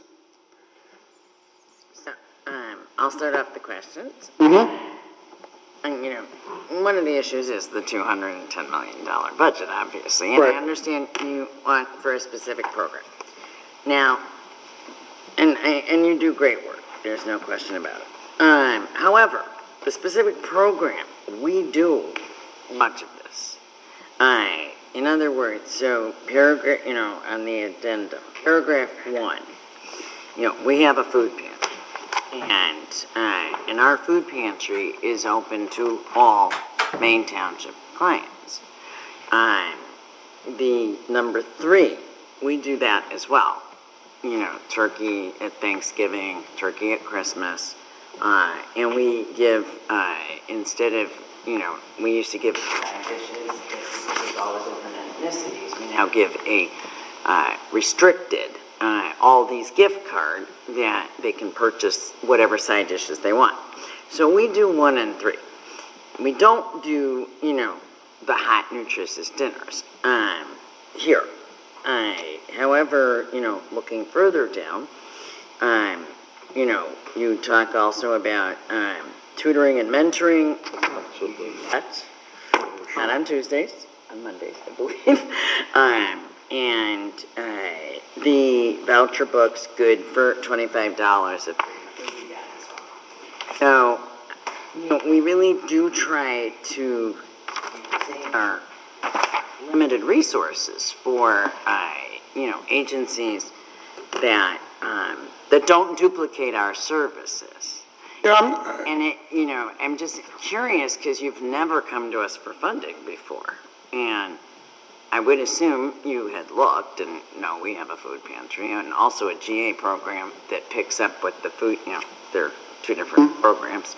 So, I'll start off the questions. Mm-hmm. And, one of the issues is the $210 million budget, obviously. And Right. I understand you want for a specific program. Now, and you do great work. There's no question about it. However, the specific program, we do much of this. In other words, so paragraph, on the addendum, paragraph 1, we have a food pantry. And our food pantry is open to all Maine Township clients. The number 3, we do that as well. Turkey at Thanksgiving, turkey at Christmas, and we give, instead of, we used to give side dishes with all the different ethnicities. We now give a restricted, all these gift card that they can purchase whatever side dishes they want. So we do 1 and 3. We don't do, the hot, nutritious dinners here. However, looking further down, you talk also about tutoring and mentoring. That's not on Tuesdays, on Mondays, I believe. And the voucher book's good for $25 if so, we really do try to save our limited resources for, agencies that don't duplicate our services. Yeah, And I'm just curious because you've never come to us for funding before. And I would assume you had looked and no, we have a food pantry and also a GA program that picks up with the food, they're 2 different programs.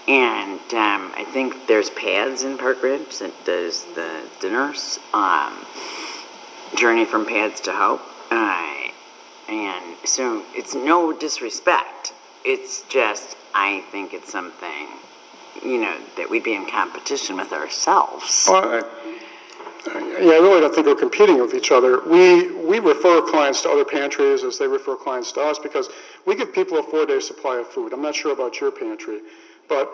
And I think there's Pads in Park Ridge that does the dinners. journey from pads to hope. And so it's no disrespect. It's just, I think it's something, that we'd be in competition with ourselves. Well, I really don't think we're competing with each other. We refer clients to other pantries as they refer clients to us because we give people a 4-day supply of food. I'm not sure about your pantry, but...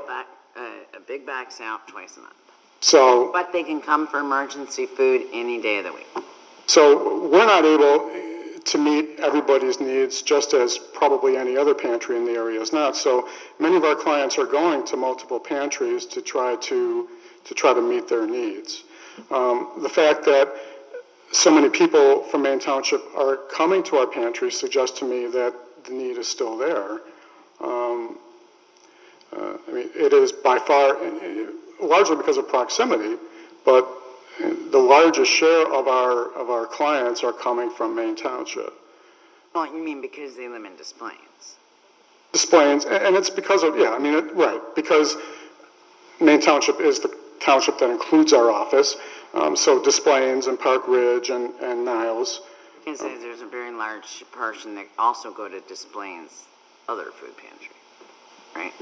A big box out twice a month. So... But they can come for emergency food any day of the week. So we're not able to meet everybody's needs just as probably any other pantry in the area is not. So many of our clients are going to multiple pantries to try to meet their needs. The fact that so many people from Maine Township are coming to our pantry suggests to me that the need is still there. It is by far, largely because of proximity, but the largest share of our clients are coming from Maine Township. Well, you mean because they live in Des Plaines? Des Plaines, and it's because of, right, because Maine Township is the township that includes our office, so Des Plaines and Park Ridge and Niles. You can say there's a very large portion that also go to Des Plaines' other food pantry, right?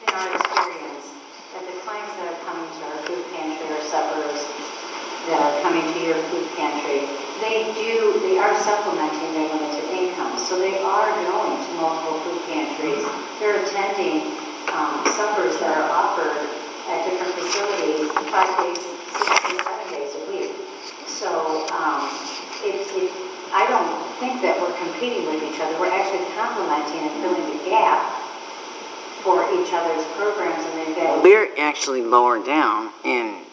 In our experience, that the clients that are coming to our food pantry or suppers that are coming to your food pantry, they are supplementing their limited income. So they are going to multiple food pantries. They're attending suppers that are offered at different facilities 5 days, 6 days, 7 days a week. So I don't think that we're competing with each other. We're actually complementing and filling the gap for each other's programs, and we're actually lower down in,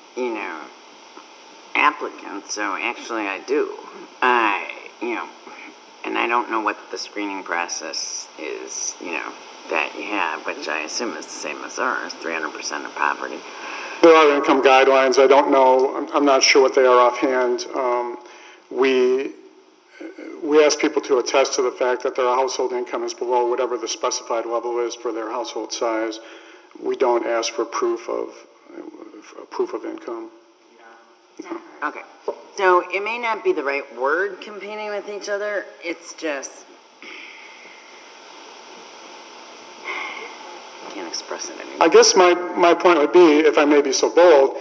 applicants, so actually I do. And I don't know what the screening process is, that you have, which I assume is the same as ours, 300% of poverty. There are income guidelines. I don't know. I'm not sure what they are offhand. We ask people to attest to the fact that their household income is below whatever the specified level is for their household size. We don't ask for proof of income. No. Okay. So it may not be the right word, competing with each other. It's just, I can't express it anymore. I guess my point would be, if I may be so bold,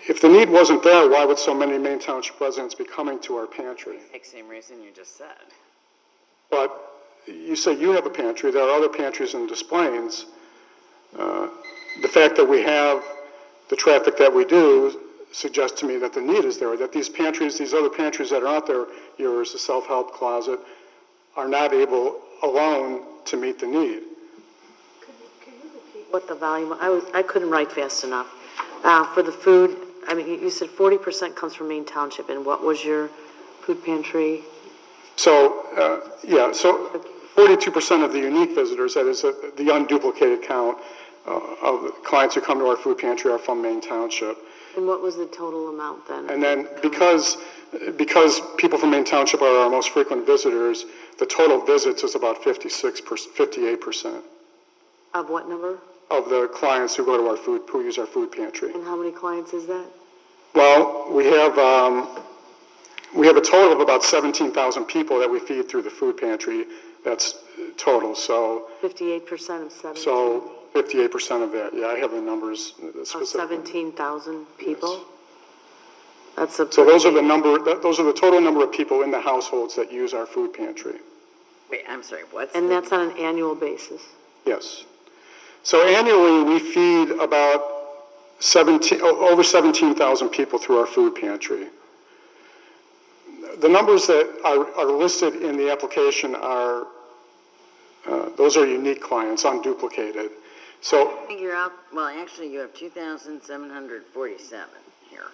if the need wasn't there, why would so many Maine Township residents be coming to our pantry? The same reason you just said. But you say you have a pantry. There are other pantries in Des Plaines. The fact that we have the traffic that we do suggests to me that the need is there, that these other pantries that are out there, yours, the self-help closet, are not able alone to meet the need. Can you repeat what the volume, I couldn't write fast enough. For the food, you said 40% comes from Maine Township, and what was your food pantry? So 42% of the unique visitors, that is the unduplicated count of the clients who come to our food pantry, are from Maine Township. And what was the total amount then? And then because people from Maine Township are our most frequent visitors, the total visits is about 58%. Of what number? Of the clients who go to who use our food pantry. And how many clients is that? Well, we have a total of about 17,000 people that we feed through the food pantry. That's total. So 58% of 17. So 58% of that. Yeah, I have the numbers specifically. Of 17,000 people. Yes. That's a. So those are the total number of people in the households that use our food pantry. Wait, I'm sorry. What's? And that's on an annual basis. Yes. So annually, we feed about over 17,000 people through our food pantry. The numbers that are listed in the application are, those are unique clients, unduplicated. So figure out, well, actually, you have 2,747 here,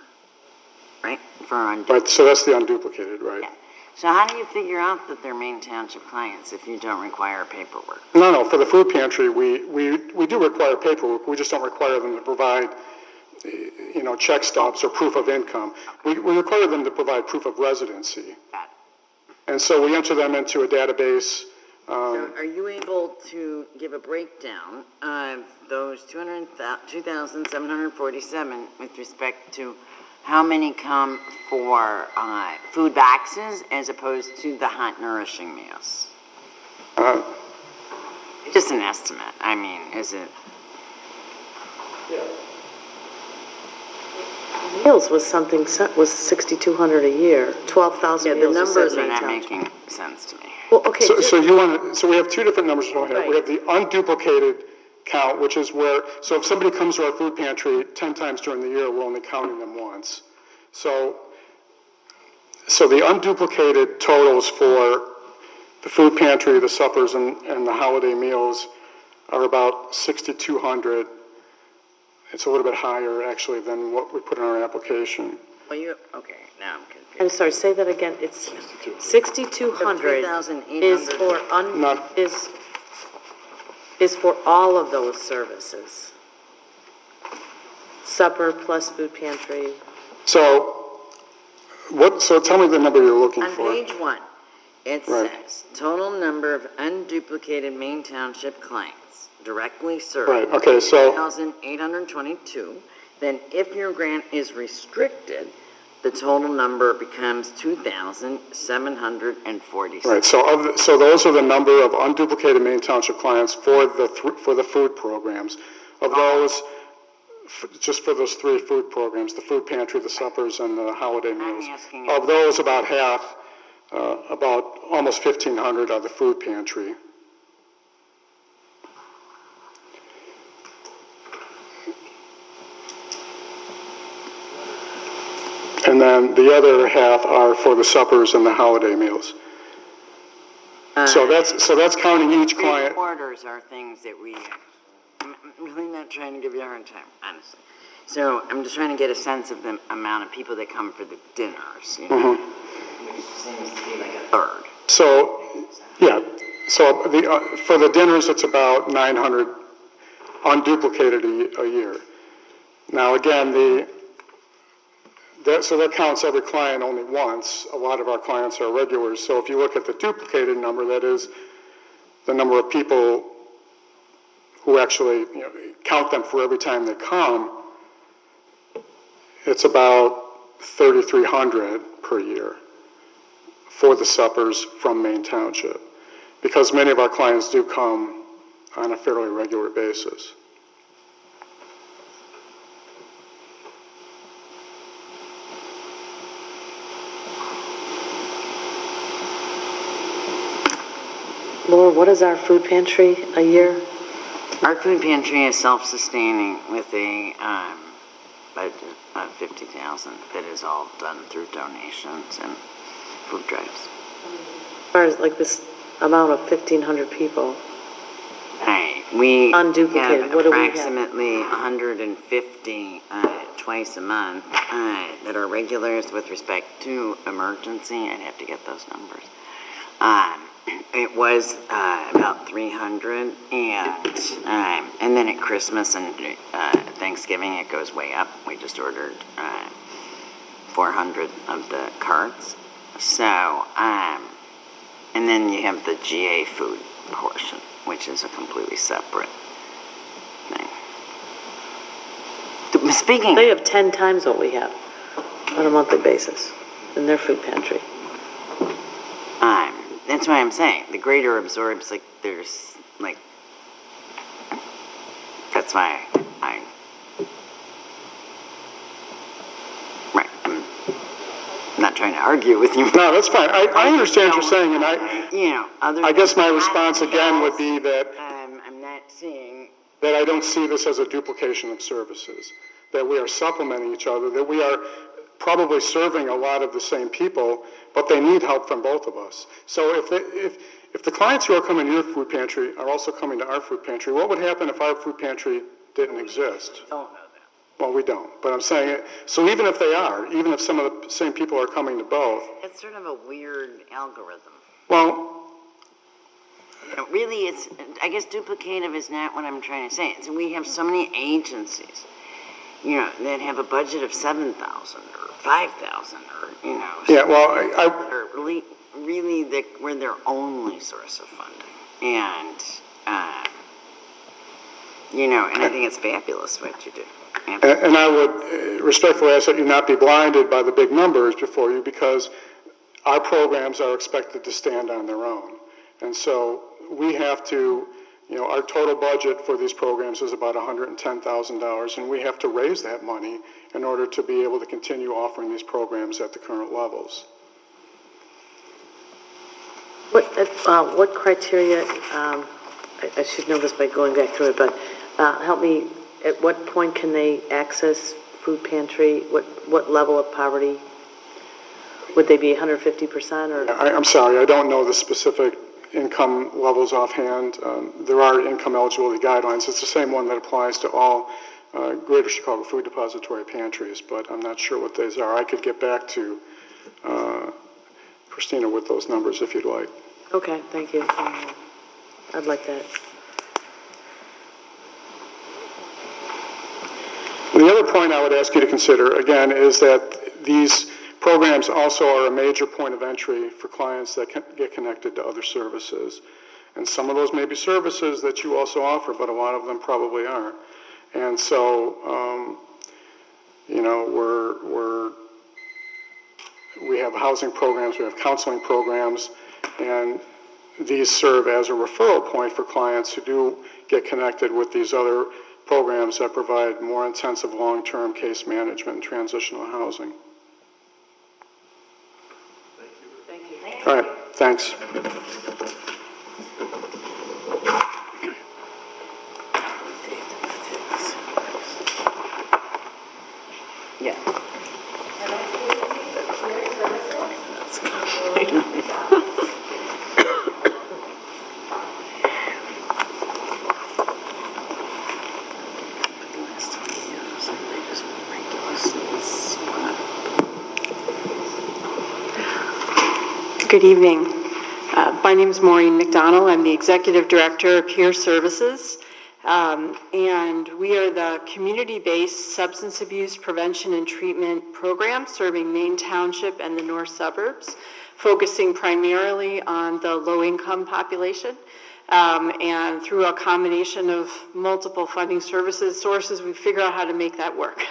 right? Right, so that's the unduplicated, right? Yeah. So how do you figure out that they're Maine Township clients if you don't require paperwork? No, for the food pantry, we do require paperwork. We just don't require them to provide, check stubs or proof of income. We require them to provide proof of residency. Got it. And so we enter them into a database. So are you able to give a breakdown of those 2,747 with respect to how many come for food boxes as opposed to the hot nourishing meals? Just an estimate. I mean, is it? Meals was something, was 6,200 a year, 12,000 Yeah, the meals. numbers are not making sense to me. Well, okay. So we have two different numbers we have. We have the unduplicated count, which is where, so if somebody comes to our food pantry 10 times during the year, we're only counting them once. So the unduplicated totals for the food pantry, the suppers, and the holiday meals are about 6,200. It's a little bit higher, actually, than what we put in our application. Well, okay, now I'm confused. I'm sorry, say that again. It's 6,200 is for, is for all of those services. Supper plus food pantry. So tell me the number you're looking for. On page 1, it says, total number of unduplicated Maine Township clients directly served. Right, okay, so 2,822. Then if your grant is restricted, the total number becomes 2,746. Right, so those are the number of unduplicated Maine Township clients for the food programs. Of those, just for those 3 food programs, the food pantry, the suppers, and the holiday meals. Of those, about half, about almost 1,500 are the food pantry. And then the other half are for the suppers and the holiday meals. So that's counting each client. Orders are things that I'm really not trying to give you a hard time, honestly. So I'm just trying to get a sense of the amount of people that come for the dinners, you know, which seems to be like a third. So, yeah. So for the dinners, it's about 900 unduplicated a year. Now, again, so that counts every client only once. A lot of our clients are regulars. So if you look at the duplicated number, that is the number of people who actually count them for every time they come, it's about 3,300 per year for the suppers from Maine Township, because many of our clients do come on a fairly regular basis. Laura, what is our food pantry a year? Our food pantry is self-sustaining with a budget of $50,000 that is all done through donations and food drives. As far as like this amount of 1,500 people. We unduplicated. have approximately 150 twice a month that are regulars with respect to emergency. I'd have to get those numbers. It was about 300, and then at Christmas and Thanksgiving it goes way up. We just ordered 400 of the carts. So, and then you have the GA food portion, which is a completely separate thing. Speaking, they have 10 times what we have on a monthly basis in their food pantry. That's why I'm saying the greater absorbs, like, there's, like, that's why I'm not trying to argue with you. No, that's fine. I understand what you're saying, and I guess my response again would be that I'm not seeing that I don't see this as a duplication of services, that we are supplementing each other, that we are probably serving a lot of the same people, but they need help from both of us. So if the clients who are coming to your food pantry are also coming to our food pantry, what would happen if our food pantry didn't exist? Don't know that. Well, we don't, but I'm saying it. So even if they are, even if some of the same people are coming to both. It's sort of a weird algorithm. Well, really, I guess duplicative is not what I'm trying to say. So we have so many agencies, that have a budget of 7,000 or 5,000 or, Yeah, well, or really we're their only source of funding. And and I think it's fabulous what you do. And I would respectfully ask that you not be blinded by the big numbers before you, because our programs are expected to stand on their own. And so we have to, our total budget for these programs is about $110,000, and we have to raise that money in order to be able to continue offering these programs at the current levels. What criteria, I should know this by going back through it, but help me, at what point can they access food pantry? What level of poverty? Would they be 150% or? I'm sorry, I don't know the specific income levels offhand. There are income eligibility guidelines. It's the same one that applies to all Greater Chicago Food Depository pantries, but I'm not sure what those are. I could get back to Christina with those numbers if you'd like. Okay, thank you. I'd like that. The other point I would ask you to consider, again, is that these programs also are a major point of entry for clients that can get connected to other services. And some of those may be services that you also offer, but a lot of them probably aren't. And so, we have housing programs, we have counseling programs, and these serve as a referral point for clients who do get connected with these other programs that provide more intensive long-term case management and transitional housing. Thank you. All right, thanks. Yeah. Good evening. My name is Maureen McDonald. I'm the Executive Director of Peer Services, and we are the community-based substance abuse prevention and treatment program serving Maine Township and the north suburbs, focusing primarily on the low-income population. And through a combination of multiple funding sources, we figure out how to make that work.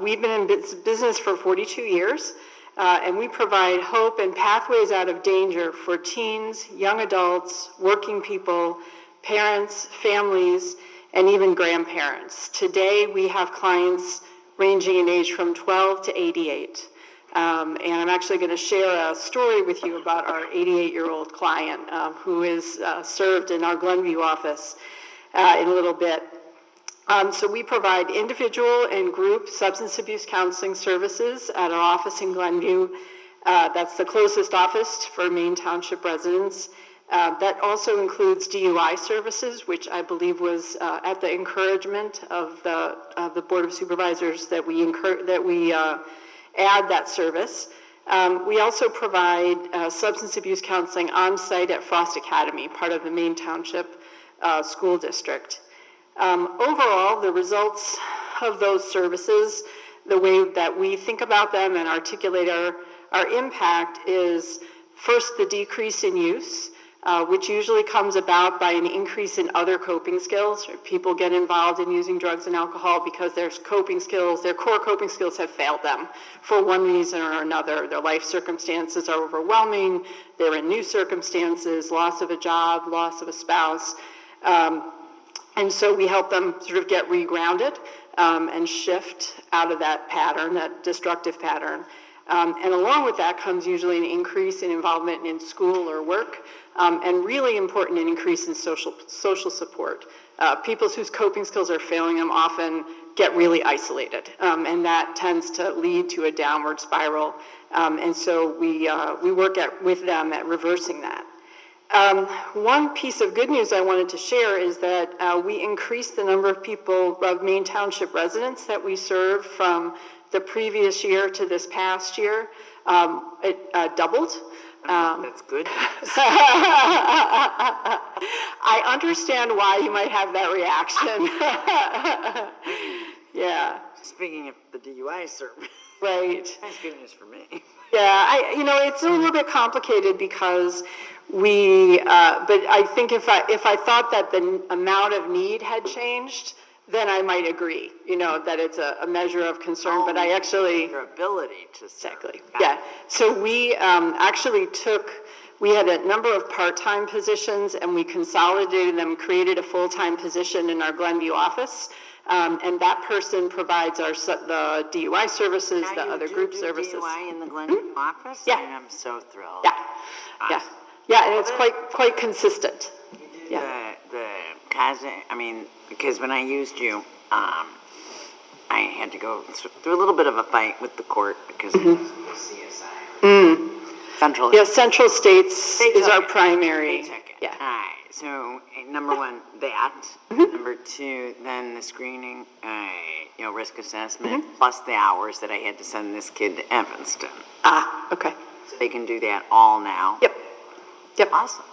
We've been in business for 42 years. And we provide hope and pathways out of danger for teens, young adults, working people, parents, families, and even grandparents. Today, we have clients ranging in age from 12 to 88. And I'm actually going to share a story with you about our 88-year-old client who is served in our Glenview office in a little bit. So we provide individual and group substance abuse counseling services at our office in Glenview. That's the closest office for Maine Township residents. That also includes DUI services, which I believe was at the encouragement of the Board of Supervisors that we add that service. We also provide substance abuse counseling on site at Frost Academy, part of the Maine Township School District. Overall, the results of those services, the way that we think about them and articulate our impact is first the decrease in use, which usually comes about by an increase in other coping skills. People get involved in using drugs and alcohol because their coping skills, their core coping skills have failed them for one reason or another. Their life circumstances are overwhelming, they're in new circumstances, loss of a job, loss of a spouse. And so we help them sort of get regrounded and shift out of that pattern, that destructive pattern. And along with that comes usually an increase in involvement in school or work, and really important, an increase in social support. People whose coping skills are failing them often get really isolated, and that tends to lead to a downward spiral. And so we work with them at reversing that. One piece of good news I wanted to share is that we increased the number of people, of Maine Township residents that we serve from the previous year to this past year. It doubled. That's good. I understand why you might have that reaction. Yeah, Speaking of the DUI service. Right. That's good news for me. Yeah, it's a little bit complicated because but I think if I thought that the amount of need had changed, then I might agree, that it's a measure of concern, but I actually. Your ability to. Exactly, yeah. So we we had a number of part-time positions and we consolidated them, created a full-time position in our Glenview office. And that person provides the DUI services, the other group services. DUI in the Glenview office? Yeah. I'm so thrilled. Yeah, yeah. Yeah, and it's quite consistent. Yeah. Because when I used you, I had to go through a little bit of a fight with the court because of the CSI. Central. Yeah, Central States is our primary. Yeah. All right. So number one, that. Number two, then the screening, risk assessment, plus the hours that I had to send this kid to Evanston. Ah, okay. So they can do that all now. Yep. Awesome.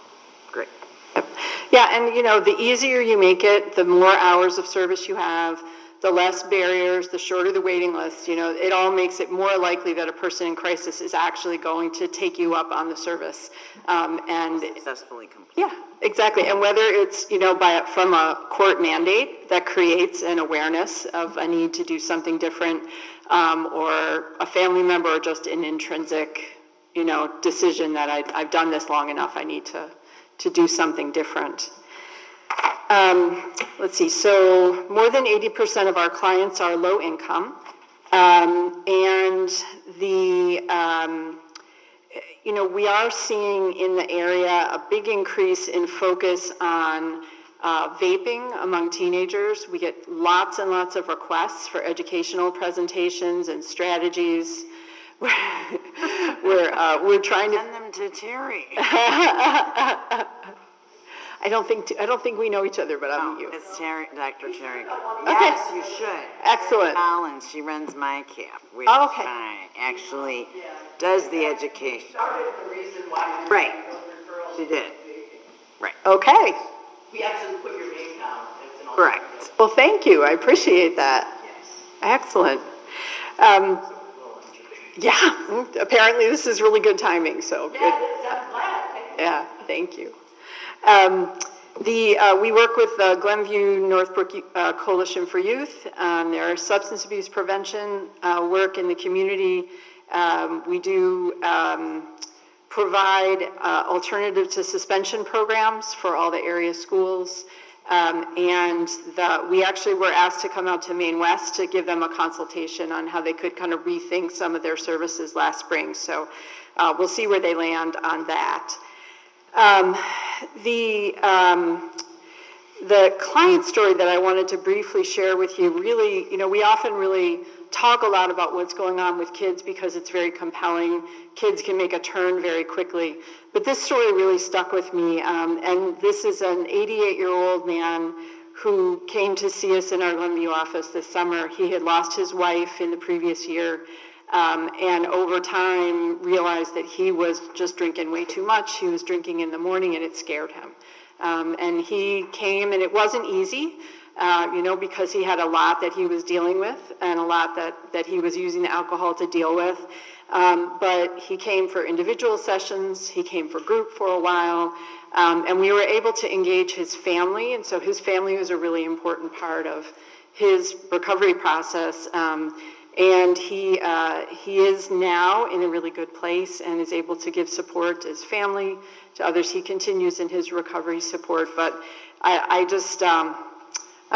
Great. Yep. Yeah, and the easier you make it, the more hours of service you have, the less barriers, the shorter the waiting list, it all makes it more likely that a person in crisis is actually going to take you up on the service. And successfully complete. Yeah, exactly. And whether it's, from a court mandate that creates an awareness of a need to do something different, or a family member, or just an intrinsic, decision that I've done this long enough, I need to do something different. Let's see, so more than 80% of our clients are low income, and we are seeing in the area a big increase in focus on vaping among teenagers. We get lots and lots of requests for educational presentations and strategies. We're trying to send them to Terry. I don't think we know each other, but I'll meet you. It's Terry, Dr. Terry. Okay. Yes, you should. Excellent. Collins, she runs my CAP, which actually does the education. Right. She did. Right. Okay. We actually put your name down. Correct. Well, thank you. I appreciate that. Excellent. Apparently this is really good timing, so good. Yeah, thank you. We work with the Glenview Northbrook Coalition for Youth. There are substance abuse prevention work in the community. We do provide alternative to suspension programs for all the area schools. We actually were asked to come out to Maine West to give them a consultation on how they could kind of rethink some of their services last spring. So we'll see where they land on that. The client story that I wanted to briefly share with you, really, we often really talk a lot about what's going on with kids because it's very compelling. Kids can make a turn very quickly. But this story really stuck with me. And this is an 88-year-old man who came to see us in our Glenview office this summer. He had lost his wife in the previous year. And over time realized that he was just drinking way too much. He was drinking in the morning and it scared him. And he came, and it wasn't easy, because he had a lot that he was dealing with and a lot that he was using the alcohol to deal with. But he came for individual sessions, he came for group for a while, and we were able to engage his family. And so his family was a really important part of his recovery process. And he is now in a really good place and is able to give support to his family, to others. He continues in his recovery support, but I'm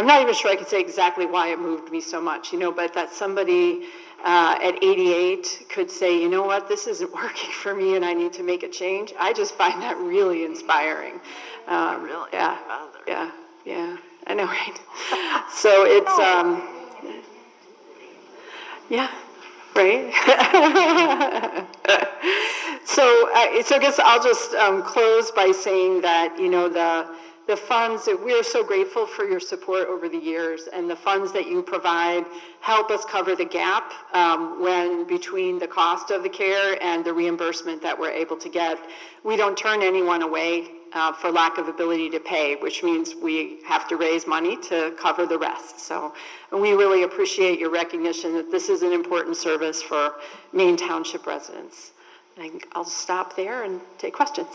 not even sure I could say exactly why it moved me so much, but that somebody at 88 could say, you know what, this isn't working for me and I need to make a change. I just find that really inspiring. Really? Yeah, I know, right? So it's, yeah, right? So I guess I'll just close by saying that, the funds that we're so grateful for your support over the years, and the funds that you provide help us cover the gap when between the cost of the care and the reimbursement that we're able to get. We don't turn anyone away for lack of ability to pay, which means we have to raise money to cover the rest. So we really appreciate your recognition that this is an important service for Maine Township residents. I think I'll stop there and take questions.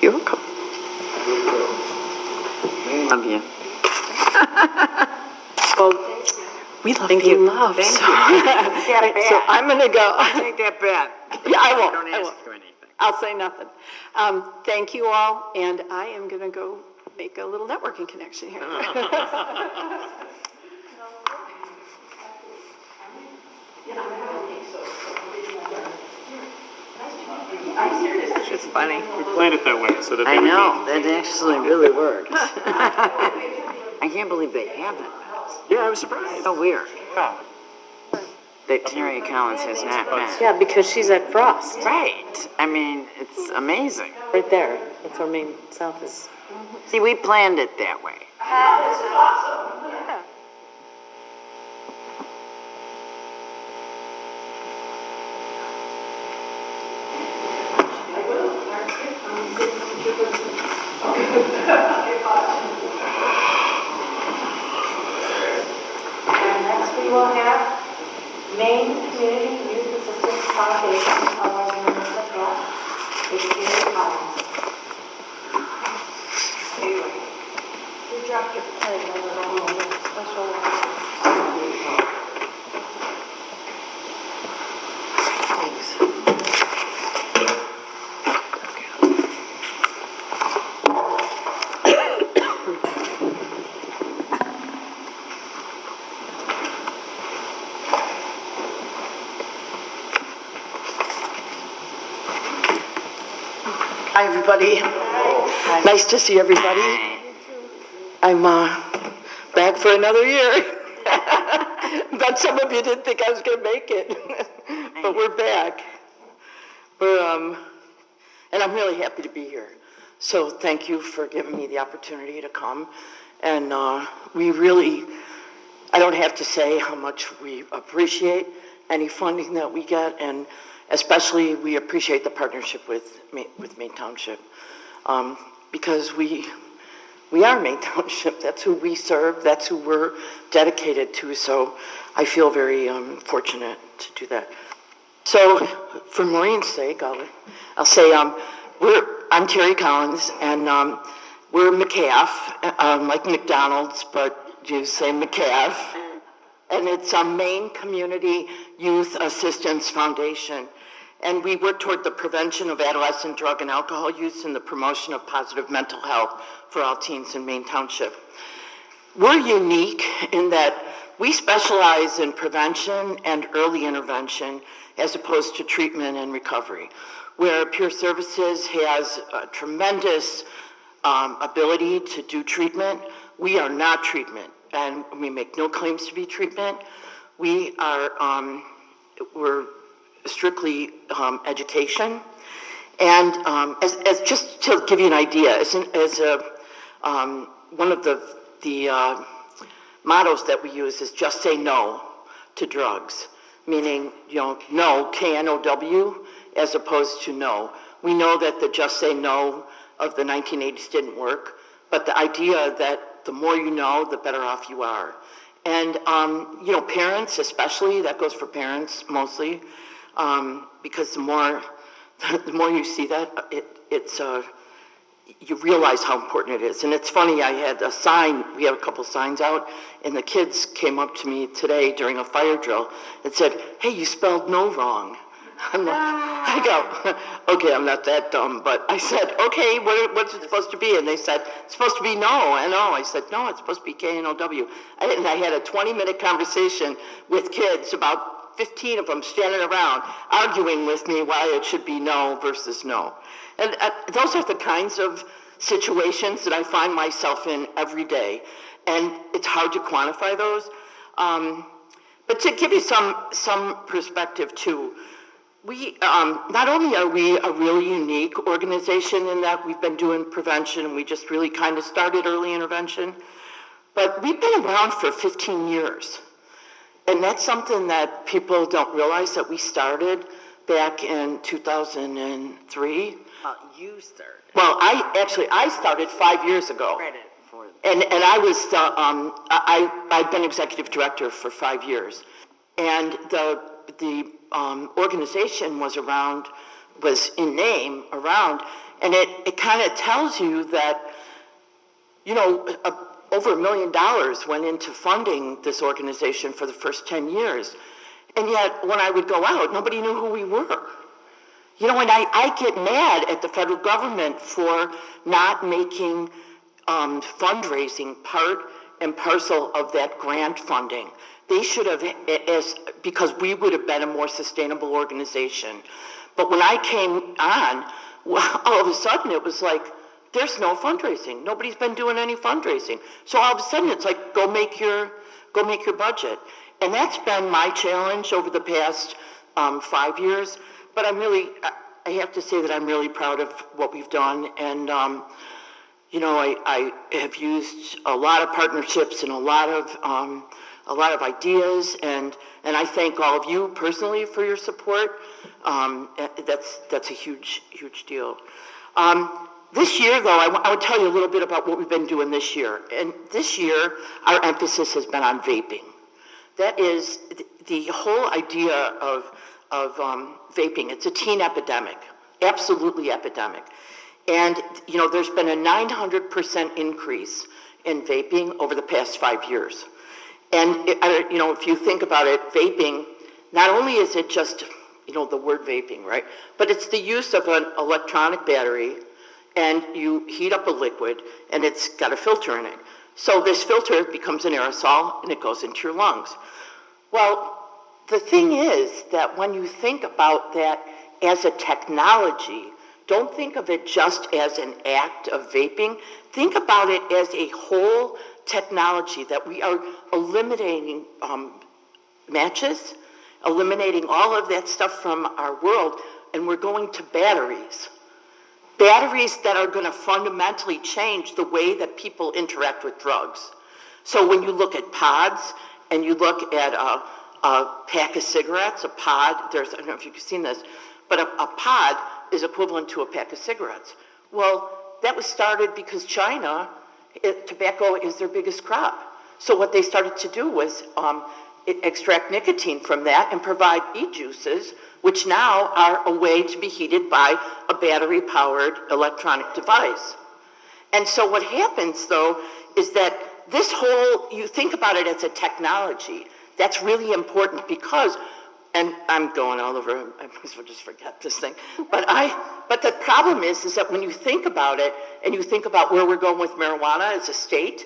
You're welcome. Love you. Well, we love being loved. Thank So, you. so I'm going to go. I'll take that bet. Yeah, I won't. Don't I ask won't. you anything. I'll say nothing. Thank you all, and I am going to go make a little networking connection here. It's just funny. We planned it that way so that I they would know, meet. that actually really works. I can't believe they haven't. Yeah, I was surprised. So weird. Yeah. That Terry Collins has not met. Yeah, because she's at Frost. Right. I mean, it's amazing. Right there. That's where Maine South is. See, we planned it that way. And next we will have Maine Community Youth Assistance Foundation, otherwise known as McGrath, with Terry Collins. You dropped your pen, I don't know, special. Hi, everybody. Nice to see everybody. I'm back for another year. But some of you didn't think I was going to make it. But we're back. And I'm really happy to be here. So thank you for giving me the opportunity to come. And we really, I don't have to say how much we appreciate any funding that we get, and especially we appreciate the partnership with Maine Township, because we are Maine Township. That's who we serve. That's who we're dedicated to. So I feel very fortunate to do that. So for Maureen's sake, I'll say I'm Terry Collins, and we're McCaff, like McDonald's, but you say McCaff. And it's a Maine Community Youth Assistance Foundation. And we work toward the prevention of adolescent drug and alcohol use and the promotion of positive mental health for all teens in Maine Township. We're unique in that we specialize in prevention and early intervention as opposed to treatment and recovery, where Peer Services has a tremendous ability to do treatment. We are not treatment, and we make no claims to be treatment. We are, we're strictly education. And as just to give you an idea, one of the mottos that we use is just say no to drugs, meaning, no, K-N-O-W, as opposed to no. We know that the just say no of the 1980s didn't work, but the idea that the more you know, the better off you are. And, parents especially, that goes for parents mostly, because the more you see that, you realize how important it is. And it's funny, I had a sign, we have a couple signs out, and the kids came up to me today during a fire drill and said, hey, you spelled no wrong. I go, okay, I'm not that dumb, but I said, okay, what's it supposed to be? And they said, it's supposed to be no, N-O. I said, no, it's supposed to be K-N-O-W. And I had a 20-minute conversation with kids, about 15 of them standing around, arguing with me why it should be no versus no. And those are the kinds of situations that I find myself in every day. And it's hard to quantify those. But to give you some perspective too, We, not only are we a really unique organization in that we've been doing prevention and we just really kind of started early intervention, but we've been around for 15 years. And that's something that people don't realize, that we started back in 2003. Well, you started. Well, I started 5 years ago. Credit for And I was, I've been executive director for 5 years. And the organization was in name around, and it kind of tells you that, over $1 million went into funding this organization for the first 10 years. And yet, when I would go out, nobody knew who we were. And I get mad at the federal government for not making fundraising part and parcel of that grant funding. They should have, because we would have been a more sustainable organization. But when I came on, all of a sudden it was like, there's no fundraising. Nobody's been doing any fundraising. So all of a sudden it's like, go make your budget. And that's been my challenge over the past 5 years. But I have to say that I'm really proud of what we've done. And, I have used a lot of partnerships and a lot of ideas, and I thank all of you personally for your support. That's a huge deal. This year, though, I would tell you a little bit about what we've been doing this year. And this year, our emphasis has been on vaping. That is the whole idea of vaping. It's a teen epidemic, absolutely epidemic. And, there's been a 900% increase in vaping over the past 5 years. And, if you think about it, vaping, not only is it just, the word vaping, right? But it's the use of an electronic battery, and you heat up a liquid, and it's got a filter in it. So this filter becomes an aerosol, and it goes into your lungs. Well, the thing is that when you think about that as a technology, don't think of it just as an act of vaping. Think about it as a whole technology, that we are eliminating matches, eliminating all of that stuff from our world, and we're going to batteries. Batteries that are going to fundamentally change the way that people interact with drugs. So when you look at pods, and you look at a pack of cigarettes, a pod, I don't know if you've seen this, but a pod is equivalent to a pack of cigarettes. Well, that was started because China, tobacco is their biggest crop. So what they started to do was extract nicotine from that and provide e-juices, which now are a way to be heated by a battery-powered electronic device. And so what happens, though, is that this whole, you think about it as a technology, that's really important because, and I'm going all over, I might as well just forget this thing, but the problem is that when you think about it, and you think about where we're going with marijuana as a state,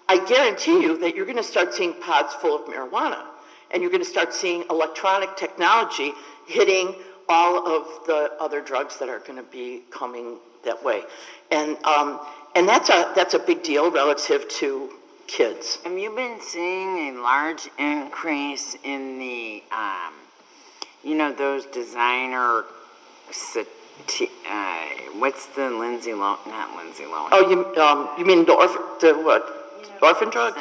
I guarantee you that you're going to start seeing pods full of marijuana, and you're going to start seeing electronic technology hitting all of the other drugs that are going to be coming that way. And that's a big deal relative to kids. Have you been seeing a large increase in the, those designer, what's the Lindsay Lohan, not Lindsay Lohan. Oh, you mean orphan drugs?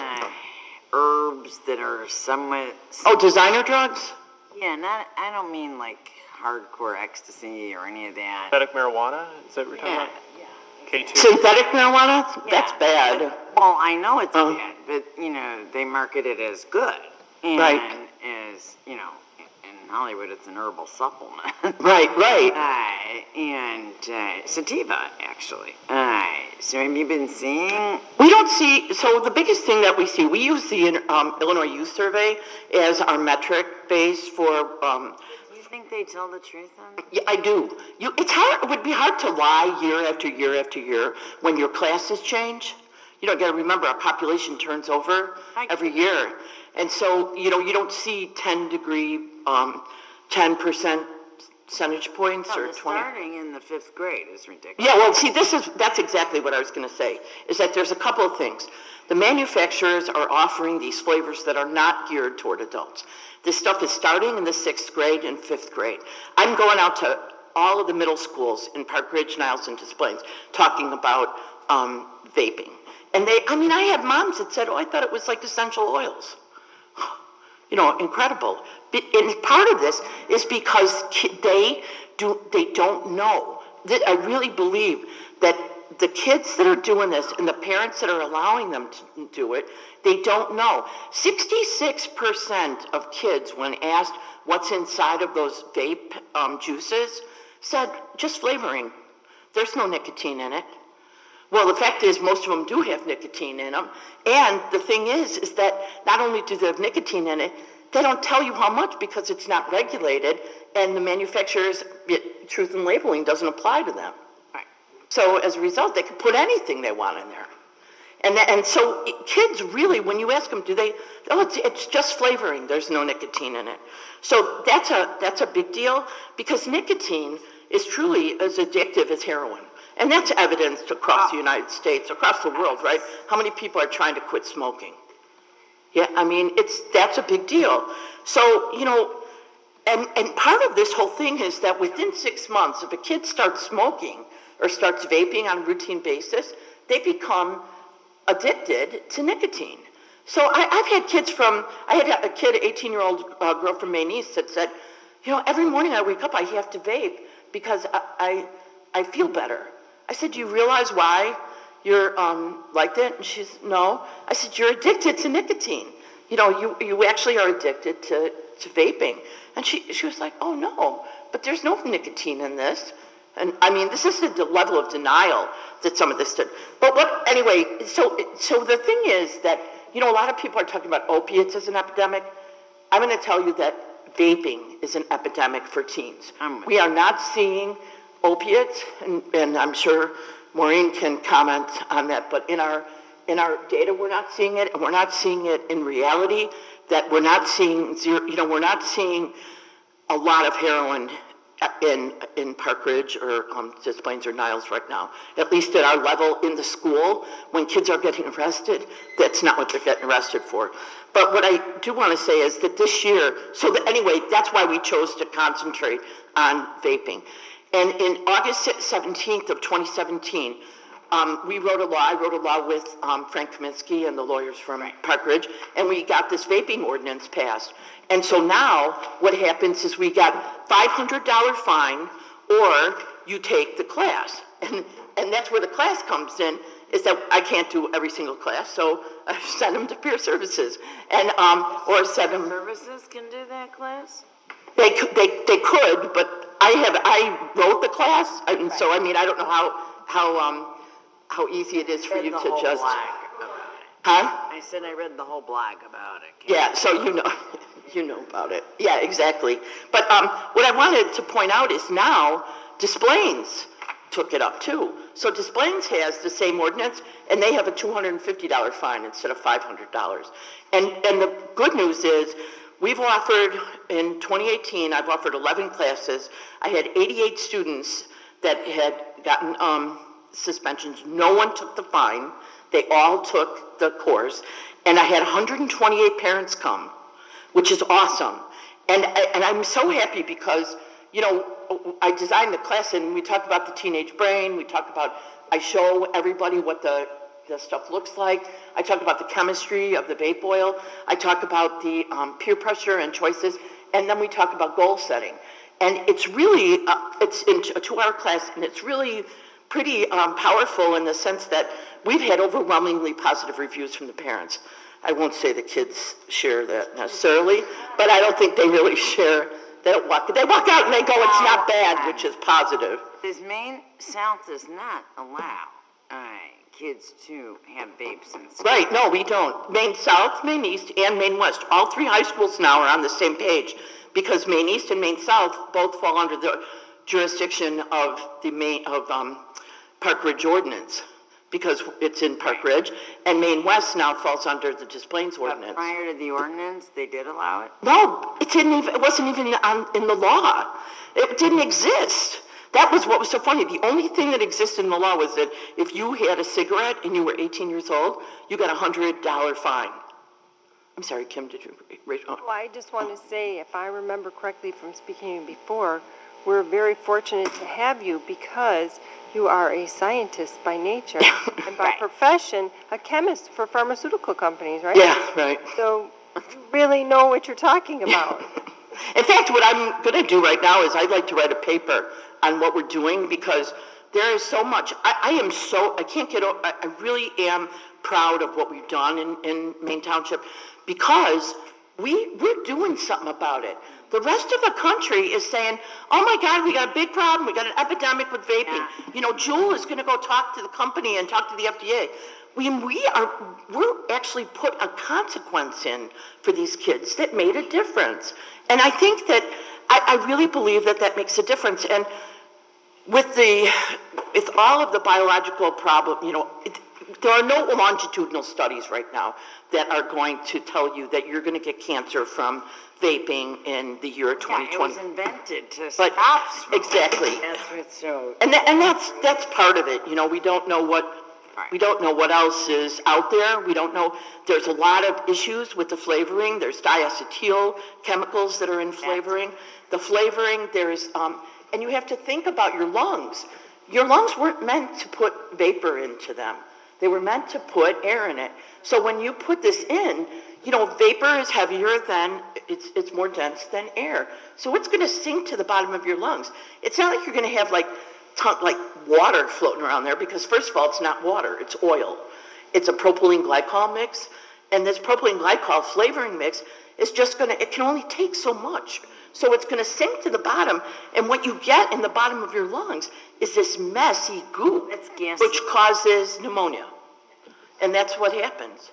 Herbs that are somewhat... Oh, designer drugs? Yeah, I don't mean like hardcore ecstasy or any of that. Synthetic marijuana? Is that what you're talking about? K2. Synthetic marijuana? Yeah. That's bad. Well, I know it's bad, but, they market it as good. And right. as, in Hollywood, it's an herbal supplement. Right. And sativa, actually. So have you been seeing? We don't see, so the biggest thing that we see, we use the Illinois Youth Survey as our metric base for... Do you think they tell the truth on it? Yeah, I do. It would be hard to lie year after year after year when your classes change. You got to remember, our population turns over every year. And so, you don't see 10% percentage points No, or the 20. starting in the 5th grade is ridiculous. Yeah, well, see, that's exactly what I was going to say, is that there's a couple of things. The manufacturers are offering these flavors that are not geared toward adults. This stuff is starting in the 6th grade and 5th grade. I'm going out to all of the middle schools in Park Ridge, Niles, and Des Plaines talking about vaping. And I had moms that said, oh, I thought it was like essential oils. You know, incredible. And part of this is because they don't know. I really believe that the kids that are doing this and the parents that are allowing them to do it, they don't know. 66% of kids, when asked what's inside of those vape juices, said just flavoring. There's no nicotine in it. Well, the fact is most of them do have nicotine in them. And the thing is that not only do they have nicotine in it, they don't tell you how much because it's not regulated, and the manufacturers' truth in labeling doesn't apply to them. Right. So as a result, they can put anything they want in there. And so kids really, when you ask them, it's just flavoring. There's no nicotine in it. So that's a big deal because nicotine is truly as addictive as heroin. And that's evidenced across the United States, across the world, right? How many people are trying to quit smoking? Yeah, I mean, that's a big deal. So, you know, and part of this whole thing is that within 6 months, if a kid starts smoking or starts vaping on a routine basis, they become addicted to nicotine. So I've had kids I had a kid, an 18-year-old girl from Maine East that said, you know, every morning I wake up, I have to vape because I feel better. I said, do you realize why you're like that? And she's, no. I said, you're addicted to nicotine. You know, you actually are addicted to vaping. And she was like, oh, no, but there's no nicotine in this. And I mean, this is the level of denial that some of this did. But anyway, so the thing is that, you know, a lot of people are talking about opiates as an epidemic. I'm going to tell you that vaping is an epidemic for teens. We are not seeing opiates, and I'm sure Maureen can comment on that, but in our data, we're not seeing it, and we're not seeing it in reality, that we're not seeing we're not seeing a lot of heroin in Park Ridge or Des Plaines or Niles right now. At least at our level in the school, when kids are getting arrested, that's not what they're getting arrested for. But what I do want to say is that this year, anyway, that's why we chose to concentrate on vaping. And in August 17th of 2017, I wrote a law with Frank Kaminsky and the lawyers from Park Ridge, and we got this vaping ordinance passed. And so now what happens is we got $500 fine or you take the class. And that's where the class comes in, is that I can't do every single class, so I send them to peer services. And or send them. Services can do that class? They could, but I wrote the class, and so I mean I don't know how easy it is for you to just. I said I read the whole blog about it. Yeah, so you know about it. Yeah, exactly. But what I wanted to point out is now Des Plaines took it up too. So Des Plaines has the same ordinance, and they have a $250 fine instead of $500. And the good news is, we've offered, in 2018, I've offered 11 classes. I had 88 students that had gotten suspensions. No one took the fine. They all took the course. And I had 128 parents come, which is awesome. And I'm so happy because, you know, I designed the class and we talk about the teenage brain. I show everybody what the stuff looks like. I talk about the chemistry of the vape oil. I talk about the peer pressure and choices, and then we talk about goal setting. And it's really, it's a 2-hour class, and it's really pretty powerful in the sense that we've had overwhelmingly positive reviews from the parents. I won't say the kids share that necessarily, but I don't think they really share. They walk out and they go, it's not bad, which is positive. Does Maine South does not allow kids to have vapes in school? Right, no, we don't. Maine South, Maine East, and Maine West, all 3 high schools now are on the same page because Maine East and Maine South both fall under the jurisdiction of the Park Ridge Ordinance. because it's in Park Ridge, and Maine West now falls under the Des Plaines ordinance. Prior to the ordinance, they did allow it? No, it wasn't even in the law. It didn't exist. That was what was so funny. The only thing that existed in the law was that if you had a cigarette and you were 18 years old, you got a $100 fine. I'm sorry, Kim, did you raise? Well, I just want to say, if I remember correctly from speaking before, we're very fortunate to have you because you are a scientist by nature and by profession, a chemist for pharmaceutical companies, right? Yeah, right. So you really know what you're talking about. In fact, what I'm going to do right now is I'd like to write a paper on what we're doing because there is so much. I really am proud of what we've done in Maine Township because we're doing something about it. The rest of the country is saying, oh my God, we got a big problem. We got an epidemic with vaping. Yeah. You know, Jewel is going to go talk to the company and talk to the FDA. We're actually put a consequence in for these kids that made a difference. And I think that, I really believe that makes a difference. And with all of the biological problem, you know, there are no longitudinal studies right now that are going to tell you that you're going to get cancer from vaping in the year 2020. Yeah, it was invented to stop smoking. Exactly. That's what's so. And that's part of it. You know, we don't know what else is out there. We don't know. There's a lot of issues with the flavoring. There's diacetyl chemicals that are in flavoring. The flavoring, and you have to think about your lungs. Your lungs weren't meant to put vapor into them. They were meant to put air in it. So when you put this in, you know, vapor is heavier than, it's more dense than air. So it's going to sink to the bottom of your lungs. It's not like you're going to have like water floating around there because first of all, it's not water, it's oil. It's a propylene glycol mix. And this propylene glycol flavoring mix is it can only take so much. So it's going to sink to the bottom. And what you get in the bottom of your lungs is this messy goop, which causes pneumonia. And that's what happens.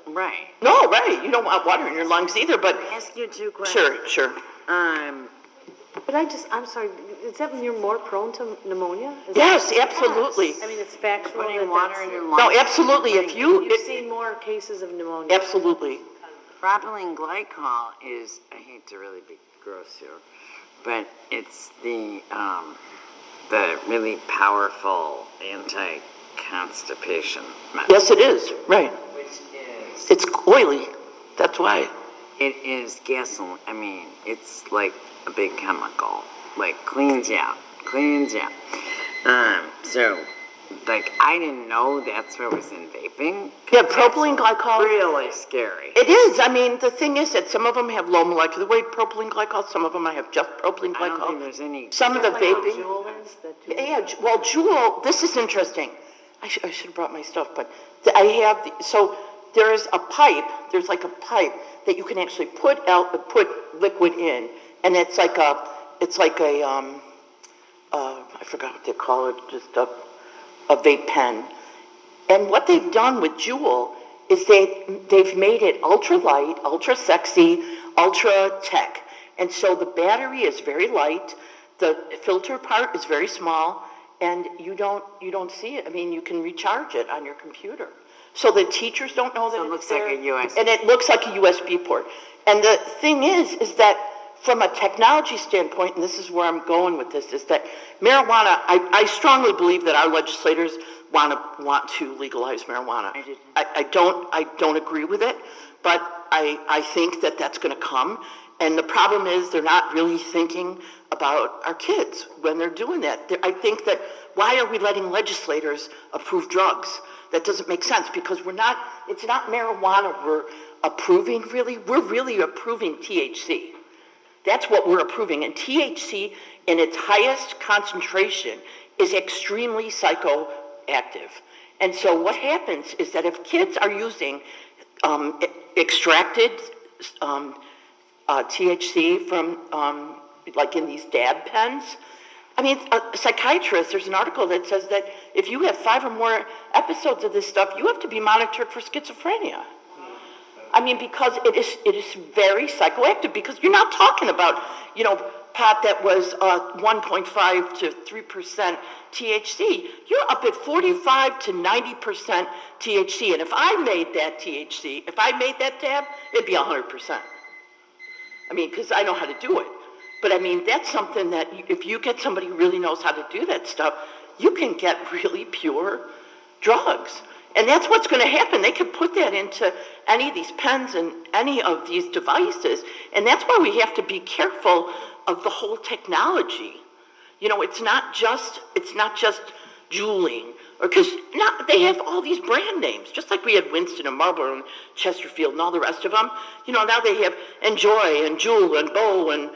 Right. No, right. You don't want water in your lungs either, but. Can I ask you two questions? Sure. But I'm sorry, does that mean you're more prone to pneumonia? Yes, absolutely. Yes. I mean, it's factual. Putting water in your lungs. No, absolutely. You've seen more cases of pneumonia. Absolutely. Propylene glycol is, I hate to really be gross here, but it's the really powerful anti-constipation medicine. Yes, it is. Right. Which is... It's oily. That's why. It is gasoline. I mean, it's like a big chemical. Like, cleans you out. So, like, I didn't know that's what was in vaping. Yeah, propylene glycol. Really scary. It is. I mean, the thing is that some of them have low molecular weight propylene glycol. Some of them I have just propylene glycol. I don't think there's any. Some of the vaping. Yeah, well, Jewel, this is interesting. I should have brought my stuff, but so there's a pipe. There's like a pipe that you can actually put liquid in, and it's like a I forgot what they call it, just a vape pen. And what they've done with Jewel is they've made it ultra light, ultra sexy, ultra tech. And so the battery is very light, the filter part is very small, and you don't see it. I mean, you can recharge it on your computer. So the teachers don't know that it looks like a USB. And it looks like a USB port. And the thing is that from a technology standpoint, and this is where I'm going with this, is that marijuana, I strongly believe that our legislators want to legalize marijuana. I don't agree with it, but I think that that's going to come. And the problem is they're not really thinking about our kids when they're doing that. I think that why are we letting legislators approve drugs? That doesn't make sense because it's not marijuana we're approving really. We're really approving THC. That's what we're approving. And THC in its highest concentration is extremely psychoactive. And so what happens is that if kids are using extracted THC from like in these dab pens, I mean, a psychiatrist, there's an article that says that if you have 5 or more episodes of this stuff, you have to be monitored for schizophrenia. I mean, because it is very psychoactive, because you're not talking about, pot that was 1.5 to 3% THC. You're up at 45 to 90% THC. And if I made that THC, if I made that tab, it'd be 100%. I mean, because I know how to do it. But I mean, that's something that if you get somebody who really knows how to do that stuff, you can get really pure drugs. And that's what's going to happen. They can put that into any of these pens and any of these devices. And that's why we have to be careful of the whole technology. You know, it's not just juuling, or because they have all these brand names, just like we had Winston and Marlboro and Chesterfield and all the rest of them. You know, now they have Enjoy and Jewel and Bow and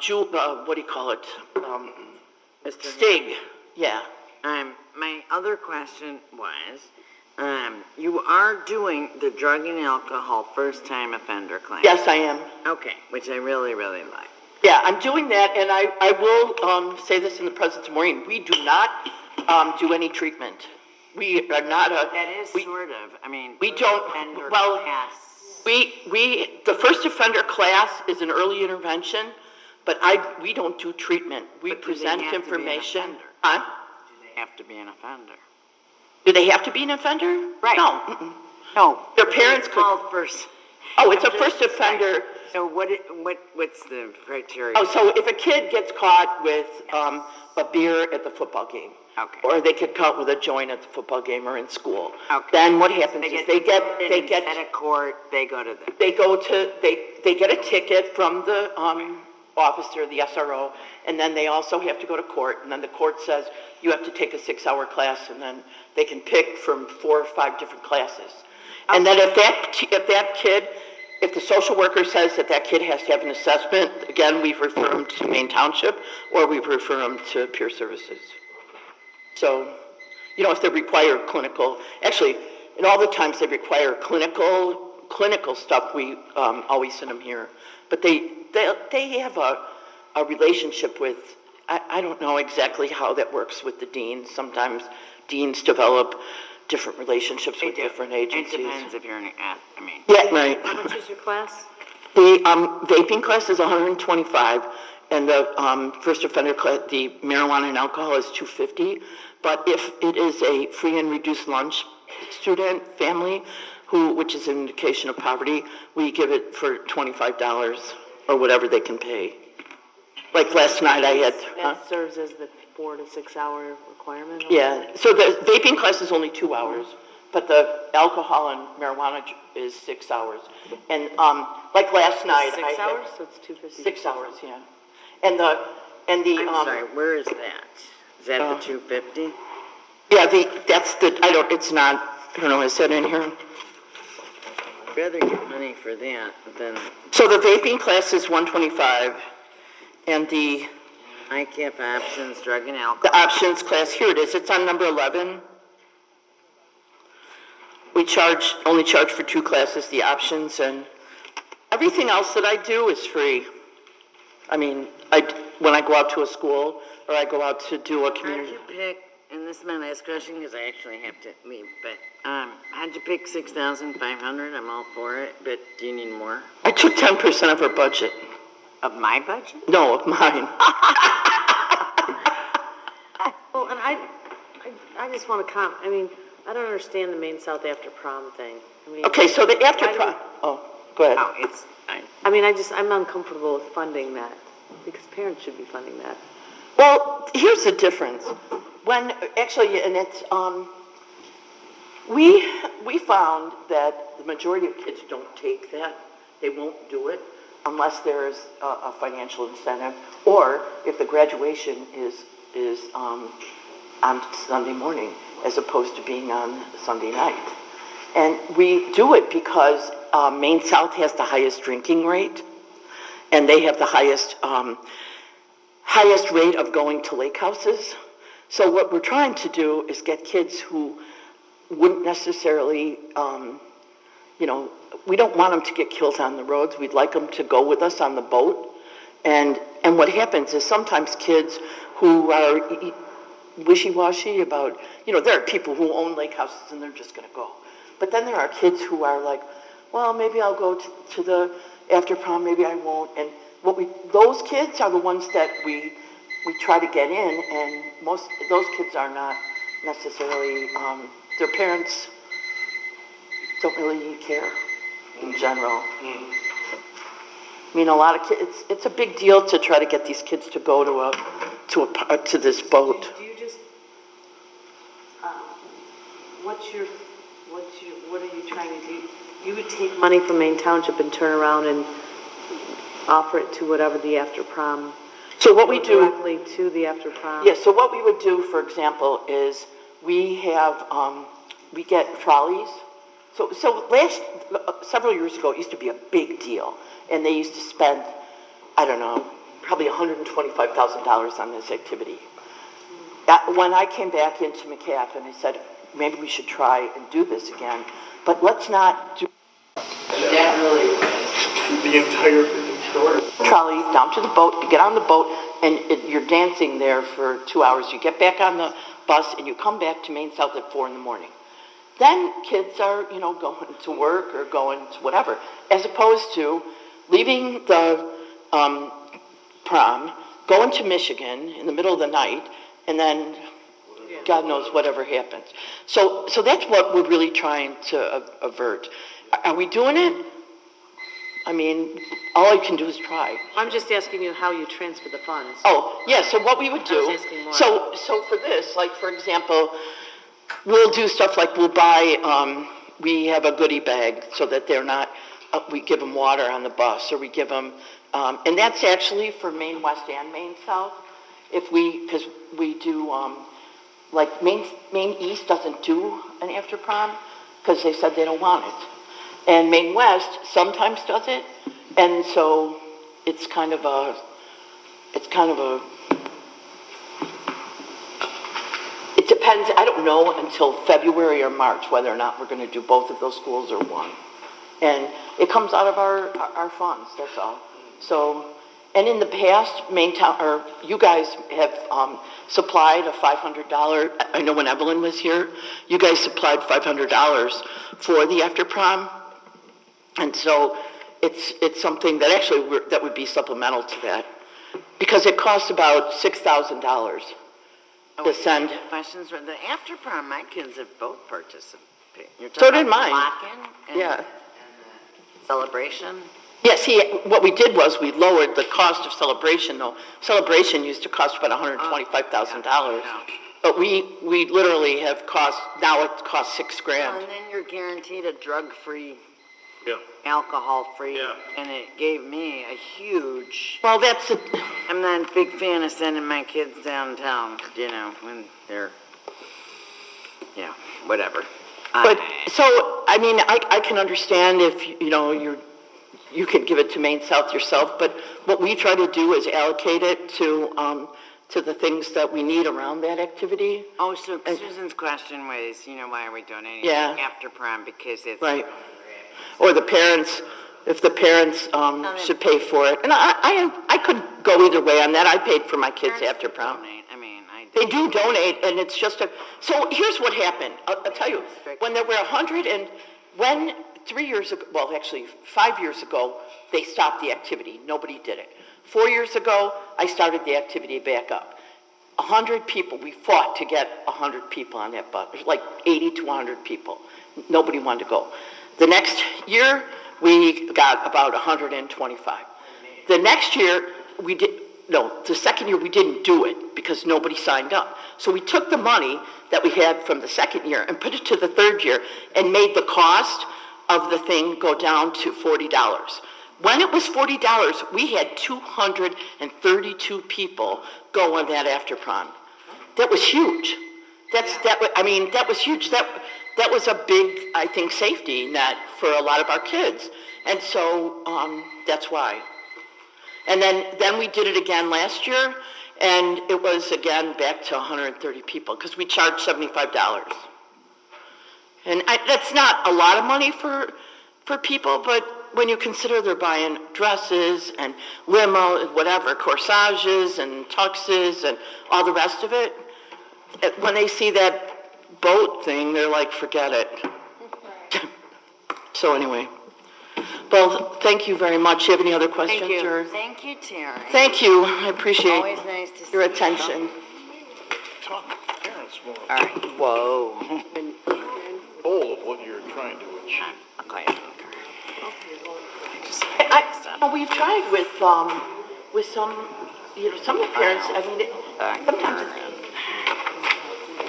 Jewel, what do you call it? Stig, yeah. My other question was, you are doing the drug and alcohol first-time offender class. Yes, I am. Okay, which I really, really like. Yeah, I'm doing that, and I will say this in the presence of Maureen. We do not do any treatment. We are not a... That is sort of, I mean... We don't... Well, the first offender class is an early intervention, but we don't do treatment. We present information. Huh? Have to be an offender. Do they have to be an offender? Right. No. Mm-mm. No. Their parents could. First. Oh, it's a first offender. Right. So what's the criteria? Oh, so if a kid gets caught with a beer at the football game, okay, or they get caught with a joint at the football game or in school, okay, then what happens is they get at a court. They go to they get a ticket from the officer, the SRO, and then they also have to go to court, and then the court says you have to take a 6-hour class, and then they can pick from 4 or 5 different classes. And then if the social worker says that kid has to have an assessment, again, we refer them to Maine Township, or we refer them to Peer Services. So, you know, if they require clinical, actually, in all the times they require clinical stuff, we always send them here. But they have a relationship with, I don't know exactly how that works with the deans. Sometimes deans develop different relationships with different agencies. It depends if you're Yeah, right. How much is your class? The vaping class is $125, and the first offender class, the marijuana and alcohol, is $250. But if it is a free and reduced lunch student family, which is an indication of poverty, we give it for $25 or whatever they can pay. Like last night I had... That serves as the 4 to 6 hour requirement? Yeah, so the vaping class is only 2 hours, but the alcohol and marijuana is 6 hours. And like last night I had... 6 hours? So it's 250. 6 hours, yeah. And the I'm sorry, where is that? Is that the 250? Yeah, I don't know, is that in here? I'd rather get money for that than... So the vaping class is $125, and the... ICAP options, drug and alcohol. The options class, here it is, it's on number 11. We only charge for 2 classes, the options, and everything else that I do is free. I mean, when I go out to a school, or I go out to do a community... How'd you pick, and this is my last question because I actually have to leave, but how'd you pick 6,500? I'm all for it, but do you need more? I took 10% of our budget. Of my budget? No, of mine. Well, and I just want to comment. I mean, I don't understand the Maine South after prom thing. I mean, Okay, so the after prom... Oh, go ahead. Oh, it's... I mean, I'm uncomfortable with funding that, because parents should be funding that. Well, here's the difference. When, actually, and it's, we found that the majority of kids don't take that. They won't do it unless there's a financial incentive, or if the graduation is on Sunday morning as opposed to being on Sunday night. And we do it because Maine South has the highest drinking rate, and they have the highest rate of going to lake houses. So what we're trying to do is get kids who wouldn't necessarily, we don't want them to get killed on the roads. We'd like them to go with us on the boat. And what happens is sometimes kids who are wishy-washy about, there are people who own lake houses and they're just going to go. But then there are kids who are like, well, maybe I'll go to the after prom, maybe I won't. And those kids are the ones that we try to get in, and most those kids are not necessarily, their parents don't really care in general. I mean, a lot of kids, it's a big deal to try to get these kids to go to this boat. Do you just, what are you trying to do? You would take money from Maine Township and turn around and offer it to whatever the after prom. So what we do, directly to the after prom. yeah, so what we would do, for example, is we have, we get trolleys. So several years ago, it used to be a big deal, and they used to spend, I don't know, probably $125,000 on this activity. When I came back into McCaff, and I said, maybe we should try and do this again, but let's not do that really. The entire store. Trolley down to the boat, you get on the boat, and you're dancing there for 2 hours. You get back on the bus, and you come back to Maine South at 4 in the morning. Then kids are, going to work or going to whatever, as opposed to leaving the prom, going to Michigan in the middle of the night, and then God knows whatever happens. So that's what we're really trying to avert. Are we doing it? I mean, all I can do is try. I'm just asking you how you transfer the funds. Oh, yeah, so what we would do, I was asking more. so for this, like, for example, we'll do stuff like we'll buy, we have a goodie bag so that they're not, we give them water on the bus, or we give them, and that's actually for Maine West and Maine South, because we do, like Maine East doesn't do an after prom, because they said they don't want it. And Maine West sometimes does it, and so it's kind of a, it depends, I don't know until February or March whether or not we're going to do both of those schools or one. And it comes out of our funds, that's all. So, and in the past, you guys have supplied a $500, I know when Evelyn was here, you guys supplied $500 for the after prom. And so it's something that actually that would be supplemental to that, because it costs about $6,000 to send. Questions for the after prom, my kids have both participated. So did mine. And yeah. And the celebration. Yeah, see, what we did was we lowered the cost of celebration, though. Celebration used to cost about $125,000. But we literally have now it costs $6,000. Well, and then you're guaranteed a drug-free, alcohol-free, and it gave me a huge... Well, I'm not a big fan of sending my kids downtown, when they're, whatever. But, so, I mean, I can understand if, you can give it to Maine South yourself, but what we try to do is allocate it to the things that we need around that activity. Oh, so Susan's question was, why are we donating after prom? Because it's... Right. Or the parents, if the parents should pay for it. And I could go either way on that. I paid for my kids after prom. They do donate, and it's just so here's what happened. I'll tell you, when there were 100 and when 3 years ago, well, actually 5 years ago, they stopped the activity. Nobody did it. 4 years ago, I started the activity back up. 100 people, we fought to get 100 people on that bus. There's like 80 to 100 people. Nobody wanted to go. The next year, we got about 125. The next year, the second year we didn't do it because nobody signed up. So we took the money that we had from the second year and put it to the third year and made the cost of the thing go down to $40. When it was $40, we had 232 people go on that after prom. That was huge. That was huge. That was a big, I think, safety net for a lot of our kids. And so that's why. And then we did it again last year, and it was again back to 130 people because we charged $75. And that's not a lot of money for people, but when you consider they're buying dresses and limo and whatever, corsages and tuxes and all the rest of it, when they see that boat thing, they're like, forget it. So anyway. Well, thank you very much. You have any other questions? Thank you. or- Thank you, Terry. Thank you. I appreciate Always nice to see your you. attention. Talk to parents more. All right. Whoa. Goal of what you're trying to achieve. We've tried with some, some of the parents, I mean, sometimes,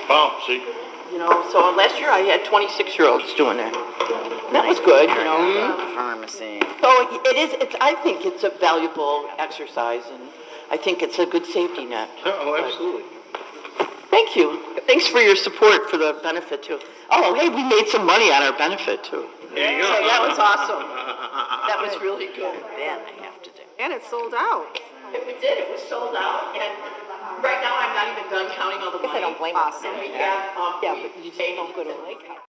Wow, see? so last year I had 26-year-olds doing that. That was good, Pharmacy. So I think it's a valuable exercise, and I think it's a good safety net. Oh, absolutely. Thank you. Thanks for your support for the benefit, too. Oh, hey, we made some money on our benefit, too. There you go. So that was awesome. That was really good. That I have to do. And it's sold out. It did. It was sold out, and right now I'm not even done counting all the money. I don't blame Awesome. We have, Yeah, but you just don't go to a lake house.